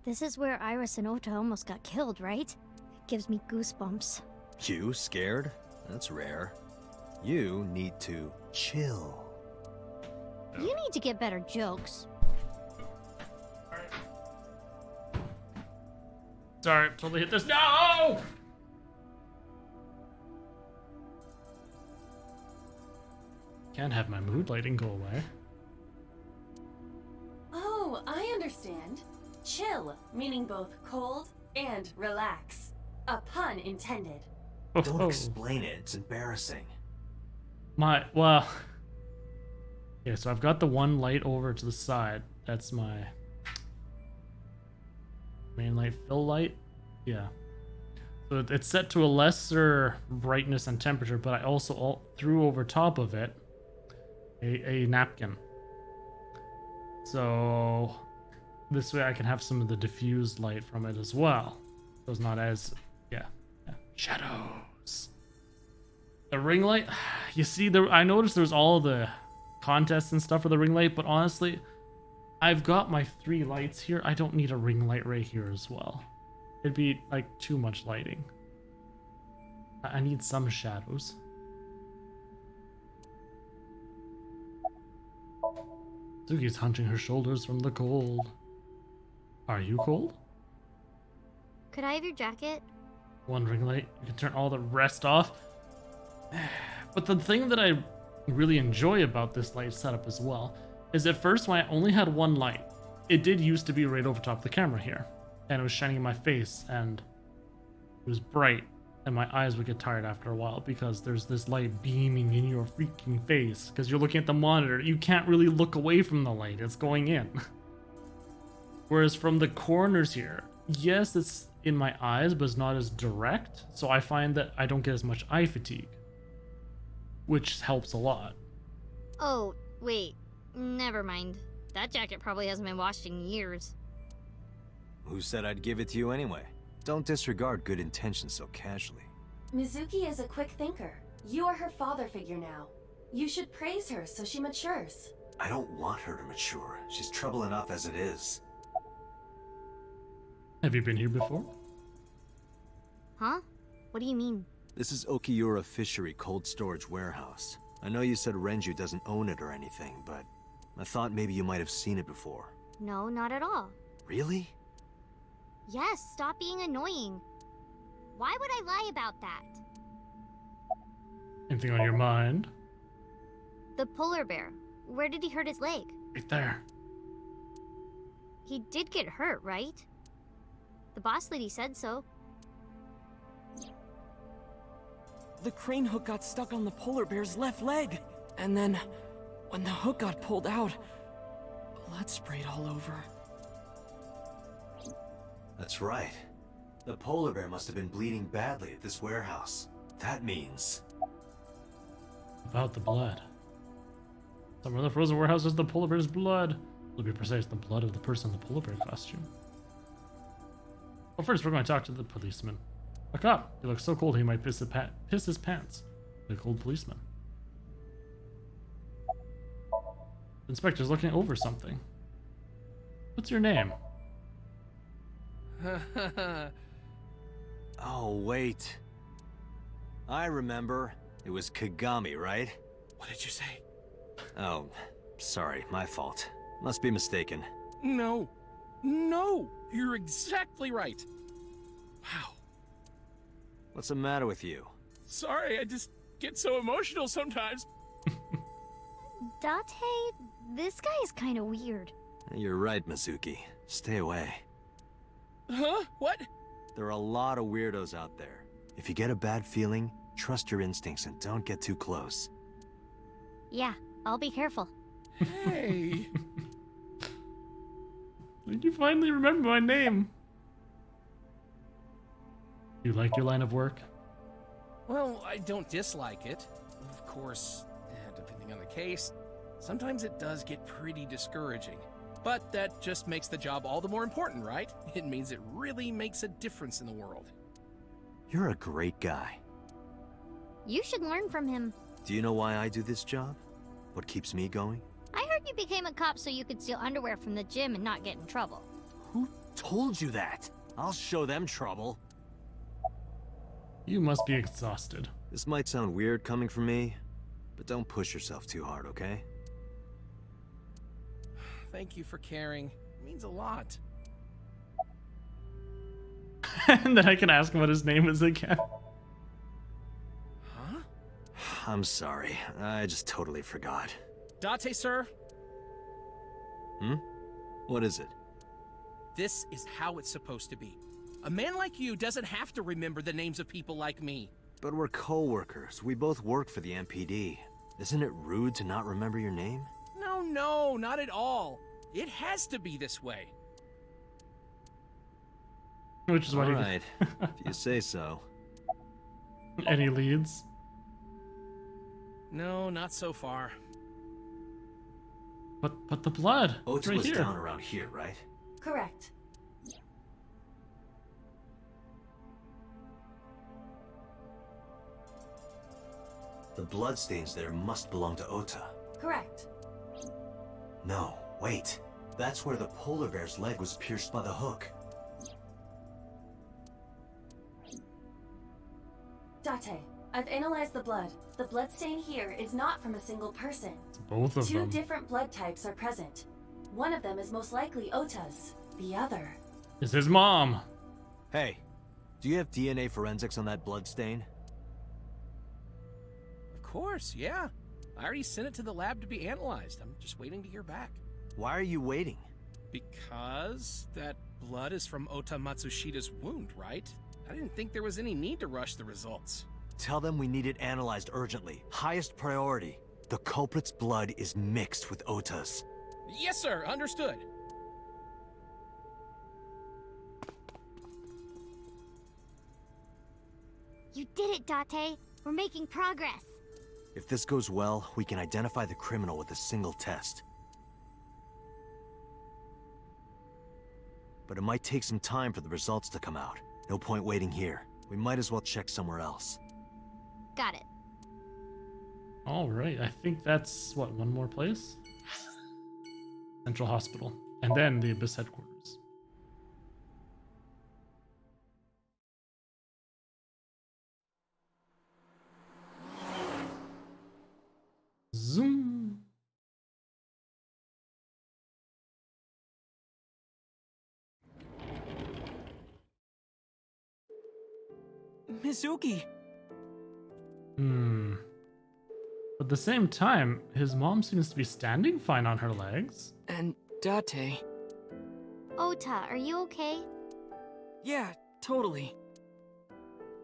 This is where Iris and Ota almost got killed, right? It gives me goosebumps. You scared? That's rare. You need to chill. You need to get better jokes. Sorry, totally hit this. No! Can't have my mood lighting go away. Oh, I understand. Chill, meaning both cold and relax. A pun intended. Don't explain it, it's embarrassing. Well... Okay, so I've got the one light over to the side. That's my main light, fill light. Yeah. So it's set to a lesser brightness and temperature, but I also threw over top of it a napkin. So this way I can have some of the diffused light from it as well. So it's not as, yeah. Shadows. The ring light, you see, I noticed there's all the contests and stuff for the ring light, but honestly, I've got my 3 lights here. I don't need a ring light right here as well. It'd be like too much lighting. I need some shadows. Suki's hunching her shoulders from the cold. Are you cold? Could I have your jacket? One ring light, you can turn all the rest off. But the thing that I really enjoy about this light setup as well is at first when I only had 1 light, it did used to be right over top of the camera here. And it was shining in my face and it was bright and my eyes would get tired after a while because there's this light beaming in your freaking face because you're looking at the monitor. You can't really look away from the light, it's going in. Whereas from the corners here, yes, it's in my eyes, but it's not as direct. So I find that I don't get as much eye fatigue, which helps a lot. Oh, wait. Never mind. That jacket probably hasn't been washed in years. Who said I'd give it to you anyway? Don't disregard good intentions so casually. Mizuki is a quick thinker. You are her father figure now. You should praise her so she matures. I don't want her to mature. She's trouble enough as it is. Have you been here before? Huh? What do you mean? This is Okiura Fishery Cold Storage Warehouse. I know you said Renju doesn't own it or anything, but I thought maybe you might have seen it before. No, not at all. Really? Yes, stop being annoying. Why would I lie about that? Anything on your mind? The polar bear. Where did he hurt his leg? Right there. He did get hurt, right? The boss lady said so. The crane hook got stuck on the polar bear's left leg. And then, when the hook got pulled out, blood sprayed all over. That's right. The polar bear must have been bleeding badly at this warehouse. That means... About the blood. Somewhere in the frozen warehouse is the polar bear's blood. To be precise, the blood of the person in the polar bear costume. Well, first we're going to talk to the policeman. A cop. He looks so cold he might piss his pants. The cold policeman. The inspector's looking over something. What's your name? Oh, wait. I remember. It was Kagami, right? What did you say? Oh, sorry, my fault. Must be mistaken. No. No! You're exactly right. Wow. What's the matter with you? Sorry, I just get so emotional sometimes. Date, this guy is kind of weird. You're right, Mizuki. Stay away. Huh? What? There are a lot of weirdos out there. If you get a bad feeling, trust your instincts and don't get too close. Yeah, I'll be careful. Hey. Did you finally remember my name? You like your line of work? Well, I don't dislike it. Of course, depending on the case, sometimes it does get pretty discouraging. But that just makes the job all the more important, right? It means it really makes a difference in the world. You're a great guy. You should learn from him. Do you know why I do this job? What keeps me going? I heard you became a cop so you could steal underwear from the gym and not get in trouble. Who told you that? I'll show them trouble. You must be exhausted. This might sound weird coming from me, but don't push yourself too hard, okay? Thank you for caring. It means a lot. And then I can ask him what his name is again. Huh? I'm sorry. I just totally forgot. Date, sir? Hmm? What is it? This is how it's supposed to be. A man like you doesn't have to remember the names of people like me. But we're co-workers. We both work for the MPD. Isn't it rude to not remember your name? No, not at all. It has to be this way. Which is what he Alright, if you say so. Any leads? No, not so far. But the blood. It's Ota right was here. down around here, right? Correct. The bloodstains there must belong to Ota. Correct. No, wait. That's where the polar bear's leg was pierced by the hook. Date, I've analyzed the blood. The bloodstain here is not from a single person. It's both of Two them. different blood types are present. One of them is most likely Ota's. The other... Is his mom. Hey, do you have DNA forensics on that bloodstain? Of course, yeah. I already sent it to the lab to be analyzed. I'm just waiting to hear back. Why are you waiting? Because that blood is from Ota Matsushida's wound, right? I didn't think there was any need to rush the results. Tell them we need it analyzed urgently. Highest priority. The culprit's blood is mixed with Ota's. Yes, sir. Understood. You did it, Date. We're making progress. If this goes well, we can identify the criminal with a single test. But it might take some time for the results to come out. No point waiting here. We might as well check somewhere else. Got it. All right, I think that's what, one more place? Central Hospital, and then the Abyss headquarters. Zoom. Mizuki! But at the same time, his mom seems to be standing fine on her legs. And Date. Ota, are you okay? Yeah, totally.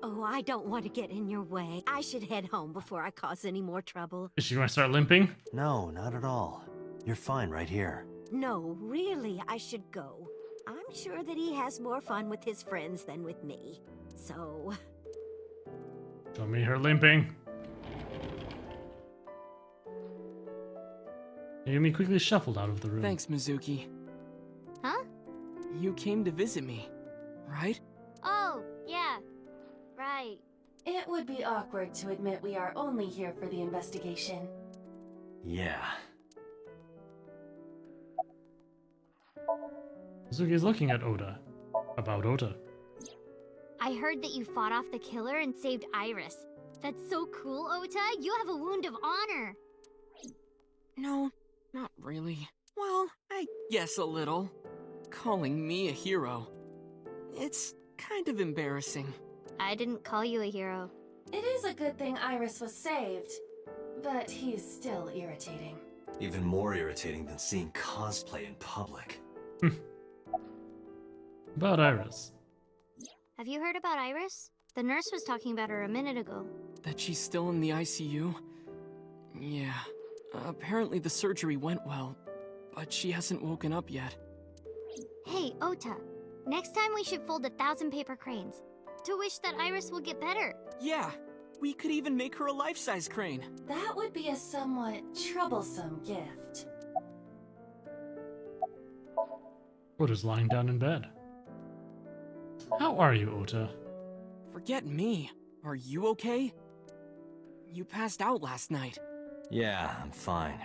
Oh, I don't want to get in your way. I should head home before I cause any more trouble. Is she going to start limping? No, not at all. You're fine right here. No, really, I should go. I'm sure that he has more fun with his friends than with me. So... Show me her limping. Yumi quickly shuffled out of the room. Thanks, Mizuki. Huh? You came to visit me, right? Oh, yeah. Right. It would be awkward to admit we are only here for the investigation. Yeah. Mizuki's looking at Oda. About Ota. I heard that you fought off the killer and saved Iris. That's so cool, Ota. You have a wound of honor. No, not really. Well, I guess a little. Calling me a hero. It's kind of embarrassing. I didn't call you a hero. It is a good thing Iris was saved, but he's still irritating. Even more irritating than seeing cosplay in public. About Iris. Have you heard about Iris? The nurse was talking about her a minute ago. That she's still in the ICU? Yeah. Apparently the surgery went well, but she hasn't woken up yet. Hey, Ota. Next time we should fold 1,000 paper cranes to wish that Iris will get better. Yeah, we could even make her a life-size crane. That would be a somewhat troublesome gift. Ota's lying down in bed. How are you, Ota? Forget me. Are you okay? You passed out last night. Yeah, I'm fine.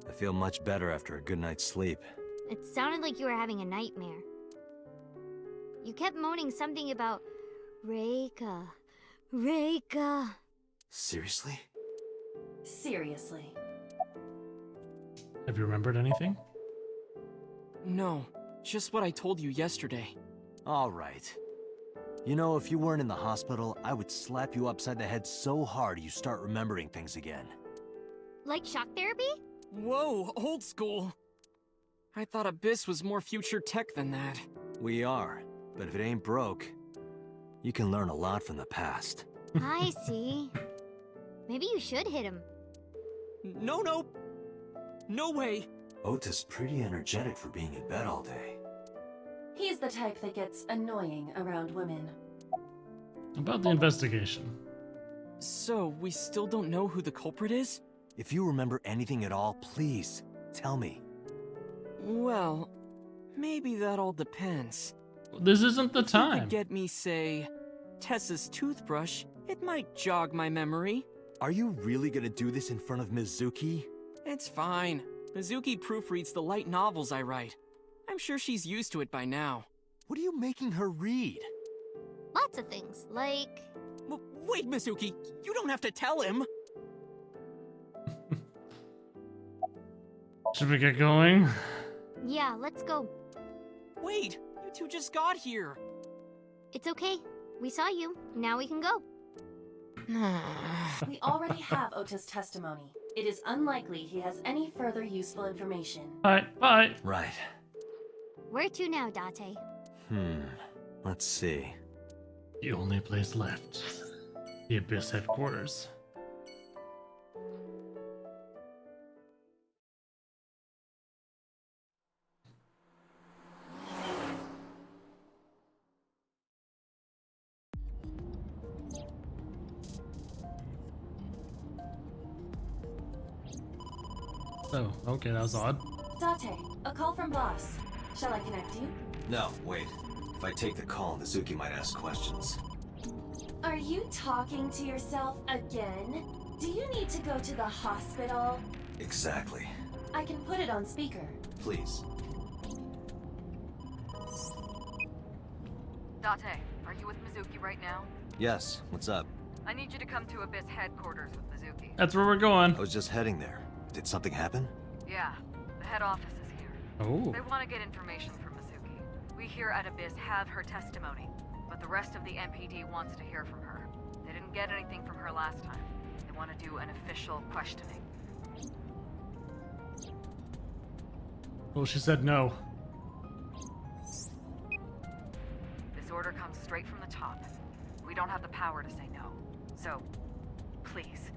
I feel much better after a good night's sleep. It sounded like you were having a nightmare. You kept moaning something about Reika. Reika. Seriously? Seriously. Have you remembered anything? No, just what I told you yesterday. All right. You know, if you weren't in the hospital, I would slap you upside the head so hard you start remembering things again. Like shock therapy? Whoa, old school. I thought Abyss was more future tech than that. We are, but if it ain't broke, you can learn a lot from the past. I see. Maybe you should hit him. No, no. No way. Ota's pretty energetic for being in bed all day. He's the type that gets annoying around women. About the investigation. So, we still don't know who the culprit is? If you remember anything at all, please, Tell me. Well, maybe that all depends. This isn't the If you time. could get me, say, Tessa's toothbrush, it might jog my memory. Are you really gonna do this in front of Mizuki? It's fine. Mizuki proofreads the light novels I write. I'm sure she's used to it by now. What are you making her read? Lots of things, like... Wait, Mizuki, you don't have to tell him! Should we get going? Yeah, let's go. Wait, you two just got here. It's okay. We saw you. Now we can go. We already have Ota's testimony. It is unlikely he has any further useful information. Bye. Right. Where to now, Date? Let's see. The only place left. The Abyss headquarters. Oh, okay, that was odd. Date, a call from boss. Shall I connect you? No, wait. If I take the call, Mizuki might ask questions. Are you talking to yourself again? Do you need to go to the hospital? Exactly. I can put it on speaker. Please. Date, are you with Mizuki right now? Yes, what's up? I need you to come to Abyss headquarters with Mizuki. That's where we're going. I was just heading there. Did something happen? Yeah, the head office is here. Oh. They want to get information from Mizuki. We here at Abyss have her testimony, but the rest of the MPD wants to hear from her. They didn't get anything from her last time. They want to do an official questioning. Well, she said no. This order comes straight from the top. We don't have the power to say no. So, please.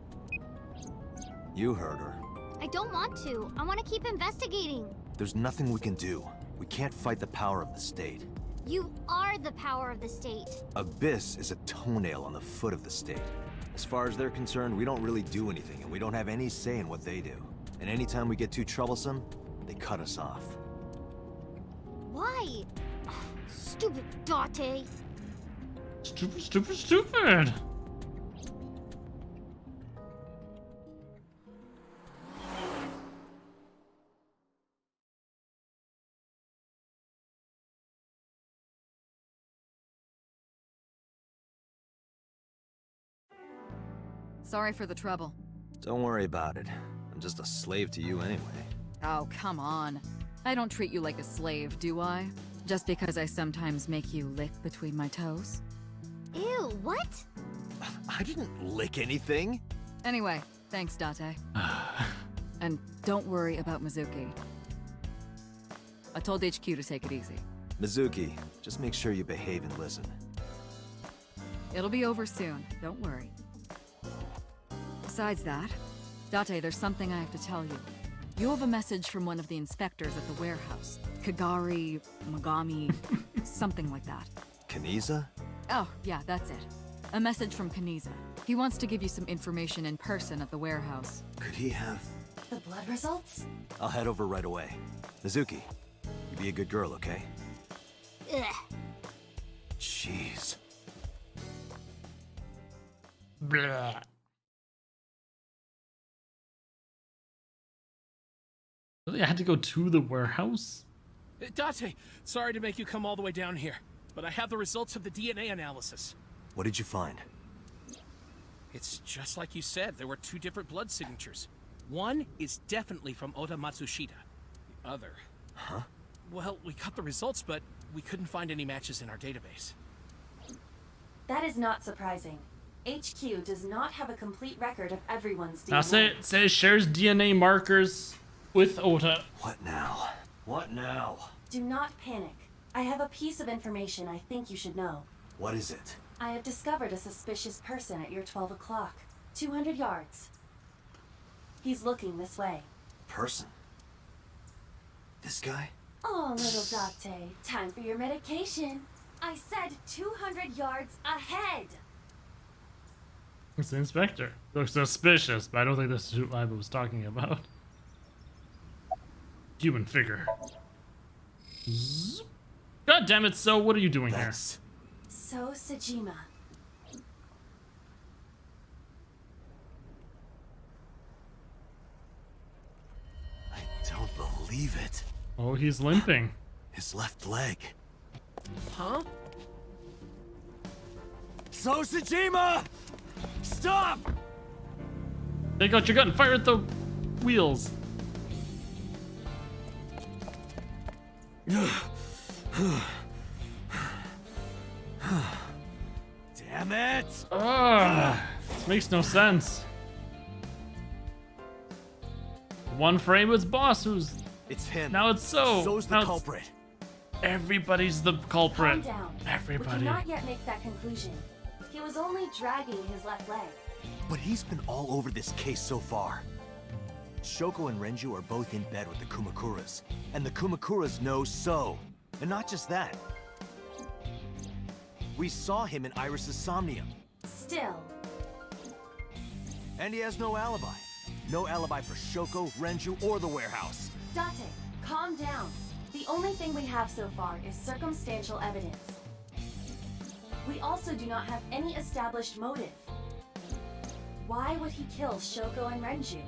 You heard her. I don't want to. I want to keep investigating. There's nothing we can do. We can't fight the power of the state. You are the power of the state. Abyss is a toenail on the foot of the state. As far as they're concerned, we don't really do anything, and we don't have any say in what they do. And anytime we get too troublesome, they cut us off. Why? Stupid Date. Stupid. Sorry for the trouble. Don't worry about it. I'm just a slave to you anyway. Oh, come on. I don't treat you like a slave, do I? Just because I sometimes make you lick between my toes? Ew, what? I didn't lick anything. Anyway, thanks, Date. And don't worry about Mizuki. I told HQ to take it easy. Mizuki, just make sure you behave and listen. It'll be over soon, don't worry. Besides that, Date, there's something I have to tell you. You have a message from one of the inspectors at the warehouse. Kagari, Mogami, something like that. Kaniza? Oh, yeah, that's it. A message from Kaniza. He wants to give you some information in person at the warehouse. Could he have... The blood results? I'll head over right away. Mizuki, you be a good girl, okay? Ugh. Jeez. Blah. Really? I had to go to the warehouse? Date, sorry to make you come all the way down here, but I have the results of the DNA analysis. What did you find? It's just like you said, there were two different blood signatures. One is definitely from Ota Matsushita. The other... Huh? Well, we got the results, but we couldn't find any matches in our database. That is not surprising. HQ does not have a complete record of everyone's DNA. Now say it shares DNA markers with Ota. What now? What now? Do not panic. I have a piece of information I think you should know. What is it? I have discovered a suspicious person at your 12 o'clock. 200 yards. He's looking this way. Person? This guy? Oh, little Date, time for your medication. I said 200 yards ahead. It's the inspector. Looks suspicious, but I don't think this is who I was talking about. human figure. God damn it, So, what are you doing here? So Sejima. I don't believe it. Oh, he's limping. His left leg. Huh? So Sejima! Stop! Take out your gun and fire at the wheels. Damn it! This makes no sense. One frame was boss, who's it's him. Now it's So. So's the now culprit. Everybody's the culprit. Calm down. Everybody. We cannot yet make that conclusion. He was only dragging his left leg. But he's been all over this case so far. Shoko and Renju are both in bed with the Kumakuras, and the Kumakuras know So. And not just that. We saw him in Iris's Somnium. Still. And he has no alibi. No alibi for Shoko, Renju, or the warehouse. Date, calm down. The only thing we have so far is circumstantial evidence. We also do not have any established motive. Why would he kill Shoko and Renju?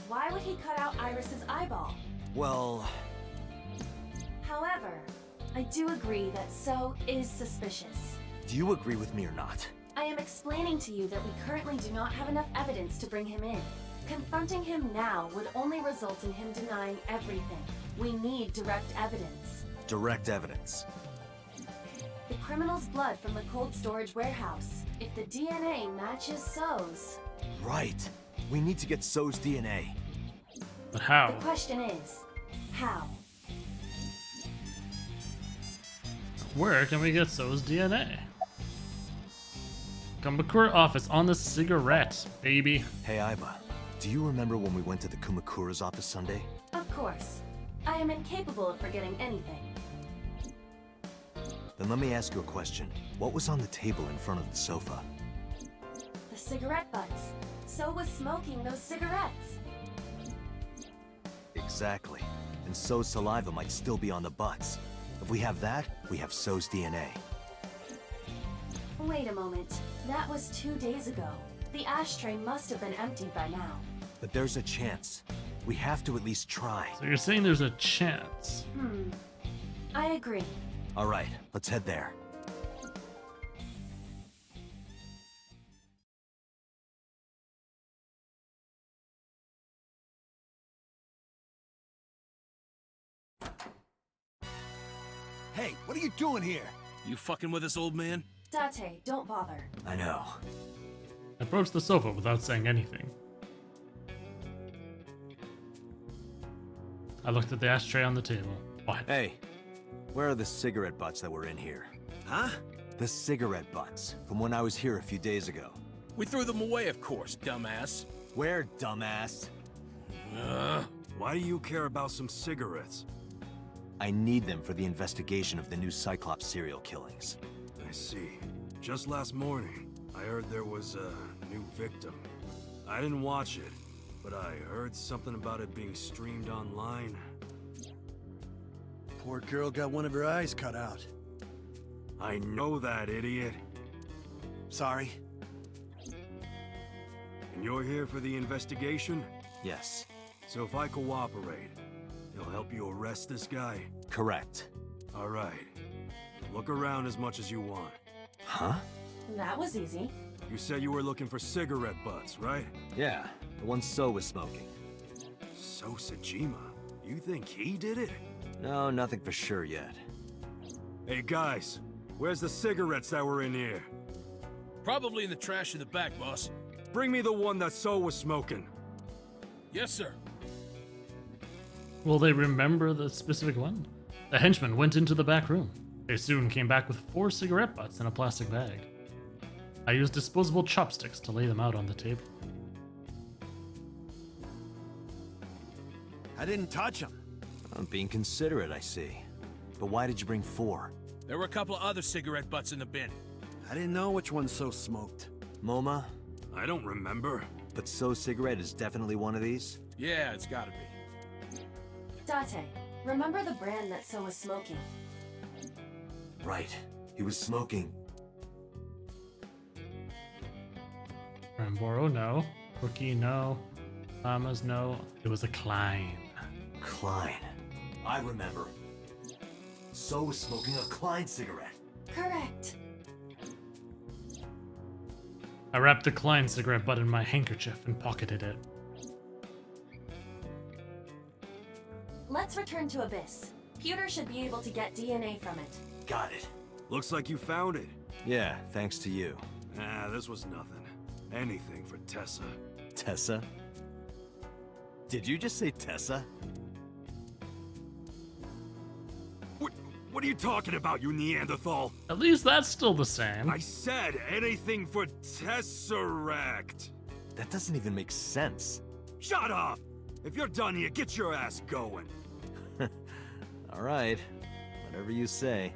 Why would he cut out Iris's eyeball? Well... However, I do agree that So is suspicious. Do you agree with me or not? I am explaining to you that we currently do not have enough evidence to bring him in. Confronting him now would only result in him denying everything. We need direct evidence. Direct evidence. The criminal's blood from the cold storage warehouse. If the DNA matches So's... Right. We need to get So's DNA. But how? The question is, how? Where can we get So's DNA? Kumakura office on the cigarette, baby. Hey, Aiba. Do you remember when we went to the Kumakura's office Sunday? Of course. I am incapable of forgetting anything. Then let me ask you a question. What was on the table in front of the sofa? The cigarette butts. So was smoking those cigarettes. Exactly. And So's saliva might still be on the butts. If we have that, we have So's DNA. Wait a moment. That was 2 days ago. The ashtray must have been emptied by now. But there's a chance. We have to at least try. So you're saying there's a chance? I agree. All right, let's head there. Hey, what are you doing here? You fucking with us, old man? Date, don't bother. I know. Approach the sofa without saying anything. I looked at the ashtray on the table. What? Hey, where are the cigarette butts that were in here? Huh? The cigarette butts, from when I was here a few days ago. We threw them away, of course, dumbass. Where, dumbass? Why do you care about some cigarettes? I need them for the investigation of the new Cyclops serial killings. I see. Just last morning, I heard there was a new victim. I didn't watch it, but I heard something about it being streamed online. Poor girl got one of her eyes cut out. I know that, idiot. Sorry. And you're here for the investigation? Yes. So if I cooperate, you'll help you arrest this guy? Correct. All right. Look around as much as you want. Huh? That was easy. You said you were looking for cigarette butts, right? Yeah, the one So was smoking. So Sejima? You think he did it? No, nothing for sure yet. Hey guys, where's the cigarettes that were in here? Probably in the trash in the back, boss. Bring me the one that So was smoking. Yes, sir. Will they remember the specific one? The henchman went into the back room. They soon came back with 4 cigarette butts in a plastic bag. I used disposable chopsticks to lay them out on the table. I didn't touch them. I'm being considerate, I see. But why did you bring 4? There were a couple of other cigarette butts in the bin. I didn't know which one So smoked. MoMA? I don't remember. But So cigarette is definitely one of these? Yeah, it's gotta be. Date, remember the brand that So was smoking? Right. He was smoking. Ramboro, no. Rookie, no. Llamas, no. It was a Klein. Klein. I remember. So was smoking a Klein cigarette. Correct. I wrapped the Klein cigarette butt in my handkerchief and pocketed it. Let's return to Abyss. Pewter should be able to get DNA from it. Got it. Looks like you found it. Yeah, thanks to you. Ah, this was nothing. Anything for Tessa. Tessa? Did you just say Tessa? What are you talking about, you Neanderthal? At least that's still the same. I said anything for Tesseract. That doesn't even make sense. Shut up! If you're done here, get your ass going. All right. Whatever you say.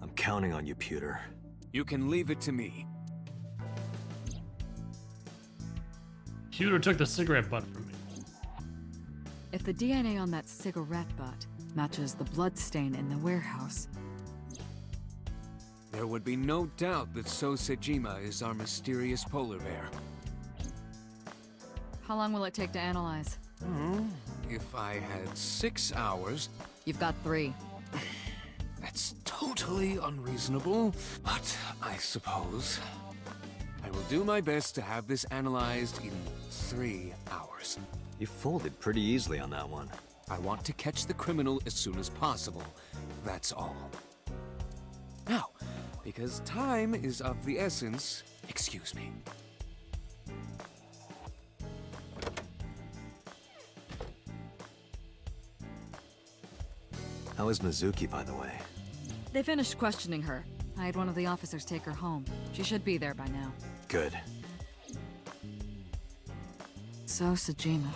I'm counting on you, Pewter. You can leave it to me. Pewter took the cigarette butt from me. If the DNA on that cigarette butt matches the bloodstain in the warehouse, there would be no doubt that So Sejima is our mysterious polar bear. how long will it take to analyze? If I had 6 hours... You've got 3. That's totally unreasonable, but I suppose I will do my best to have this analyzed in 3 hours. You folded pretty easily on that one. I want to catch the criminal as soon as possible. That's all. Now, because time is of the essence, excuse me. How is Mizuki, by the way? They finished questioning her. I had one of the officers take her home. She should be there by now. Good. So Sejima.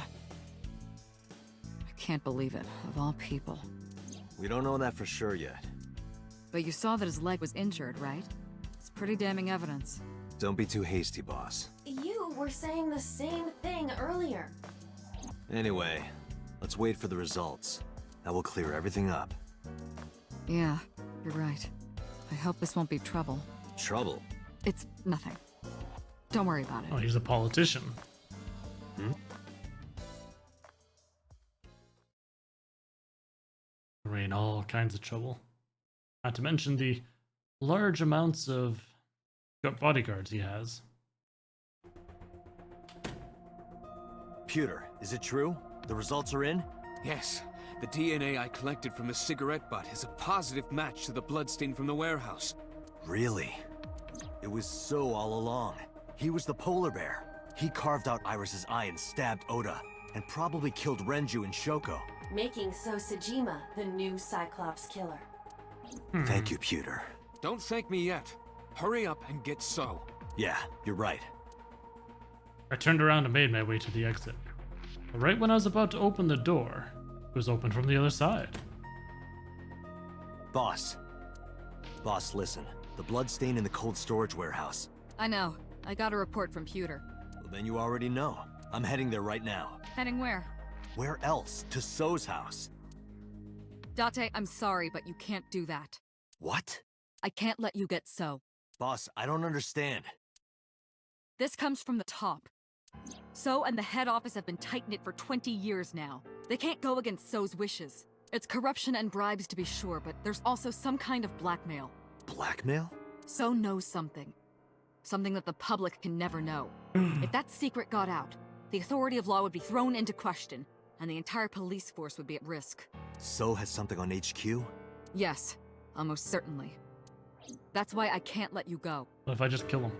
I can't believe it, of all people. We don't know that for sure yet. But you saw that his leg was injured, right? It's pretty damning evidence. Don't be too hasty, boss. You were saying the same thing earlier. Anyway, let's wait for the results. That will clear everything up. Yeah, you're right. I hope this won't be trouble. Trouble? It's nothing. Don't worry about it. Oh, he's a politician. We're in all kinds of trouble. Not to mention the large amounts of bodyguards he has. Pewter, is it true? The results are in? Yes. The DNA I collected from the cigarette butt is a positive match to the bloodstain from the warehouse. Really? It was So all along. He was the polar bear. He carved out Iris's eye and stabbed Oda, and probably killed Renju and Shoko. Making So Sejima the new Cyclops killer. Thank you, Pewter. Don't thank me yet. Hurry up and get So. Yeah, you're right. I turned around and made my way to the exit. But right when I was about to open the door, it was opened from the other side. Boss. Boss, listen. The bloodstain in the cold storage warehouse. I know. I got a report from Pewter. Well, then you already know. I'm heading there right now. Heading where? Where else? To So's house. Date, I'm sorry, but you can't do that. What? I can't let you get So. Boss, I don't understand. This comes from the top. So and the head office have been tight-knit for 20 years now. They can't go against So's wishes. It's corruption and bribes to be sure, but there's also some kind of blackmail. Blackmail? So knows something. Something that the public can never know. If that secret got out, the authority of law would be thrown into question, and the entire police force would be at risk. So has something on HQ? Yes, almost certainly. That's why I can't let you go. What if I just kill him?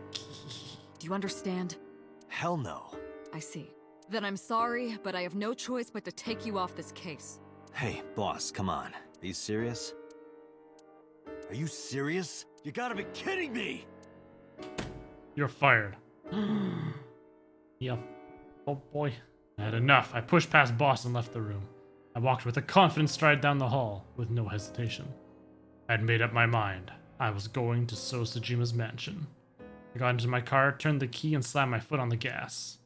Do you understand? Hell no. I see. Then I'm sorry, but I have no choice but to take you off this case. Hey, boss, come on. Are you serious? Are you serious? You gotta be kidding me! You're fired. Yep. Oh boy. I had enough. I pushed past boss and left the room. I walked with a confident stride down the hall, with no hesitation. I had made up my mind. I was going to Sosajima's mansion. I got into my car, turned the key, and slammed my foot on the gas.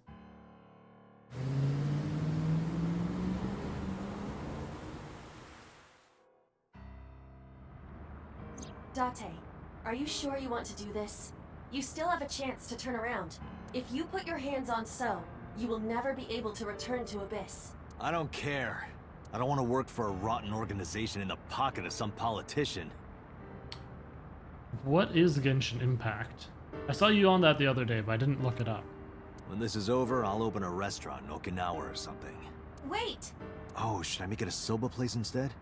Date, are you sure you want to do this? You still have a chance to turn around. If you put your hands on So, you will never be able to return to Abyss. I don't care. I don't want to work for a rotten organization in the pocket of some politician. What is Genshin Impact? I saw you on that the other day, but I didn't look it up. When this is over, I'll open a restaurant in Okinawa or something. Wait! Oh, should I make it a soba place instead?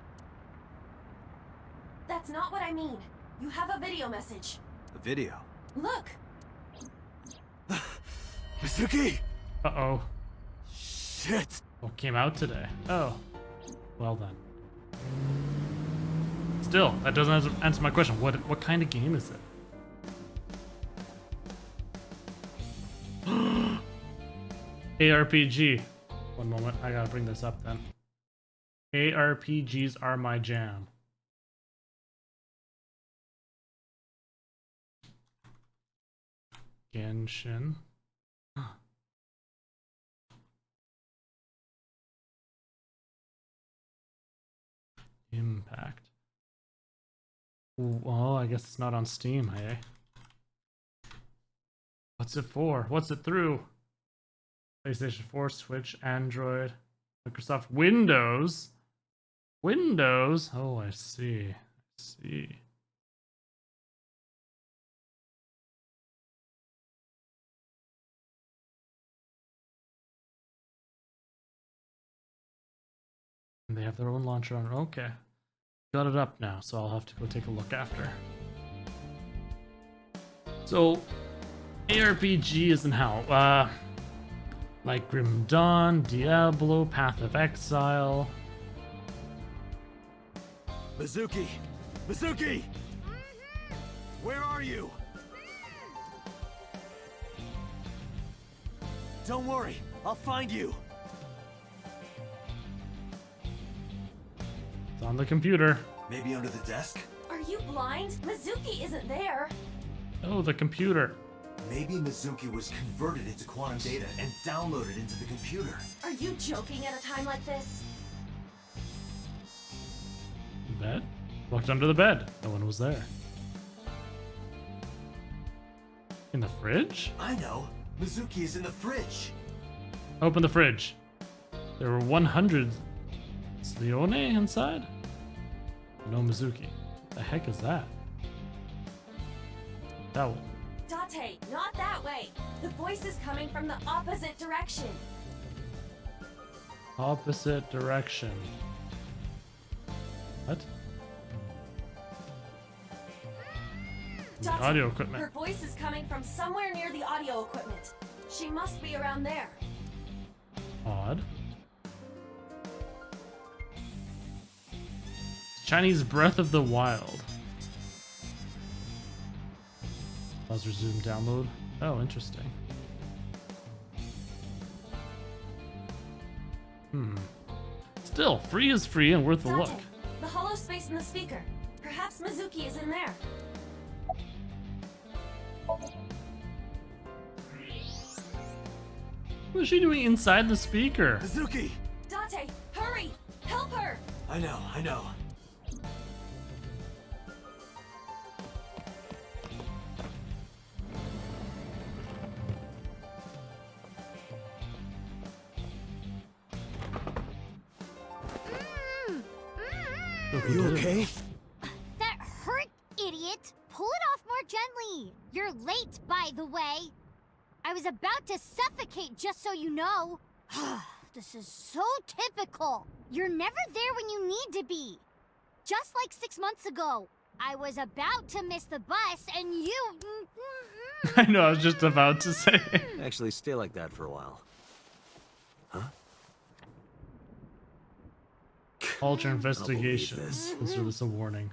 That's not what I mean. You have a video message. A video? Look! Mizuki! Uh-oh. Shit! What came out today? Oh. Well then. Still, that doesn't answer my question. What kind of game is it? ARPG. One moment, I gotta bring this up then. ARPGs are my jam. Genshin. Impact. Ooh, well, I guess it's not on Steam, hey? What's it for? What's it through? PlayStation 4, Switch, Android, Microsoft Windows. Windows? Oh, I see. I see. And they have their own launcher on. Okay. Got it up now, so I'll have to go take a look after. So, ARPG isn't how? Like Grim Dawn, Diablo, Path of Exile. Mizuki! Mizuki! Where are you? Don't worry, I'll find you. It's on the computer. Maybe under the desk? Are you blind? Mizuki isn't there. Oh, the computer. Maybe Mizuki was converted into quantum data and downloaded into the computer. Are you joking at a time like this? Bed? Looked under the bed. No one was there. In the fridge? I know. Mizuki is in the fridge. Open the fridge. There were 100 Slione inside? No Mizuki. The heck is that? That one. Date, not that way. The voice is coming from the opposite direction. Opposite direction. What? The Date, audio equipment. Her voice is coming from somewhere near the audio equipment. She must be around there. Odd. Chinese Breath of the Wild. Pause, resume, download. Oh, interesting. Still, free is free and worth a look. The hollow space in the speaker. Perhaps Mizuki is in there. What is she doing inside the speaker? Mizuki! Date, hurry! Help her! I know, I know. Are you okay? That hurt, idiot! Pull it off more gently! You're late, by the way. I was about to suffocate, just so you know. This is so typical. You're never there when you need to be. Just like 6 months ago. I was about to miss the bus, and you... I know, I was just about to say. Actually, stay like that for a while. Huh? Alter investigation. Consider this a warning.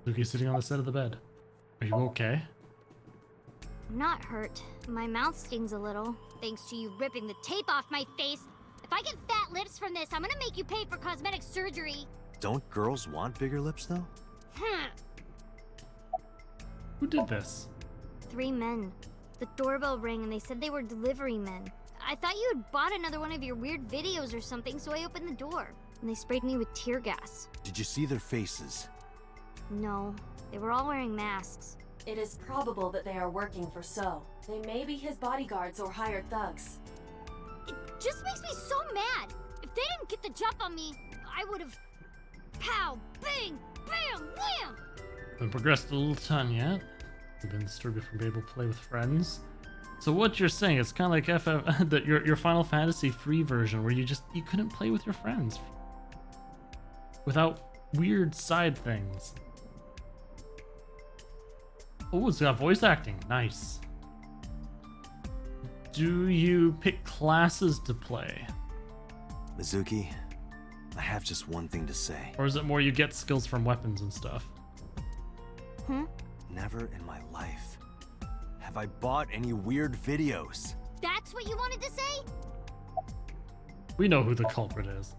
Luki's sitting on the side of the bed. Are you okay? I'm not hurt. My mouth stings a little, thanks to you ripping the tape off my face. If I get fat lips from this, I'm gonna make you pay for cosmetic surgery. Don't girls want bigger lips, though? Who did this? 3 men. The doorbell rang and they said they were delivery men. I thought you had bought another one of your weird videos or something, so I opened the door. And they sprayed me with tear gas. Did you see their faces? No, they were all wearing masks. It is probable that they are working for So. They may be his bodyguards or hired thugs. It just makes me so mad. If they didn't get the jump on me, I would have... Pow! Bang! Bam! Wham! Haven't progressed a little ton yet. You've been disturbed from being able to play with friends. So what you're saying, it's kind of like that your Final Fantasy free version, where you couldn't play with your friends without weird side things. Oh, it's got voice acting. Nice. Do you pick classes to play? Mizuki, I have just one thing to say. Or is it more you get skills from weapons and stuff? Never in my life have I bought any weird videos. That's what you wanted to say? We know who the culprit is.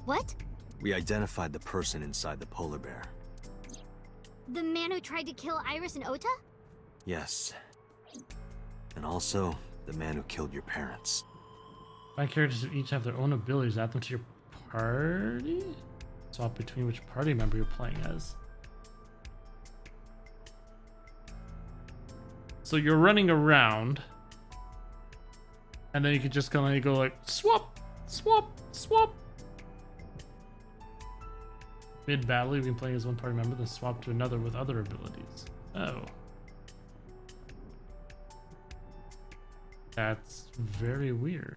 What? We identified the person inside the polar bear. The man who tried to kill Iris and Ota? Yes. And also, the man who killed your parents. My characters each have their own abilities. Add them to your party? Swap between which party member you're playing as. So you're running around, and then you could just kind of go like, swap, swap, swap. Mid-battle, you can play as one party member, then swap to another with other abilities. Oh. That's very weird.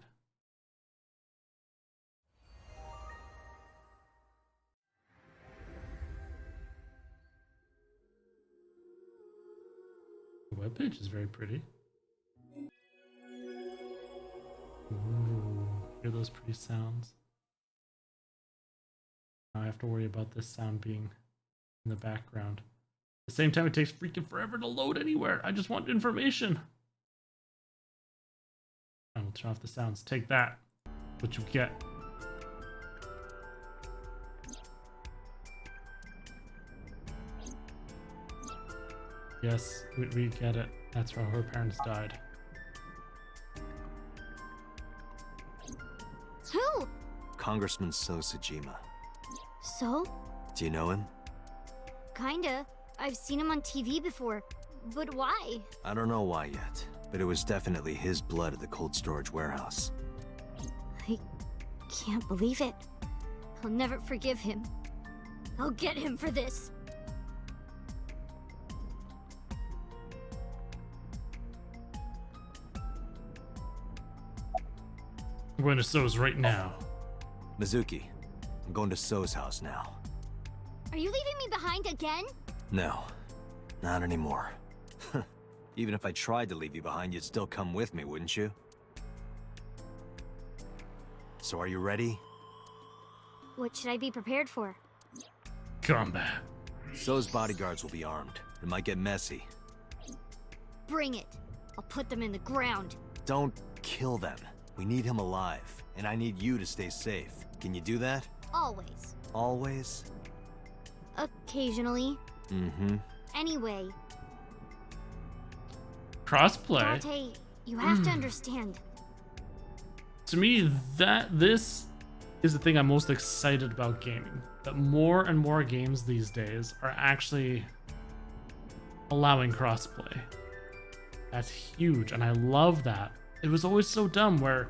The webpage is very pretty. Ooh, hear those pretty sounds. Now I have to worry about this sound being in the background. At the same time, it takes freaking forever to load anywhere. I just want information. I will turn off the sounds. Take that. What you get. Yes, we get it. That's how her parents died. Who? Congressman So Tsujima. So? Do you know him? Kinda. I've seen him on TV before. But why? I don't know why yet, but it was definitely his blood at the cold storage warehouse. I can't believe it. I'll never forgive him. I'll get him for this. I'm going to So's right now. Mizuki, I'm going to So's house now. Are you leaving me behind again? No, not anymore. Even if I tried to leave you behind, you'd still come with me, wouldn't you? So are you ready? What should I be prepared for? Combat. So's bodyguards will be armed. It might get messy. Bring it. I'll put them in the ground. Don't kill them. We need him alive, and I need you to stay safe. Can you do that? Always. Always? Occasionally. Mm-hmm. Anyway. Crossplay. Date, you have to understand. To me, this is the thing I'm most excited about gaming. That more and more games these days are actually allowing crossplay. That's huge, and I love that. It was always so dumb where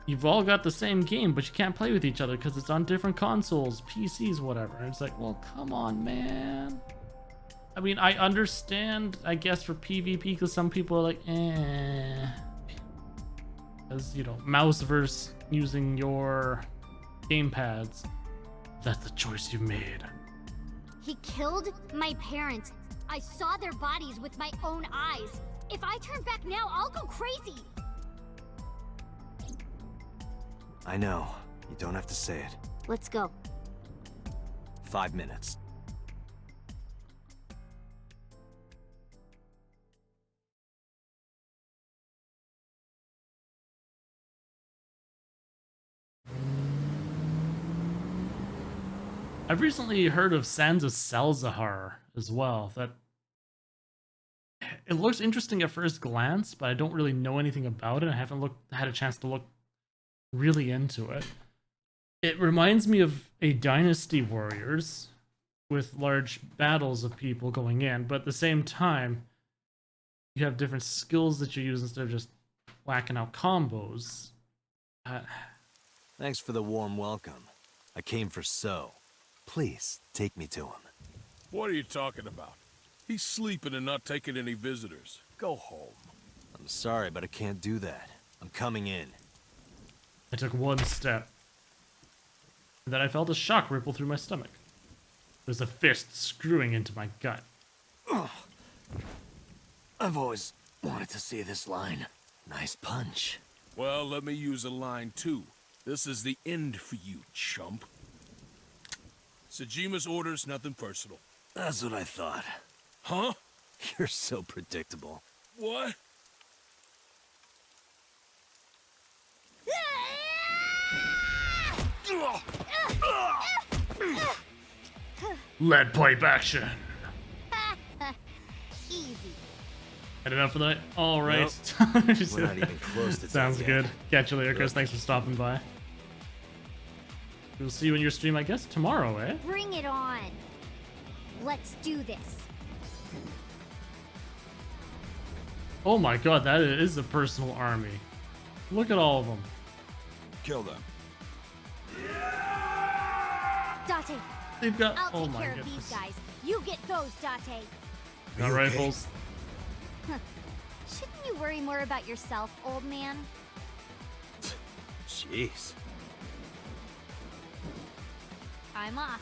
you've all got the same game, but you can't play with each other because it's on different consoles, PCs, whatever. And it's like, well, come on, man. I mean, I understand, I guess, for PvP, because some people are like, eh. Because, you know, mouse versus using your gamepads. That's the choice you made. He killed my parents. I saw their bodies with my own eyes. If I turn back now, I'll go crazy. I know. You don't have to say it. Let's go. 5 minutes. I've recently heard of Sands of Salzahar as well. That it looks interesting at first glance, but I don't really know anything about it. I haven't had a chance to look really into it. It reminds me of a Dynasty Warriors with large battles of people going in, but at the same time, you have different skills that you use instead of just whacking out combos. Thanks for the warm welcome. I came for So. Please, take me to him. What are you talking about? He's sleeping and not taking any visitors. Go home. I'm sorry, but I can't do that. I'm coming in. I took one step. And then I felt a shock ripple through my stomach. There's a fist screwing into my gut. I've always wanted to see this line. Nice punch. Well, let me use a line too. This is the end for you, chump. Sejima's orders, nothing personal. That's what I thought. Huh? You're so predictable. What? Lead pipe action. Easy. Had enough for that? All right. Nope. We're not even close to Sounds done good. yet. Catch you later, Chris. Thanks for stopping by. We'll see you in your stream, I guess, tomorrow, eh? Bring it on. Let's do this. Oh my god, that is a personal army. Look at all of them. Kill them. Date. They've got. I'll Oh take my care of goodness. these guys. You get those, Date. Got rifles. Shouldn't you worry more about yourself, old man? Jeez. I'm off.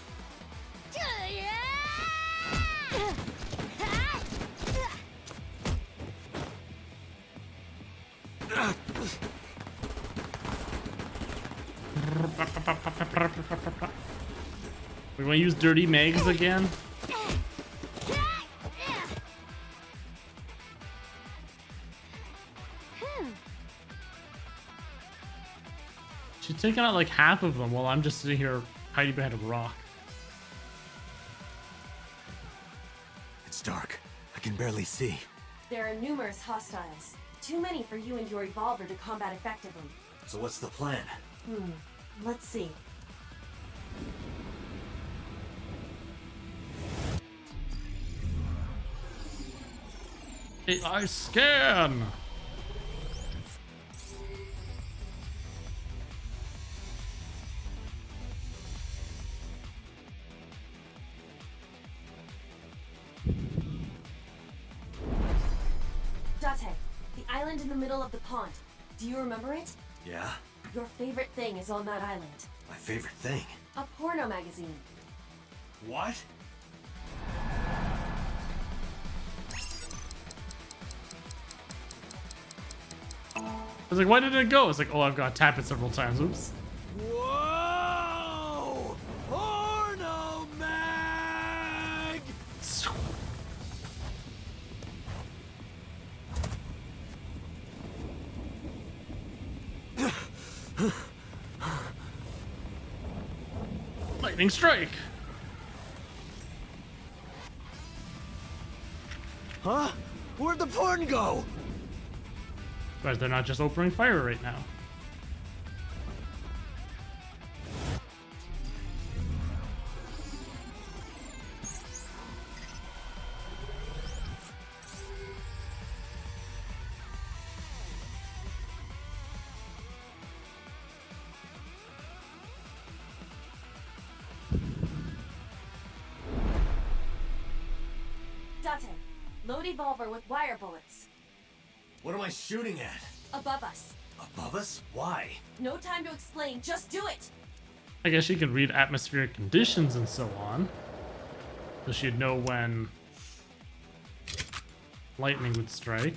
We want to use dirty mags again? She's taking out like half of them while I'm just sitting here hiding behind a rock. It's dark. I can barely see. There are numerous hostiles. Too many for you and your evolver to combat effectively. So what's the plan? Let's see. AI scan! Date, the island in the middle of the pond. Do you remember it? Yeah? Your favorite thing is on that island. My favorite thing. A porno magazine. What? I was like, why did it go? It's like, oh, I've got to tap it several times. Oops. Whoa! Porno mag! Lightning strike! Huh? Where'd the porn go? But they're not just opening fire right now. Date, load evolver with wire bullets. What am I shooting at? Above us. Above us? Why? No time to explain, just do it! I guess she can read atmospheric conditions and so on. So she'd know when lightning would strike.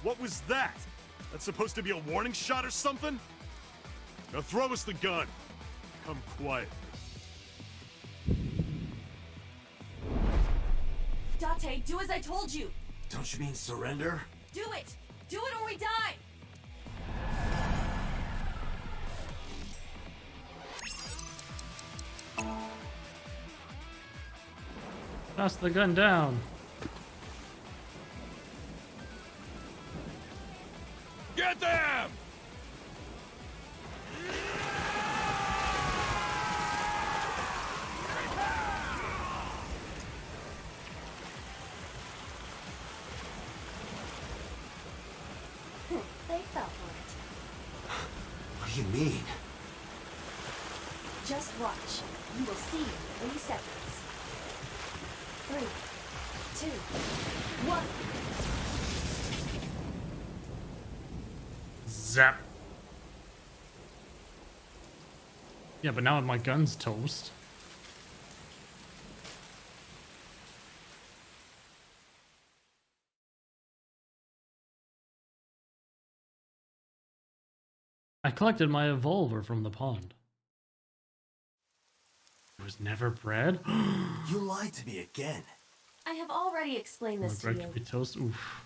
What was that? That's supposed to be a warning shot or something? Now throw us the gun. Come quiet. Date, do as I told you! Don't you mean surrender? Do it! Do it or we die! Toss the gun down. Get them! They fell for it. What do you mean? Just watch. You will see in 3 seconds. 3, 2, 1. Zap. Yeah, but now my gun's toast. I collected my revolver from the pond. It was never bread? You lied to me again. I have already explained My this to bread you. could be toast? Oof.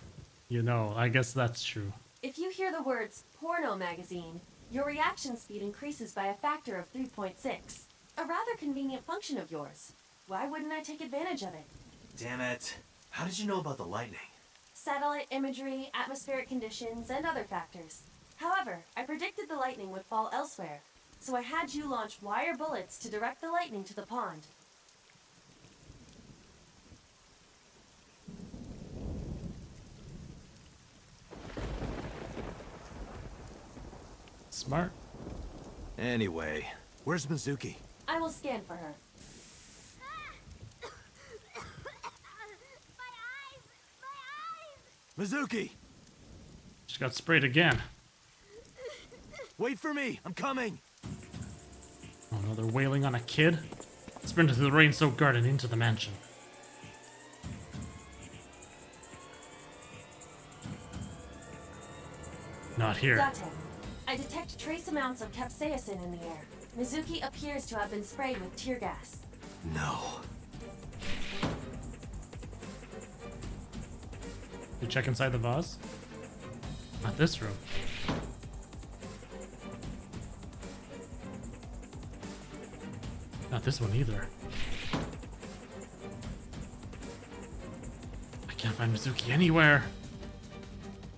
You know, I guess that's true. If you hear the words porno magazine, your reaction speed increases by a factor of 3.6. A rather convenient function of yours. Why wouldn't I take advantage of it? Damn it. How did you know about the lightning? Satellite imagery, atmospheric conditions, and other factors. However, I predicted the lightning would fall elsewhere, so I had you launch wire bullets to direct the lightning to the pond. Smart. Anyway, where's Mizuki? I will scan for her. Mizuki! She got sprayed again. Wait for me! I'm coming! Oh no, they're wailing on a kid? Sprinted through the rain-soaked garden into the mansion. Not here. Date, I detect trace amounts of capsaicin in the air. Mizuki appears to have been sprayed with tear gas. No. You check inside the vase? Not this room. Not this one either. I can't find Mizuki anywhere.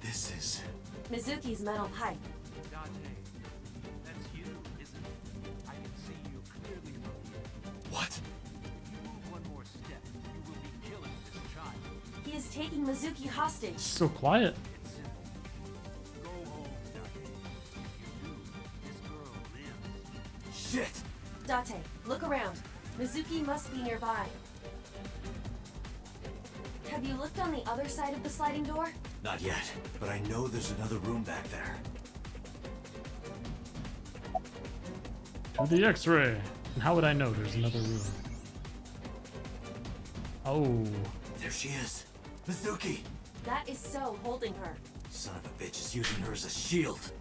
This is... Mizuki's metal pipe. That's you, isn't it? I can see you clearly from here. What? If you move one more step, you will be killing this child. He is taking Mizuki hostage. So quiet. It's simple. Go home, Date. If you do, this girl lives. Shit! Date, look around. Mizuki must be nearby. Have you looked on the other side of the sliding door? Not yet, but I know there's another room back there. To the X-ray. And how would I know there's another room? Oh. There she is. Mizuki! That is So holding her. Son of a bitch is using her as a shield.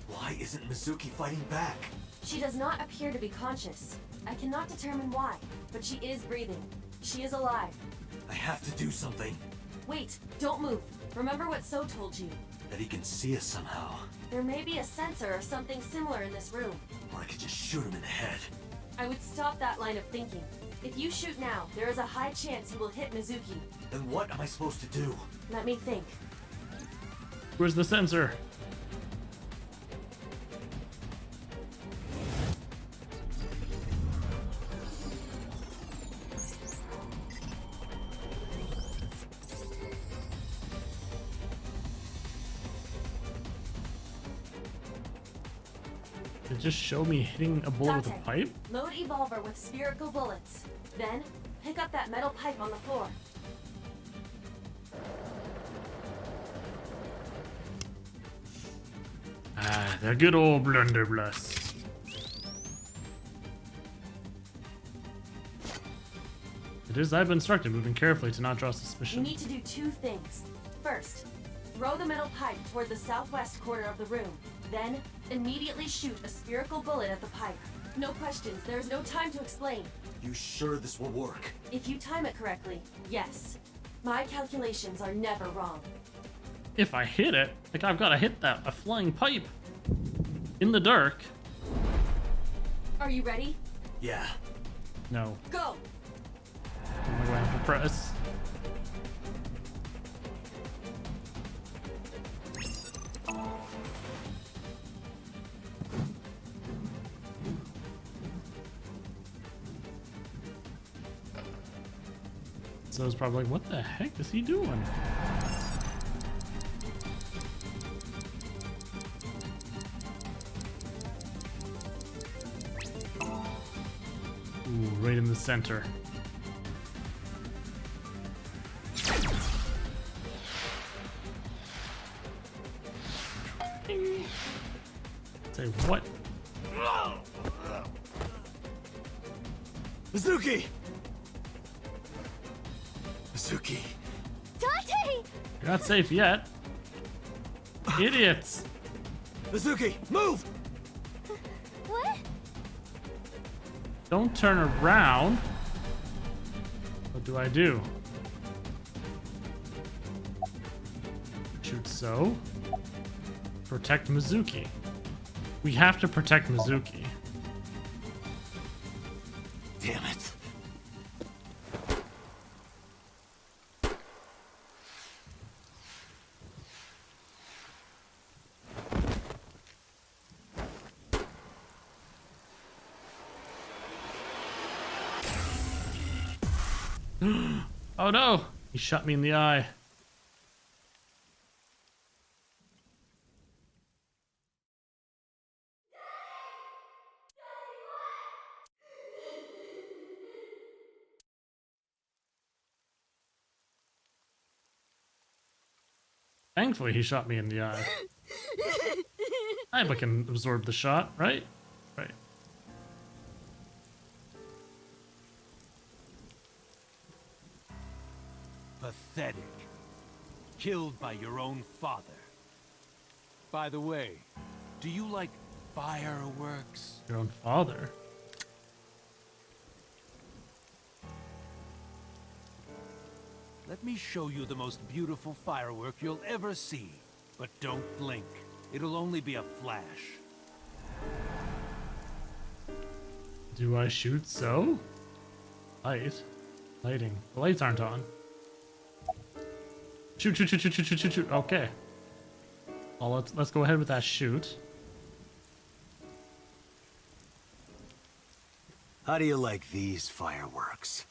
Why isn't Mizuki fighting back? She does not appear to be conscious. I cannot determine why, but she is breathing. She is alive. I have to do something. Wait, don't move. Remember what So told you. That he can see us somehow. There may be a sensor or something similar in this room. Or I could just shoot him in the head. I would stop that line of thinking. If you shoot now, there is a high chance you will hit Mizuki. Then what am I supposed to do? Let me think. Where's the sensor? It just showed me hitting a bullet with a Date, pipe? Load Evolver with spherical bullets. Then, pick up that metal pipe on the floor. Ah, the good old blunderbuss. It is, I've been instructed, moving carefully to not draw You suspicion. need to do 2 things. First, Throw the metal pipe toward the southwest corner of the room. Then, immediately shoot a spherical bullet at the pipe. No questions, there is no time to explain. You sure this will work? If you time it correctly, yes. My calculations are never wrong. If I hit it, like I've got to hit a flying pipe in the dark. Are you ready? Yeah. No. Go! I'm going to have to press. So it's probably like, what the heck is he doing? Ooh, right in the center. Say what? Mizuki! Mizuki! Dante! You're not safe yet. Idiots! Mizuki, move! What? Don't turn around. What do I do? Shoot so. Protect Mizuki. We have to protect Mizuki. Damn it. Oh no! He shot me in the eye. Thankfully, he shot me in the eye. I can absorb the shot, right? Right. Pathetic. Killed by your own father. By the way, do you like fireworks? Your own father? Let me show you the most beautiful firework you'll ever see. But don't blink. It'll only be a flash. Do I shoot so? Light? Lighting. The lights aren't on. Shoot, shoot, shoot, shoot, shoot, shoot, shoot, shoot. Okay. Well, let's go ahead with that shoot. How do you like these fireworks?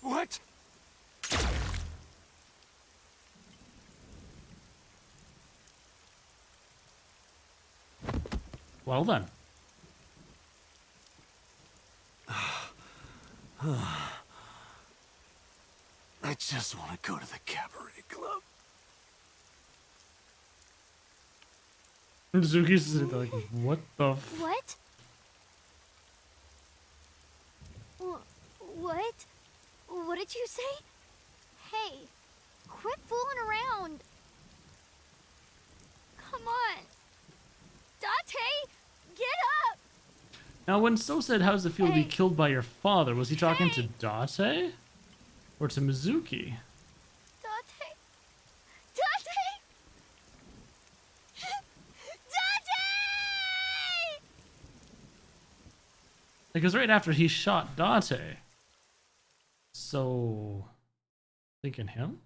What? Well then. I just want to go to the cabaret club. Mizuki's like, what the f- What? What? What did you say? Hey, quit fooling around. Come on. Dante, get up! Now, when So said, "How does it feel to be Hey. killed by your father?" Was he talking to Date or to Mizuki? Dante! Dante! Dante! Because right after he shot Date. So, thinking him?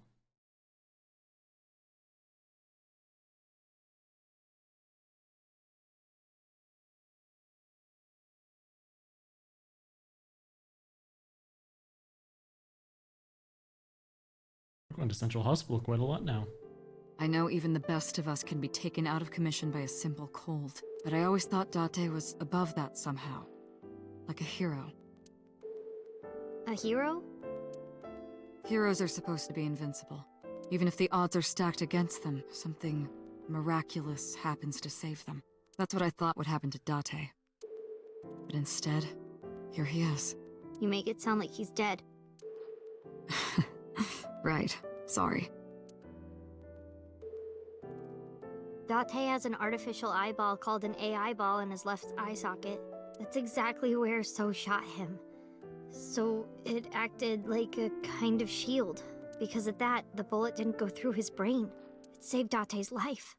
We're going to Central Hospital quite a lot now. I know even the best of us can be taken out of commission by a simple cold, but I always thought Date was above that somehow. Like a hero. A hero? Heroes are supposed to be invincible. Even if the odds are stacked against them, something miraculous happens to save them. That's what I thought would happen to Date. But instead, here he is. You make it sound like he's dead. Right. Sorry. Date has an artificial eyeball called an AI ball in his left eye socket. That's exactly where So shot him. So it acted like a kind of shield. Because of that, the bullet didn't go through his brain. It saved Date's life.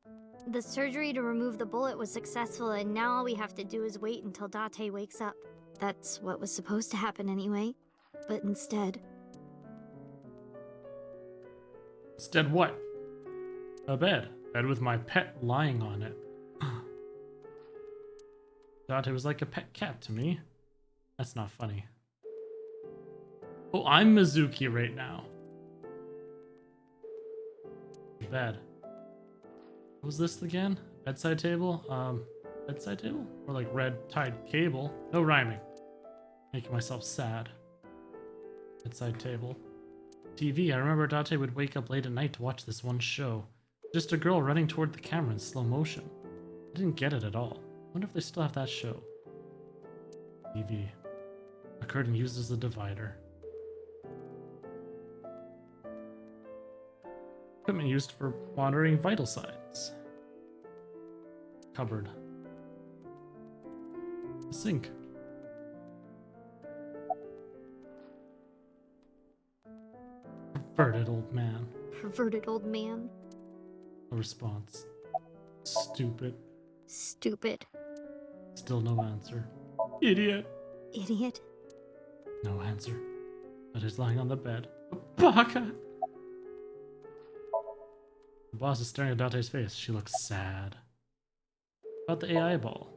The surgery to remove the bullet was successful, and now all we have to do is wait until Date wakes up. That's what was supposed to happen anyway. But instead... Instead what? A bed. Bed with my pet lying on it. Date was like a pet cat to me. That's not funny. Oh, I'm Mizuki right now. Bed. What was this again? Bedside table? Bedside table? Or like red tied cable? No rhyming. Making myself sad. Bedside table. TV. I remember Date would wake up late at night to watch this one show. Just a girl running toward the camera in slow motion. I didn't get it at all. I wonder if they still have that show. TV. A curtain used as a divider. Equipment used for monitoring vital signs. Cupboard. Sink. Perverted old man. Perverted old man. A response. Stupid. Stupid. Still no answer. Idiot. Idiot. No answer. But he's lying on the bed. Baka! The boss is staring at Date's face. She looks sad. About the AI ball.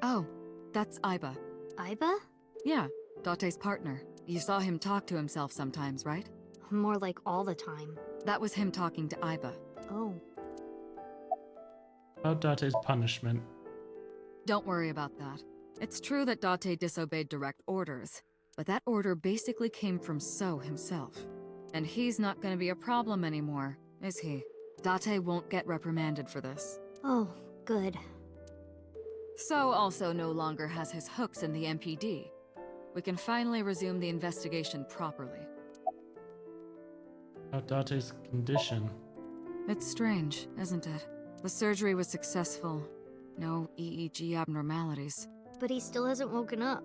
Oh, that's Aiba. Aiba? Yeah, Date's partner. You saw him talk to himself sometimes, right? More like all the time. That was him talking to Aiba. Oh. About Date's punishment. Don't worry about that. It's true that Date disobeyed direct orders, but that order basically came from So himself. And he's not gonna be a problem anymore, is he? Date won't get reprimanded for this. Oh, good. So also no longer has his hooks in the MPD. We can finally resume the investigation properly. About Date's condition. It's strange, isn't it? The surgery was successful. No EEG abnormalities. But he still hasn't woken up.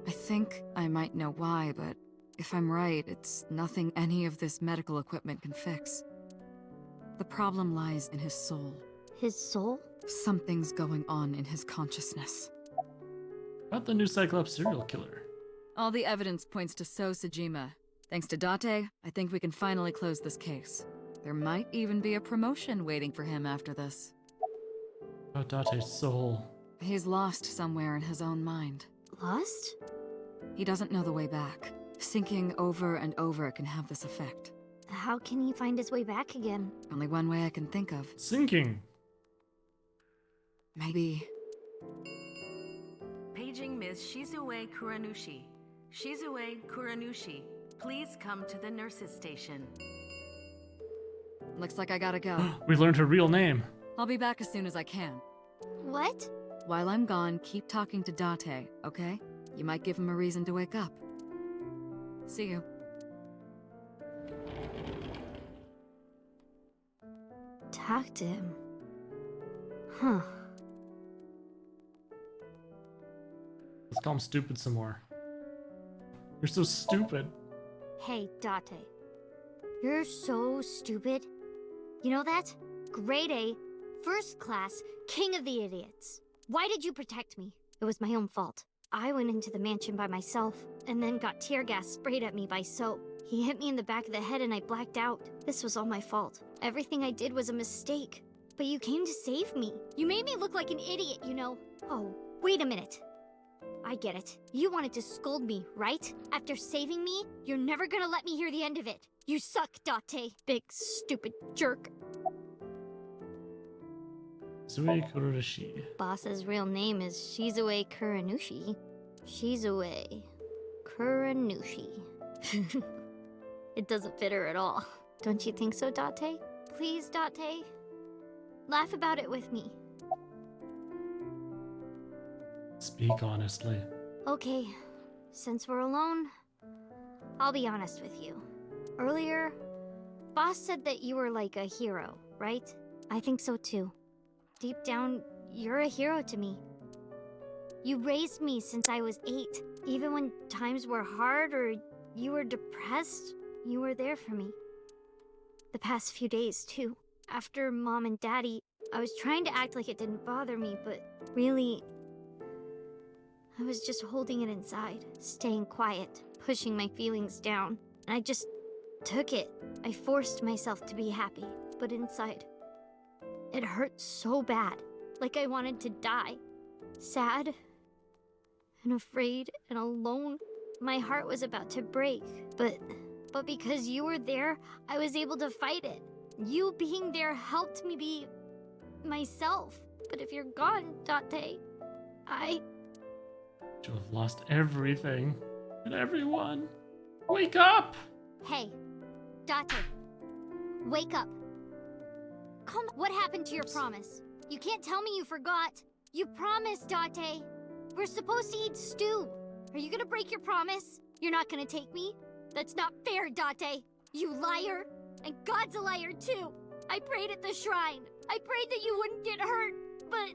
I think I might know why, but if I'm right, it's nothing any of this medical equipment can fix. The problem lies in his soul. His soul? Something's going on in his consciousness. About the new Cyclops serial killer. All the evidence points to So Sejima. Thanks to Date, I think we can finally close this case. There might even be a promotion waiting for him after this. About Date's soul. He's lost somewhere in his own mind. Lost? He doesn't know the way back. Sinking over and over can have this effect. How can he find his way back again? Only one way I can think of. Sinking. Maybe... Paging Ms. Shizue Kuranushi. Shizue Kuranushi, please come to the nurses' station. Looks like I gotta go. We learned her real name. I'll be back as soon as I can. What? While I'm gone, keep talking to Date, okay? You might give him a reason to wake up. See you. Talk to him. Huh. Let's call him stupid some more. You're so stupid. Hey, Date. You're so stupid. You know that? Grade A, first class, king of the idiots. Why did you protect me? It was my own fault. I went into the mansion by myself, and then got tear gas sprayed at me by So. He hit me in the back of the head and I blacked out. This was all my fault. Everything I did was a mistake. But you came to save me. You made me look like an idiot, you know. Oh, wait a minute. I get it. You wanted to scold me, right? After saving me, you're never gonna let me hear the end of it. You suck, Date. Big, stupid jerk. Shizue Kuroshi. Boss's real name is Shizue Kuranushi. Shizue Kuranushi. It doesn't fit her at all. Don't you think so, Date? Please, Date? Laugh about it with me. Speak honestly. Okay, since we're alone, I'll be honest with you. Earlier, Boss said that you were like a hero, right? I think so too. Deep down, you're a hero to me. You raised me since I was 8. Even when times were hard or you were depressed, you were there for me. The past few days, too. After Mom and Daddy, I was trying to act like it didn't bother me, but really, I was just holding it inside, staying quiet, pushing my feelings down. And I just took it. I forced myself to be happy, but inside, it hurt so bad, like I wanted to die. Sad and afraid and alone. My heart was about to break, but because you were there, I was able to fight it. You being there helped me be myself. But if you're gone, Date, You have lost everything and everyone. Wake up! Hey, Date, wake up. Come, what happened to your promise? You can't tell me you forgot. You promised, Date. We're supposed to eat stew. Are you gonna break your promise? You're not gonna take me? That's not fair, Date. You liar. And God's a liar, too. I prayed at the shrine. I prayed that you wouldn't get hurt, but...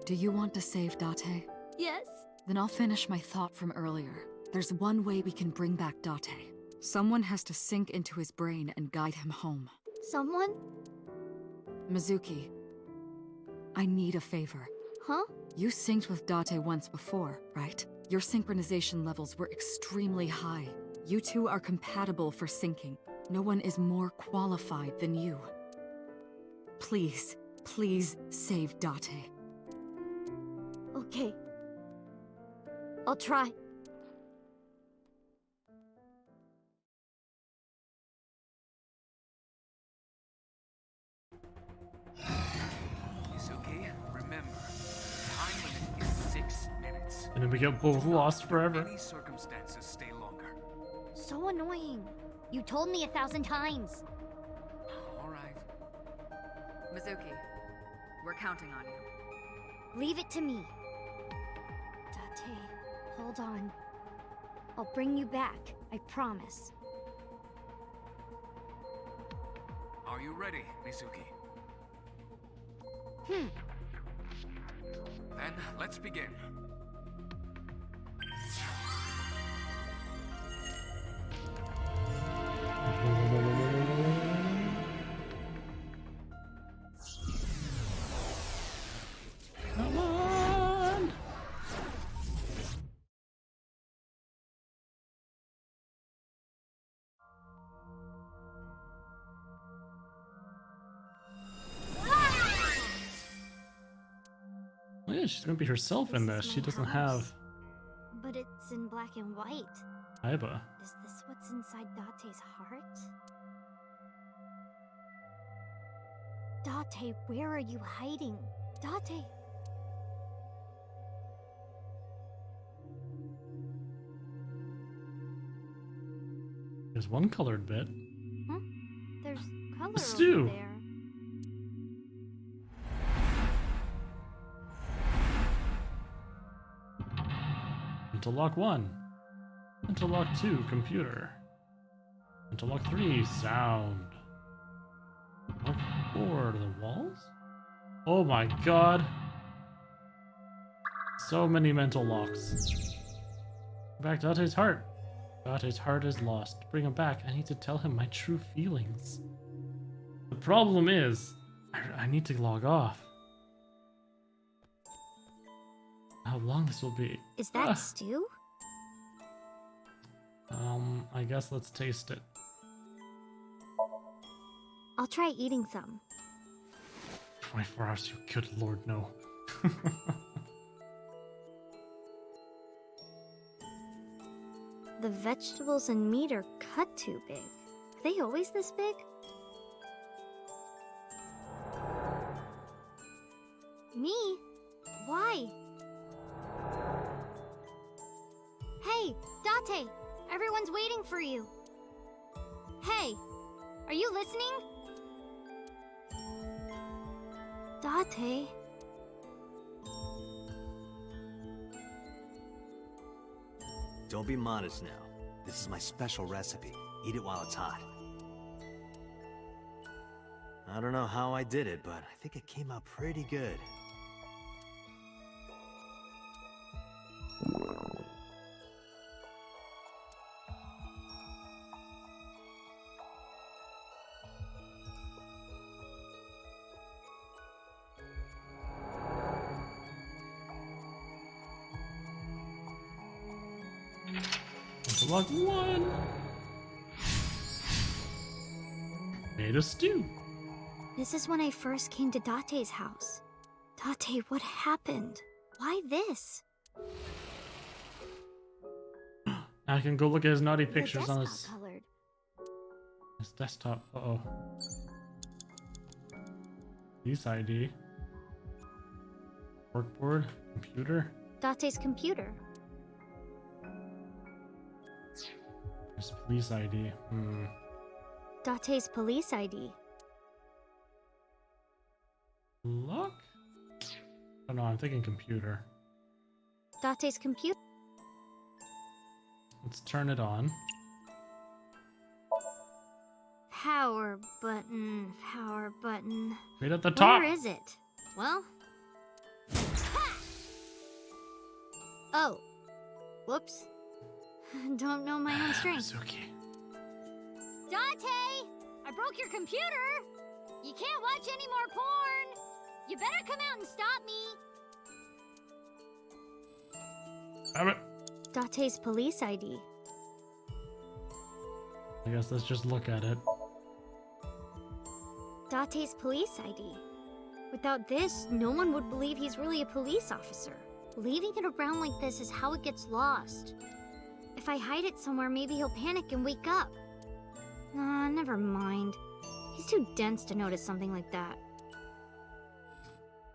Do you want to save Date? Yes? Then I'll finish my thought from earlier. There's one way we can bring back Date. Someone has to sink into his brain and guide him home. Someone? Mizuki, I need a favor. Huh? You synced with Date once before, right? Your synchronization levels were extremely high. You two are compatible for syncing. No one is more qualified than you. Please, please save Date. Okay. I'll try. Mizuki, remember, time limit is 6 minutes. And then we get both lost forever. Any circumstances stay longer. So annoying. You told me 1,000 times. All right. Mizuki, we're counting on you. Leave it to me. Date, hold on. I'll bring you back, I promise. Are you ready, Mizuki? Then let's begin. Come on! Oh yeah, she's gonna be herself in this. She doesn't have But it's in black and white. Aiba. Is this what's inside Date's heart? Date, where are you hiding? Date! There's one colored bit. Huh? There's color A stew. over there. Interlock 1. Interlock 2, computer. Interlock 3, sound. Interlock 4, the walls? Oh my god. So many mental locks. Back to Date's heart. Date's heart is lost. Bring him back. I need to tell him my true feelings. The problem is, I need to log off. How long this will be? Is that stew? I guess let's taste it. I'll try eating some. 24 hours, you good lord, no. The vegetables and meat are cut too big. Are they always this big? Me? Why? Hey, Date! Everyone's waiting for you! Are you listening? Date. Don't be modest now. This is my special recipe. Eat it while it's hot. I don't know how I did it, but I think it came out pretty good. Luck 1. Made a stew. This is when I first came to Date's house. Date, what happened? Why this? I can go look at his naughty The pictures on desktop colored. his desktop. Uh-oh. Police ID. Workboard. Computer. Date's computer. His police ID. Date's police ID. Look? Oh no, I'm thinking computer. Date's computer. Let's turn it on. Power button. Power button. Right at the top. Where is it? Well. Ha! Oh. Whoops. Don't know my own strength. Date! I broke your computer! You can't watch any more porn! You better come out and stop me! Damn it. Date's police ID. I guess let's just look at it. Date's police ID. Without this, no one would believe he's really a police officer. Leaving it around like this is how it gets lost. If I hide it somewhere, maybe he'll panic and wake up. Nah, never mind. He's too dense to notice something like that.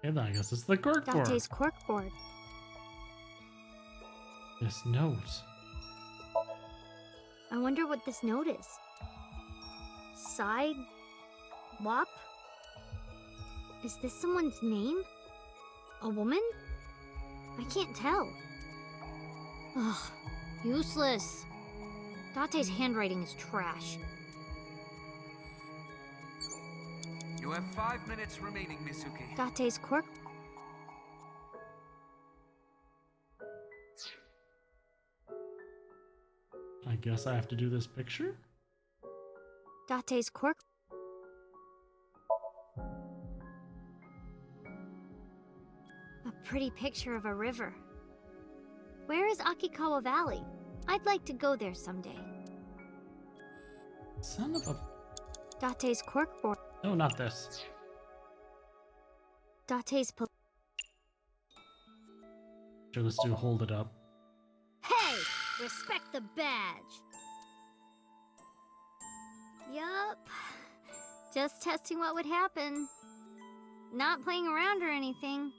Yeah, I guess it's the corkboard. Date's corkboard. This note. I wonder what this note is. Side? Wop? Is this someone's name? A woman? I can't tell. Ugh, useless. Date's handwriting is trash. You have 5 minutes remaining, Mizuki. Date's cork. I guess I have to do this picture? Date's cork. A pretty picture of a river. Where is Akikawa Valley? I'd like to go there someday. Son of a... Date's corkboard. No, not this. Date's Sure, let's do hold it up. Hey! Respect the badge! Yup. Just testing what would happen. Not playing around or anything.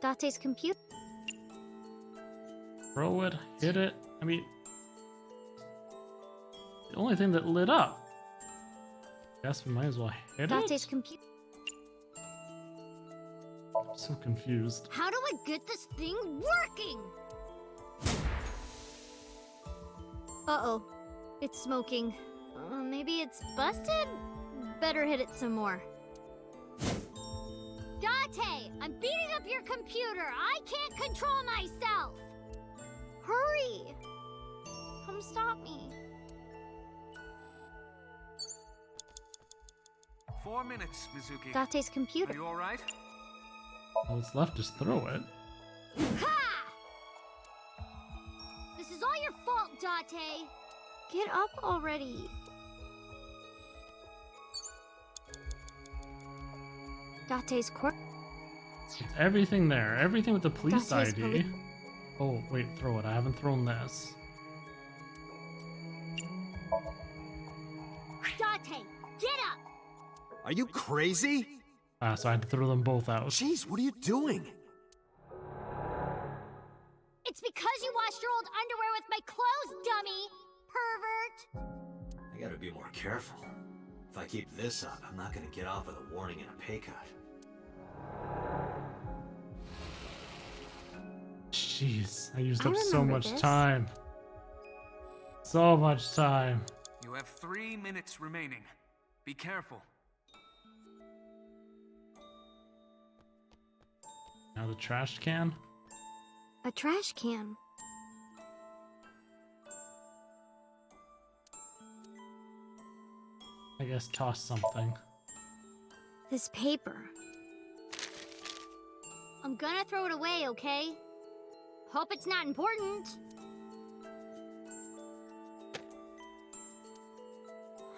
Date's computer. Throw it, hit it. I mean, the only thing that lit up. Guess we might as well hit Date's it. computer. I'm so confused. How do I get this thing working? Uh-oh. It's smoking. Maybe it's busted? Better hit it some more. Date! I'm beating up your computer! I can't control myself! Hurry! Come stop me. 4 minutes, Mizuki. Date's computer. Are you alright? All that's left is throw it. Ha! This is all your fault, Date! Get up already. Date's cork. It's everything there. Everything with the police Date's ID. Oh, wait, throw it. I haven't thrown this. Date, get up! Are you crazy? So I had to throw them both out. Jeez, what are you doing? It's It's because you washed your old underwear with my clothes, dummy! Pervert! I gotta be more careful. If I keep this up, I'm not gonna get off with a warning and a pay cut. Jeez, I used I up so remember much this. time. So much time. You have 3 minutes remaining. Be careful. Now the trash can. A trash can. I guess toss something. This paper. I'm gonna throw it away, okay? Hope it's not important.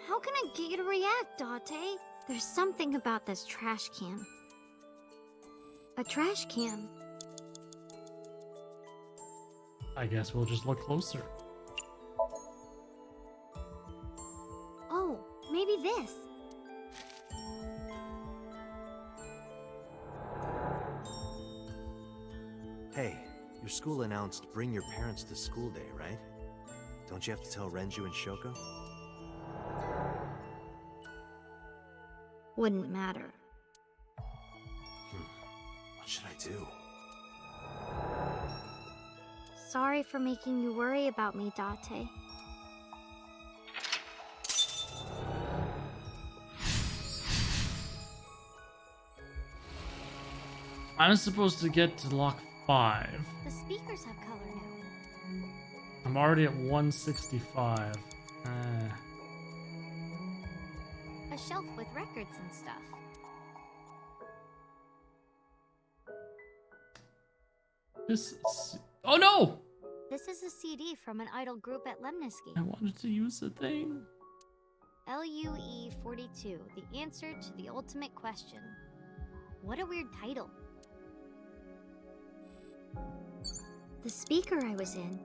How can I get you to react, Date? There's something about this trash can. A trash can. I guess we'll just look closer. Oh, maybe this. Hey, your school announced bring your parents to school day, right? Don't you have to tell Renju and Shoko? Wouldn't matter. What should I do? Sorry for making you worry about me, Date. I'm supposed to get to lock 5. The speakers have color now. I'm already at 165. A shelf with records and stuff. Oh no! This is a CD from an idol group at Lemnisky. I wanted to use the thing. LUE 42, the answer to the ultimate question. What a weird title. The speaker I was in.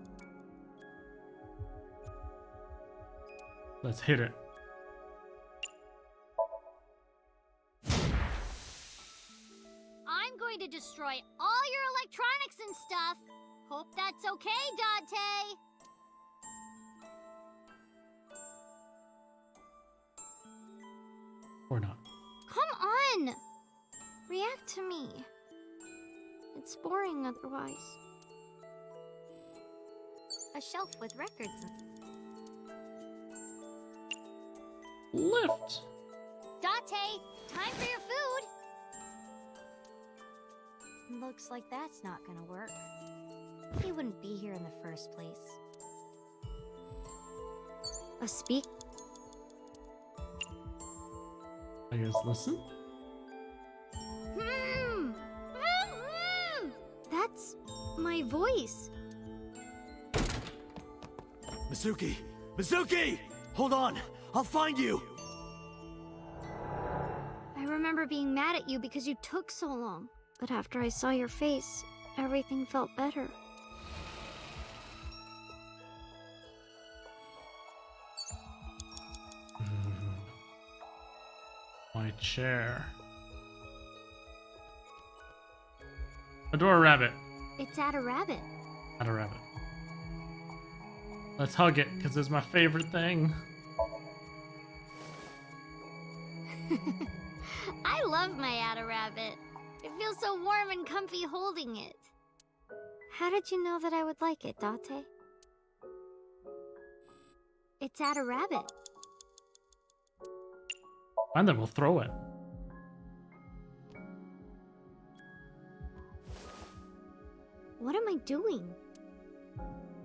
Let's hit it. I'm going to destroy all your electronics and stuff. Hope that's okay, Date. Or not. Come on! React to me. It's boring otherwise. A shelf with records. Lift! Date, time for your food! Looks like that's not gonna work. He wouldn't be here in the first place. A speak. I guess listen. That's my voice. Mizuki! Mizuki! Hold on! I'll find you! I remember being mad at you because you took so long. But after I saw your face, everything felt better. My chair. Adore a rabbit. It's at a rabbit. At a rabbit. Let's hug it, because it's my favorite thing. I love my Ada rabbit. It feels so warm and comfy holding it. How did you know that I would like it, Date? It's Ada rabbit. And then we'll throw it. What am I doing?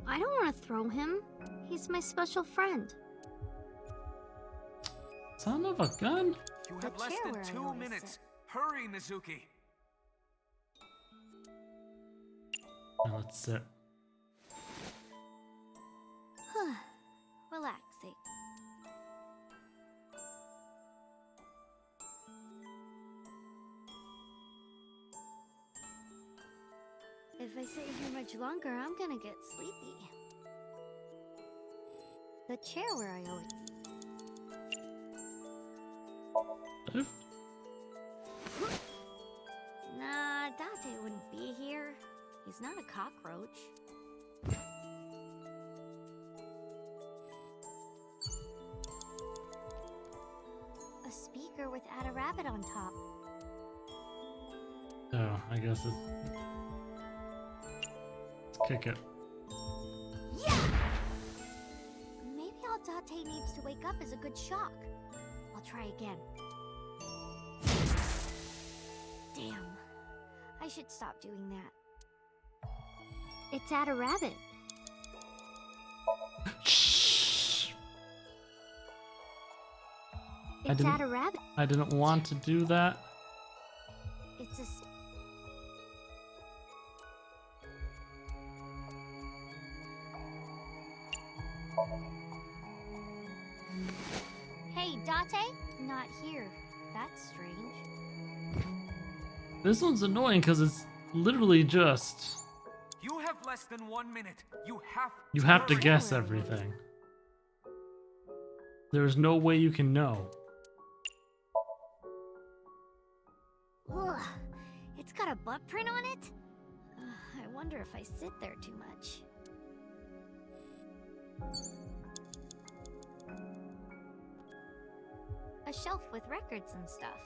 I don't want to throw him. He's my special friend. Son of a gun. You have less than 2 minutes. Hurry, Mizuki. Now let's sit. Relaxing. If I sit here much longer, I'm gonna get sleepy. The chair where I always... Nah, Date wouldn't be here. He's not a cockroach. on top. Oh, I guess it's... Let's kick it. Yeah! Maybe all Date needs to wake up is a good shock. I'll try again. Damn. I should stop doing that. It's at a rabbit. Shh. It's at a rabbit. I didn't want to do that. It's a... Hey, Date? Not here. That's strange. This one's annoying because it's literally just... You have less than 1 minute. You have to guess everything. There's no way you can know. Ugh, it's got a butt print on it? I wonder if I sit there too much. A shelf with records and stuff.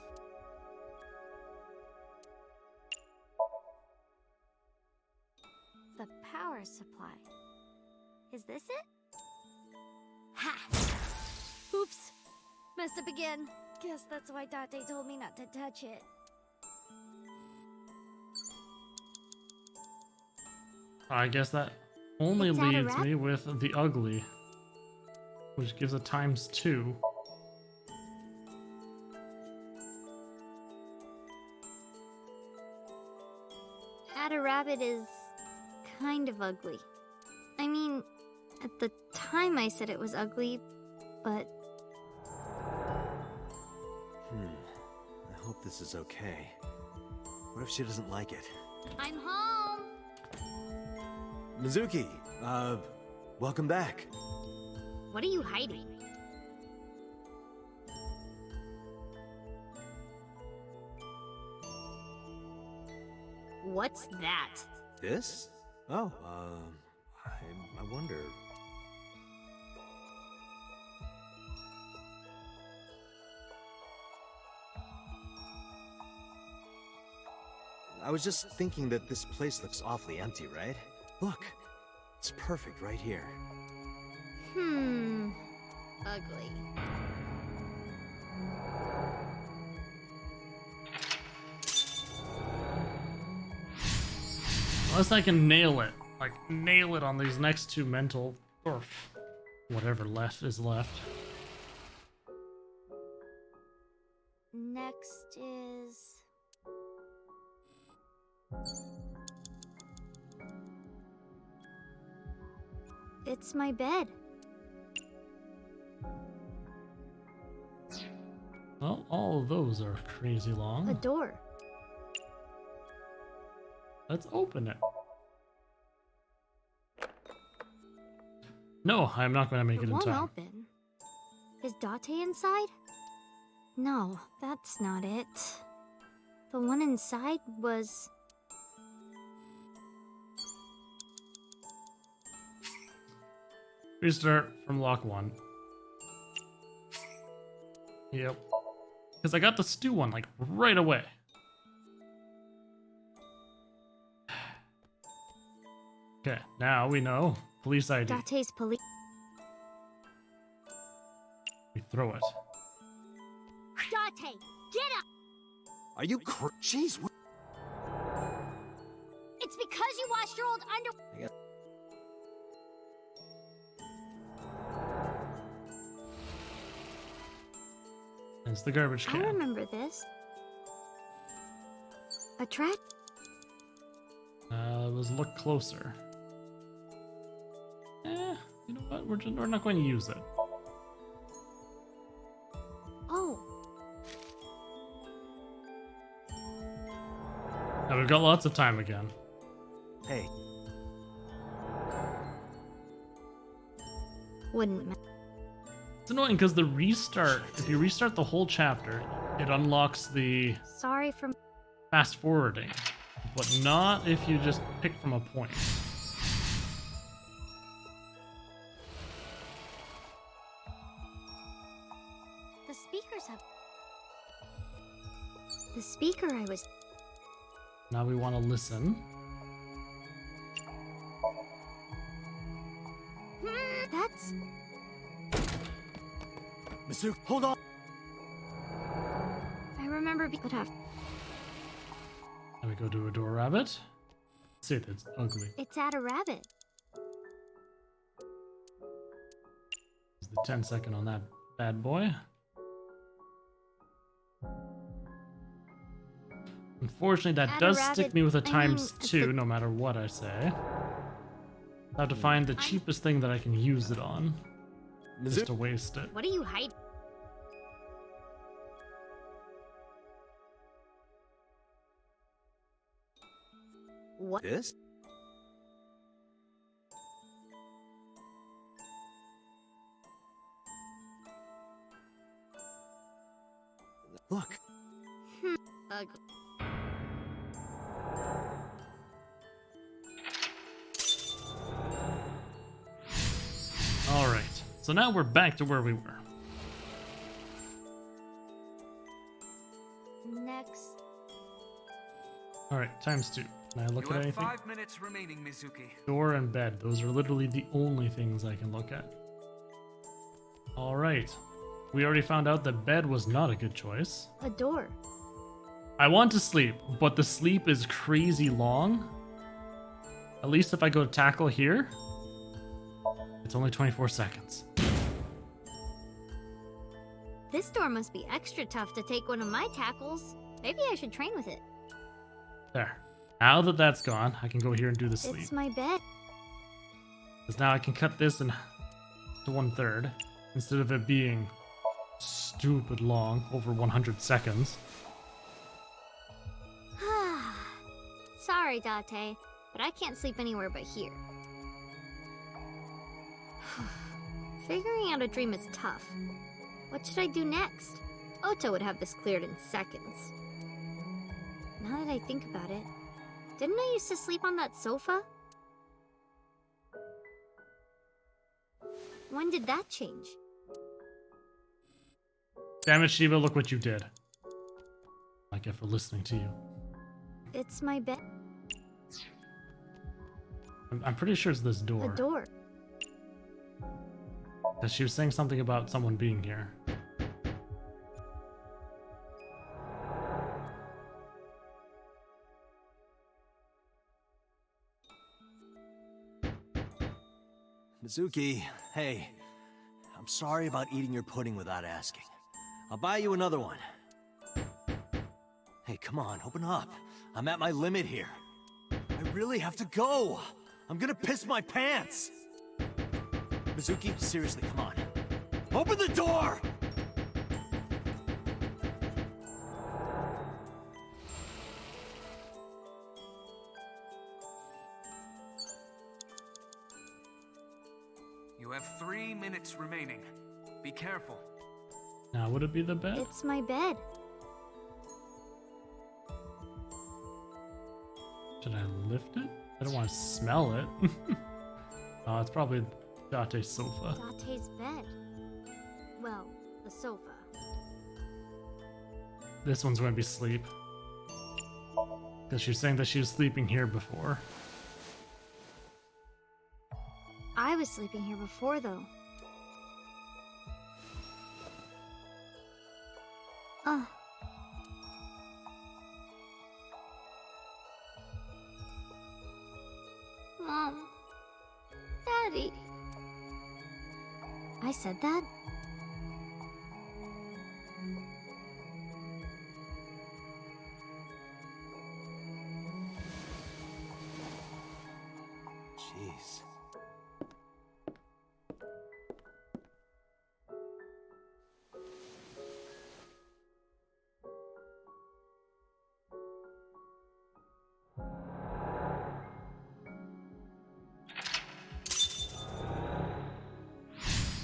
The power supply. Is this it? Ha! Oops! Messed up again. Guess that's why Date told me not to touch it. I guess that only It's at a leaves me with the ugly, which gives a ×2. Ada Rabbit is kind of ugly. I mean, at the time I said it was ugly, but... I hope this is okay. What if she doesn't like it? I'm home! Mizuki, welcome back. What are you hiding? What's that? This? Oh, I wonder. I was just thinking that this place looks awfully empty, right? Look, it's perfect right here. Ugly. Unless I can nail it. Like, nail it on these next two mental... or whatever left is left. Next is... It's my bed. Well, all of those are crazy long. A door. Let's open it. No, I'm not going to make it in won't time. open. Is Date inside? No, that's not it. The one inside was... Restart from lock 1. Yep. Because I got the stew one, like, right away. Okay, now we know. Police ID. Date's police. We throw it. Date, get up! Are you Jeez, what? It's because you washed your old underwear. It's the garbage can. I remember this. A track? Let's look closer. You know what? We're not going to use it. Oh. Now we've got lots of time again. Hey. Wouldn't matter. It's annoying because the restart, if you restart the whole chapter, it unlocks the Sorry for... fast forwarding, but not if you just pick from a point. The speakers have... the speaker I was... Now we want to listen. That's... Mizuki, hold on! I remember being... Now we go to Adore Rabbit. Let's see if it's ugly. It's at a rabbit. Is the 10-second on that bad boy. Unfortunately, that Add a does rabbit- stick me with a I mean, times it's 2, the- no matter what I say. I have to find the cheapest thing that I can use it on. Just to waste it. What are you hiding? What? This? Look. Ugly. Alright, so now we're back to where we were. Next. Alright, times 2. Can I look You at have anything? 5 minutes remaining, Mizuki. Door and bed. Those are literally the only things I can look at. Alright. We already found out that bed was not a good choice. A door. I want to sleep, but the sleep is crazy long. At least if I go to tackle here, it's only 24 seconds. This door must be extra tough to take one of my tackles. Maybe I should train with it. There. Now that that's gone, I can go here and do the sleep. It's my bed. Because now I can cut this in to 1/3 instead of it being stupid long, over 100 seconds. Sorry, Date, but I can't sleep anywhere but here. Figuring out a dream is tough. What should I do next? Oto would have this cleared in seconds. Now that I think about it, didn't I used to sleep on that sofa? When did that change? Damn it, Shiba, look what you did. I get for listening to you. It's my bed. I'm pretty sure it's this A door. door. Because she was saying something about someone being here. Mizuki, hey. I'm sorry about eating your pudding without asking. I'll buy you another one. Hey, come on, open up. I'm at my limit here. I really have to go. I'm gonna piss my pants. Mizuki, seriously, come on. Open the door! You have 3 minutes remaining. Be careful. Now would it be the bed? It's my bed. Should I lift it? I don't want to smell it. Oh, it's probably Date's sofa. Date's bed. Well, the sofa. This one's going to be sleep. Because she's saying that she was sleeping here before. I was sleeping here before, though. Mom. Daddy. I said that? Jeez.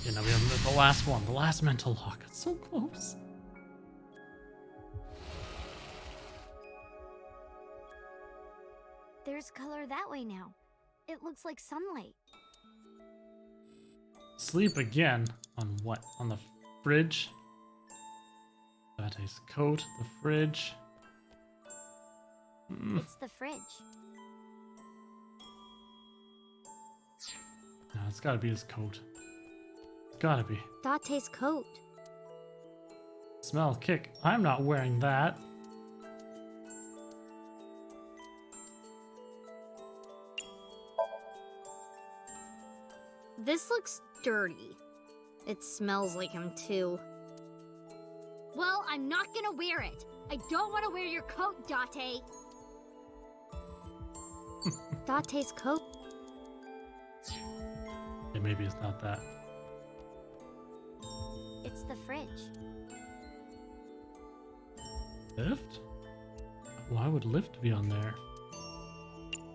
Yeah, now we have the last one, the last mental lock. It's so close. There's color that way now. It looks like sunlight. Sleep again. On what? On the fridge? Date's coat, the fridge. It's the fridge. No, it's gotta be his coat. It's gotta be. Date's coat. Smell kick. I'm not wearing that. This looks dirty. It smells like him too. Well, I'm not gonna wear it. I don't want to wear your coat, Date. Date's coat. Yeah, maybe it's not that. It's the fridge. Lift? Why would lift be on there?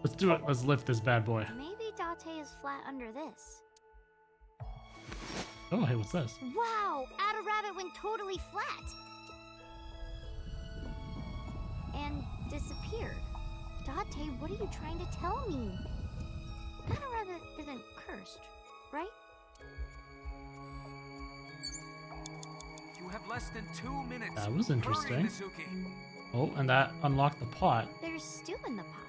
Let's do it. Let's lift this bad boy. Maybe Date is flat under this. Oh, hey, what's this? Wow! Ada Rabbit went totally flat! And disappeared. Date, what are you trying to tell me? Ada Rabbit isn't cursed, right? You have less than 2 minutes. That was interesting. Hurry, Mizuki. Oh, and that unlocked the pot. There's stew in the pot.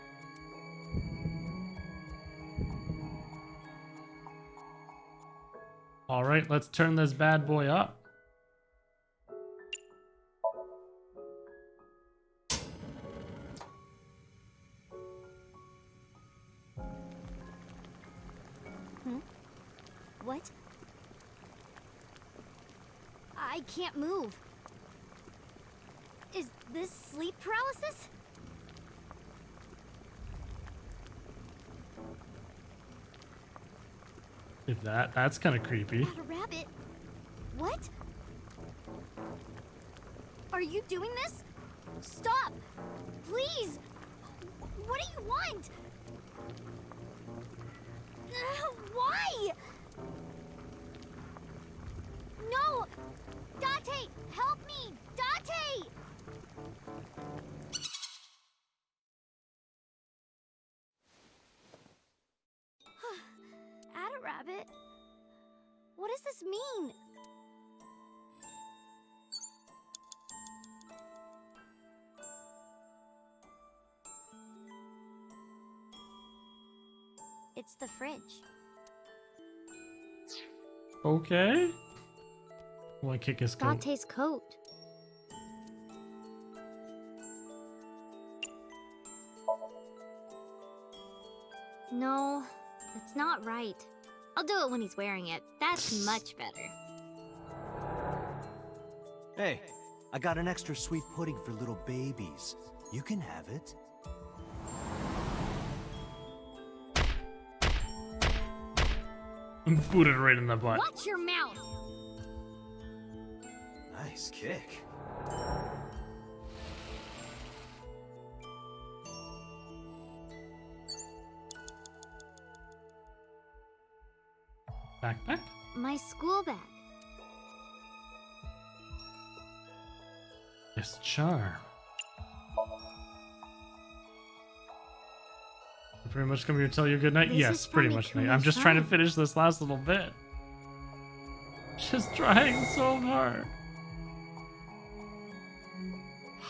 All right, let's turn this bad boy up. What? I can't move. Is this sleep paralysis? If that's kind of creepy. Ada Rabbit? What? Are you doing this? Stop! Please! What do you want? Why? No! Date! Help me! Date! Ada Rabbit? What does this mean? It's the fridge. Okay. I want to kick his coat. Date's coat. No, it's not right. I'll do it when he's wearing it. That's much better. Hey, I got an extra sweet pudding for little babies. You can have it. Booted right in the butt. Watch your mouth! Nice kick. Backpack? My school bag. Yes, charm. You pretty much come here to tell you goodnight? This Yes, is pretty from much, mate. Ikuma's I'm just trying to home. finish this last little bit. Just trying so hard.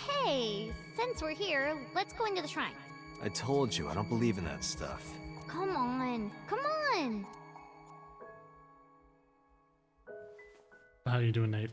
Hey, since we're here, let's go into the shrine. I told you, I don't believe in that stuff. Come on, come on! How you doing, Nate?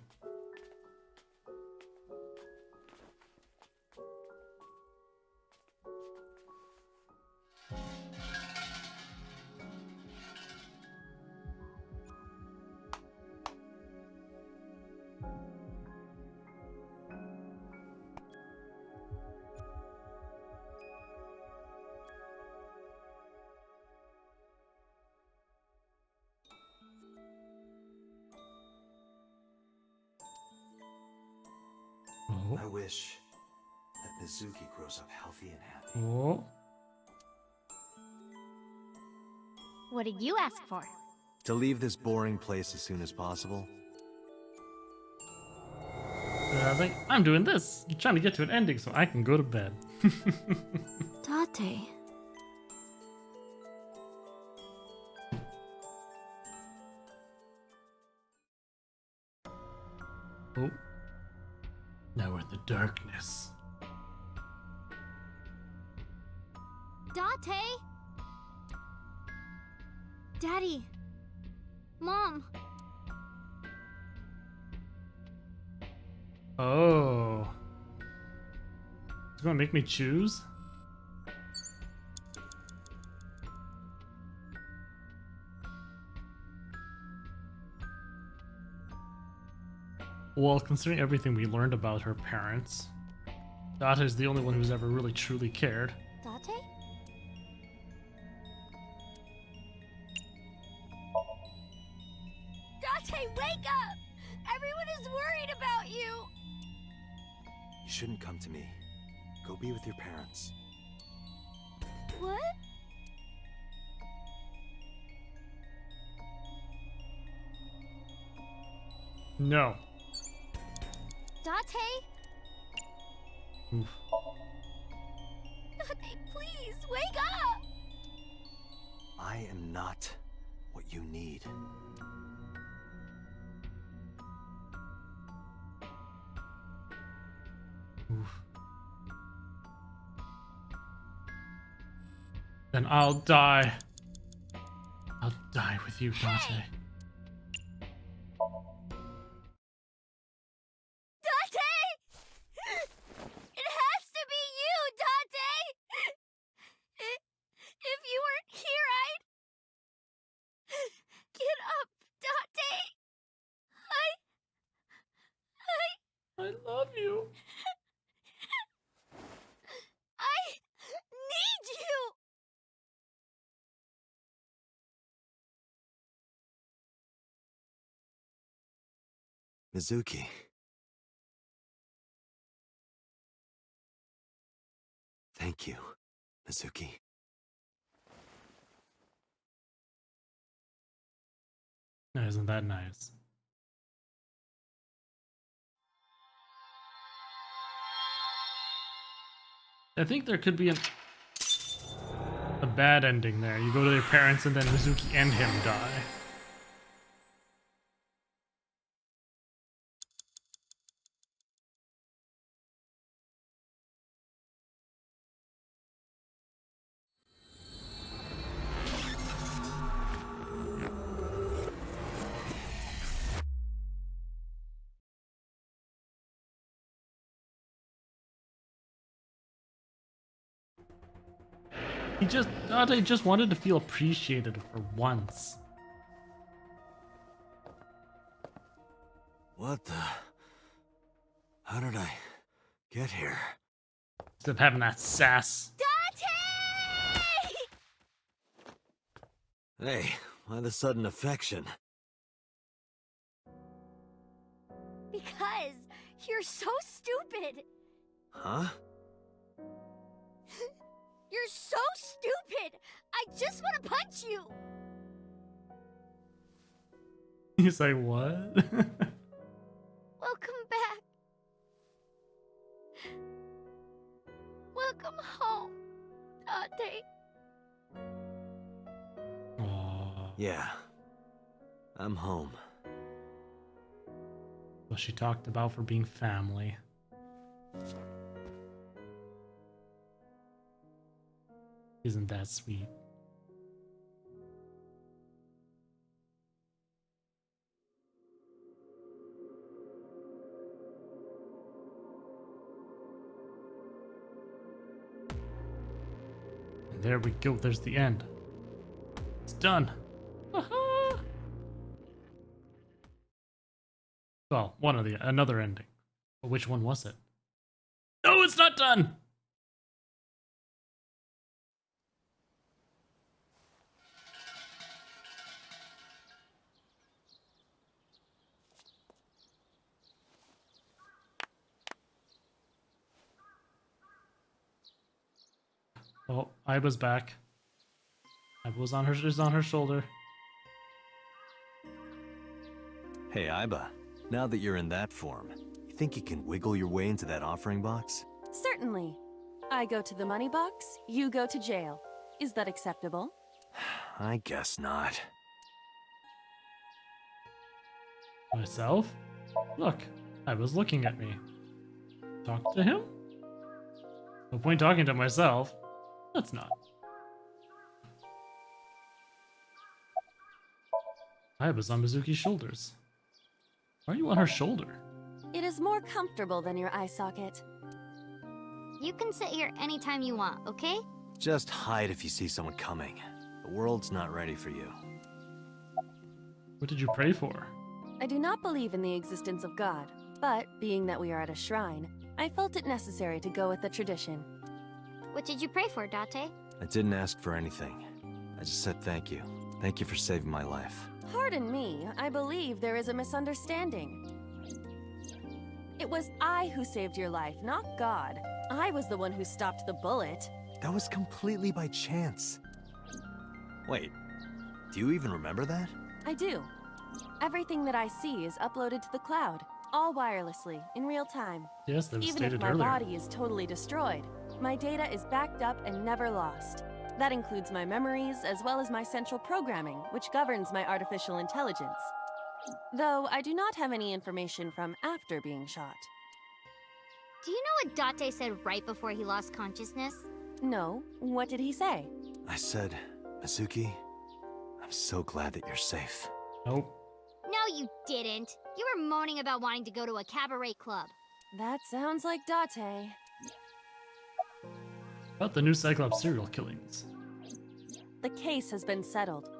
I wish that Mizuki grows up healthy and happy. Oh. What did you ask for? To leave this boring place as soon as possible. I think I'm doing this. I'm trying to get to an ending so I can go to bed. Date. Oh. Now we're in the darkness. Date? Daddy. Mom. Oh. It's gonna make me choose? Well, considering everything we learned about her parents, Data is the only one who's ever really truly cared. Date? Date, wake up! Everyone is worried about you! You shouldn't come to me. Go be with your parents. What? No. Date? Oof. Date, please, wake up! I am not what you need. Oof. Then I'll die. I'll die with you, Dante. Date! It has to be you, Date! If you weren't here, I'd... Get up, Date! I love you. I need you! Mizuki. Thank you, Mizuki. Isn't that nice? I think there could be a bad ending there. You go to your parents and then Mizuki and him die. Dante just wanted to feel appreciated for once. What the? How did I get here? Instead of having that sass. Hey, why the sudden affection? Because you're so stupid. Huh? You're so stupid! I just want to punch you! He's like, what? Welcome back. Welcome home, Date. Yeah. I'm home. What she talked about for being family. Isn't that sweet? And there we go. There's the end. It's done. Well, another ending. But which one was it? No, it's not done! Oh, Iba's back. Iba is on her shoulder. Hey, Iba. Now that you're in that form, you think you can wiggle your way into that offering box? Certainly. I go to the money box, you go to jail. Is that acceptable? I guess not. Myself? Look, Iba's looking at me. Talk to him? No point talking to myself. Let's not. Ayaba's on Mizuki's shoulders. Why are you on her shoulder? It is more comfortable than your eye socket. You can sit here anytime you want, okay? Just hide if you see someone coming. The world's not ready for you. What did you pray for? I do not believe in the existence of God, but being that we are at a shrine, I felt it necessary to go with the tradition. What did you pray for, Date? I didn't ask for anything. I just said thank you. Thank you for saving my life. Pardon me, I believe there is a misunderstanding. It was I who saved your life, not God. I was the one who stopped the bullet. That was completely by chance. Wait, do you even remember that? I do. Everything that I see is uploaded to the cloud, all wirelessly, in real time. Yes, that was Even if stated my earlier. body is totally destroyed, my data is backed up and never lost. That includes my memories, as well as my central programming, which governs my artificial intelligence. Though I do not have any information from after being shot. Do you know what Date said right before he lost consciousness? No. What did he say? I said, Mizuki, I'm so glad that you're safe. Nope. No, you didn't. You were moaning about wanting to go to a cabaret club. That sounds like Date. About the new Cyclops serial killings. The case has been settled.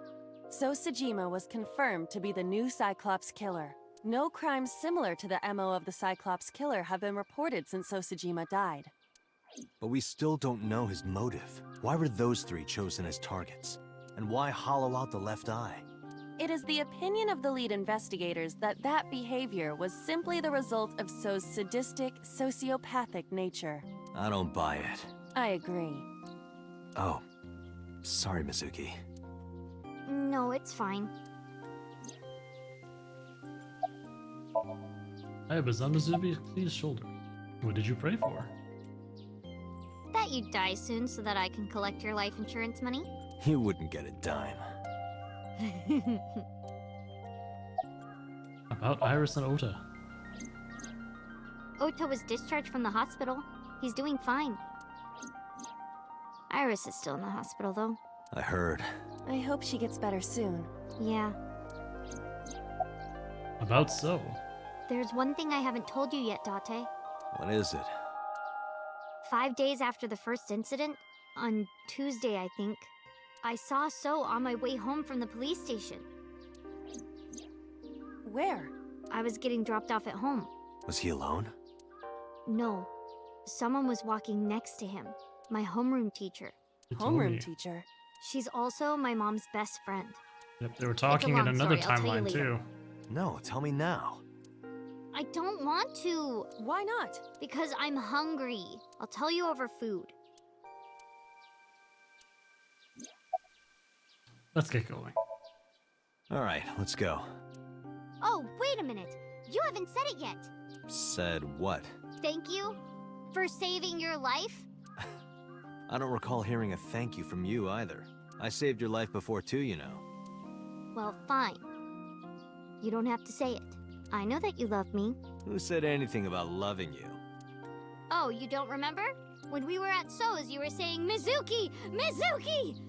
So Sejima was confirmed to be the new Cyclops killer. No crimes similar to the MO of the Cyclops killer have been reported since Sojima died. But we still don't know his motive. Why were those three chosen as targets? And why hollow out the left eye? It is the opinion of the lead investigators that that behavior was simply the result of So's sadistic, sociopathic nature. I don't buy it. I agree. Oh, sorry, Mizuki. No, it's fine. Ayaba's on Mizuki's shoulder. What did you pray for? That you die soon so that I can collect your life insurance money. You wouldn't get a dime. About Iris and Ota. Ota was discharged from the hospital. He's doing fine. Iris is still in the hospital, though. I heard. I hope she gets better soon. Yeah. About So. There's one thing I haven't told you yet, Date. What is it? 5 days after the first incident, on Tuesday, I think, I saw So on my way home from the police station. Where? I was getting dropped off at home. Was he alone? No. Someone was walking next to him. My homeroom teacher. Homeroom teacher? She's also my mom's best friend. Yep, they were talking in long another story, I'll tell you timeline later. too. No, tell me now. I don't want to. Why not? Because I'm hungry. I'll tell you over food. Let's get going. All right, let's go. Oh, wait a minute. You haven't said it yet. Said what? Thank you for saving your life. I don't recall hearing a thank you from you either. I saved your life before too, you know. Well, fine. You don't have to say it. I know that you love me. Who said anything about loving you? Oh, you don't remember? When we were at So's, you were saying, Mizuki! Mizuki!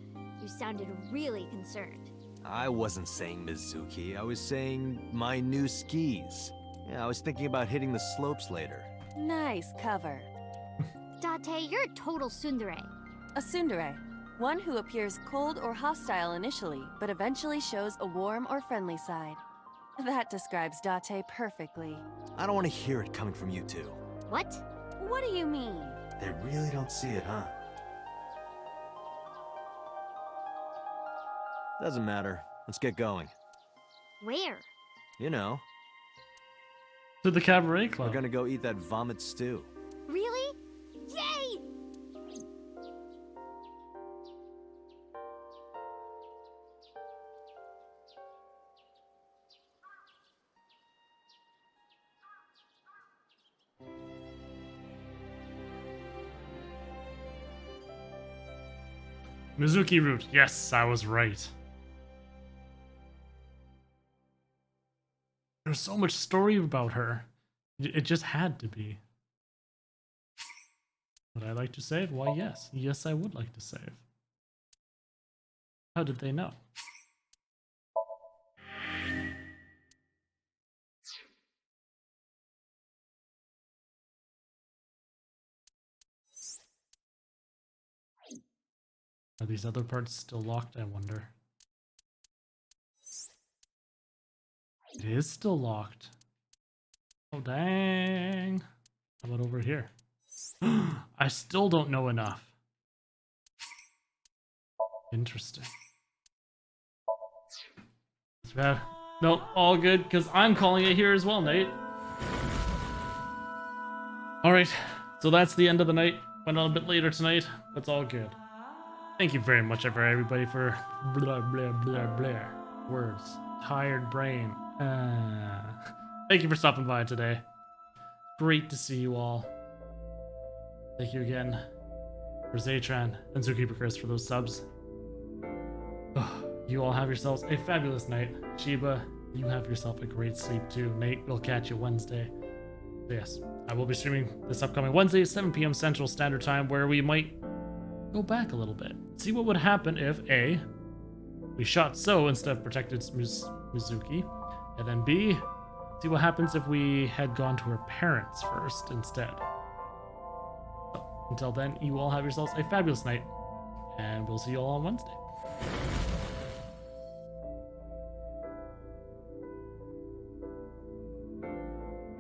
You sounded really concerned. I wasn't saying Mizuki, I was saying my new skis. Yeah, I was thinking about hitting the slopes later. Nice cover. Date, you're a total tsundere. A tsundere. One who appears cold or hostile initially, but eventually shows a warm or friendly side. That describes Date perfectly. I don't want to hear it coming from you two. What? What do you mean? They really don't see it, huh? Doesn't matter. Let's get going. Where? You know. To the cabaret club. We're gonna go eat that vomit stew. Really? Yay! Mizuki route. Yes, I was right. There's so much story about her. It just had to be. Would I like to save? Why, yes. Yes, I would like to save. How did they know? Are these other parts still locked, I wonder? It is still locked. Oh, dang. How about over here? I still don't know enough. Interesting. That's bad. Nope, all good, because I'm calling it here as well, Nate. Alright, so that's the end of the night. Went on a bit later tonight. That's all good. Thank you very much, everybody, for blah, blah, blah, blah. Words. Tired brain. Thank you for stopping by today. Great to see you all. Thank you again for Zatran and Zookeeper Chris for those subs. You all have yourselves a fabulous night. Sheba, you have yourself a great sleep too. Nate, we'll catch you Wednesday. So yes, I will be streaming this upcoming Wednesday, 7 p.m. Central Standard Time, where we might go back a little bit. See what would happen if A, we shot So instead of protected Mizuki, and then B, see what happens if we had gone to her parents first instead. So, until then, you all have yourselves a fabulous night, and we'll see you all on Wednesday.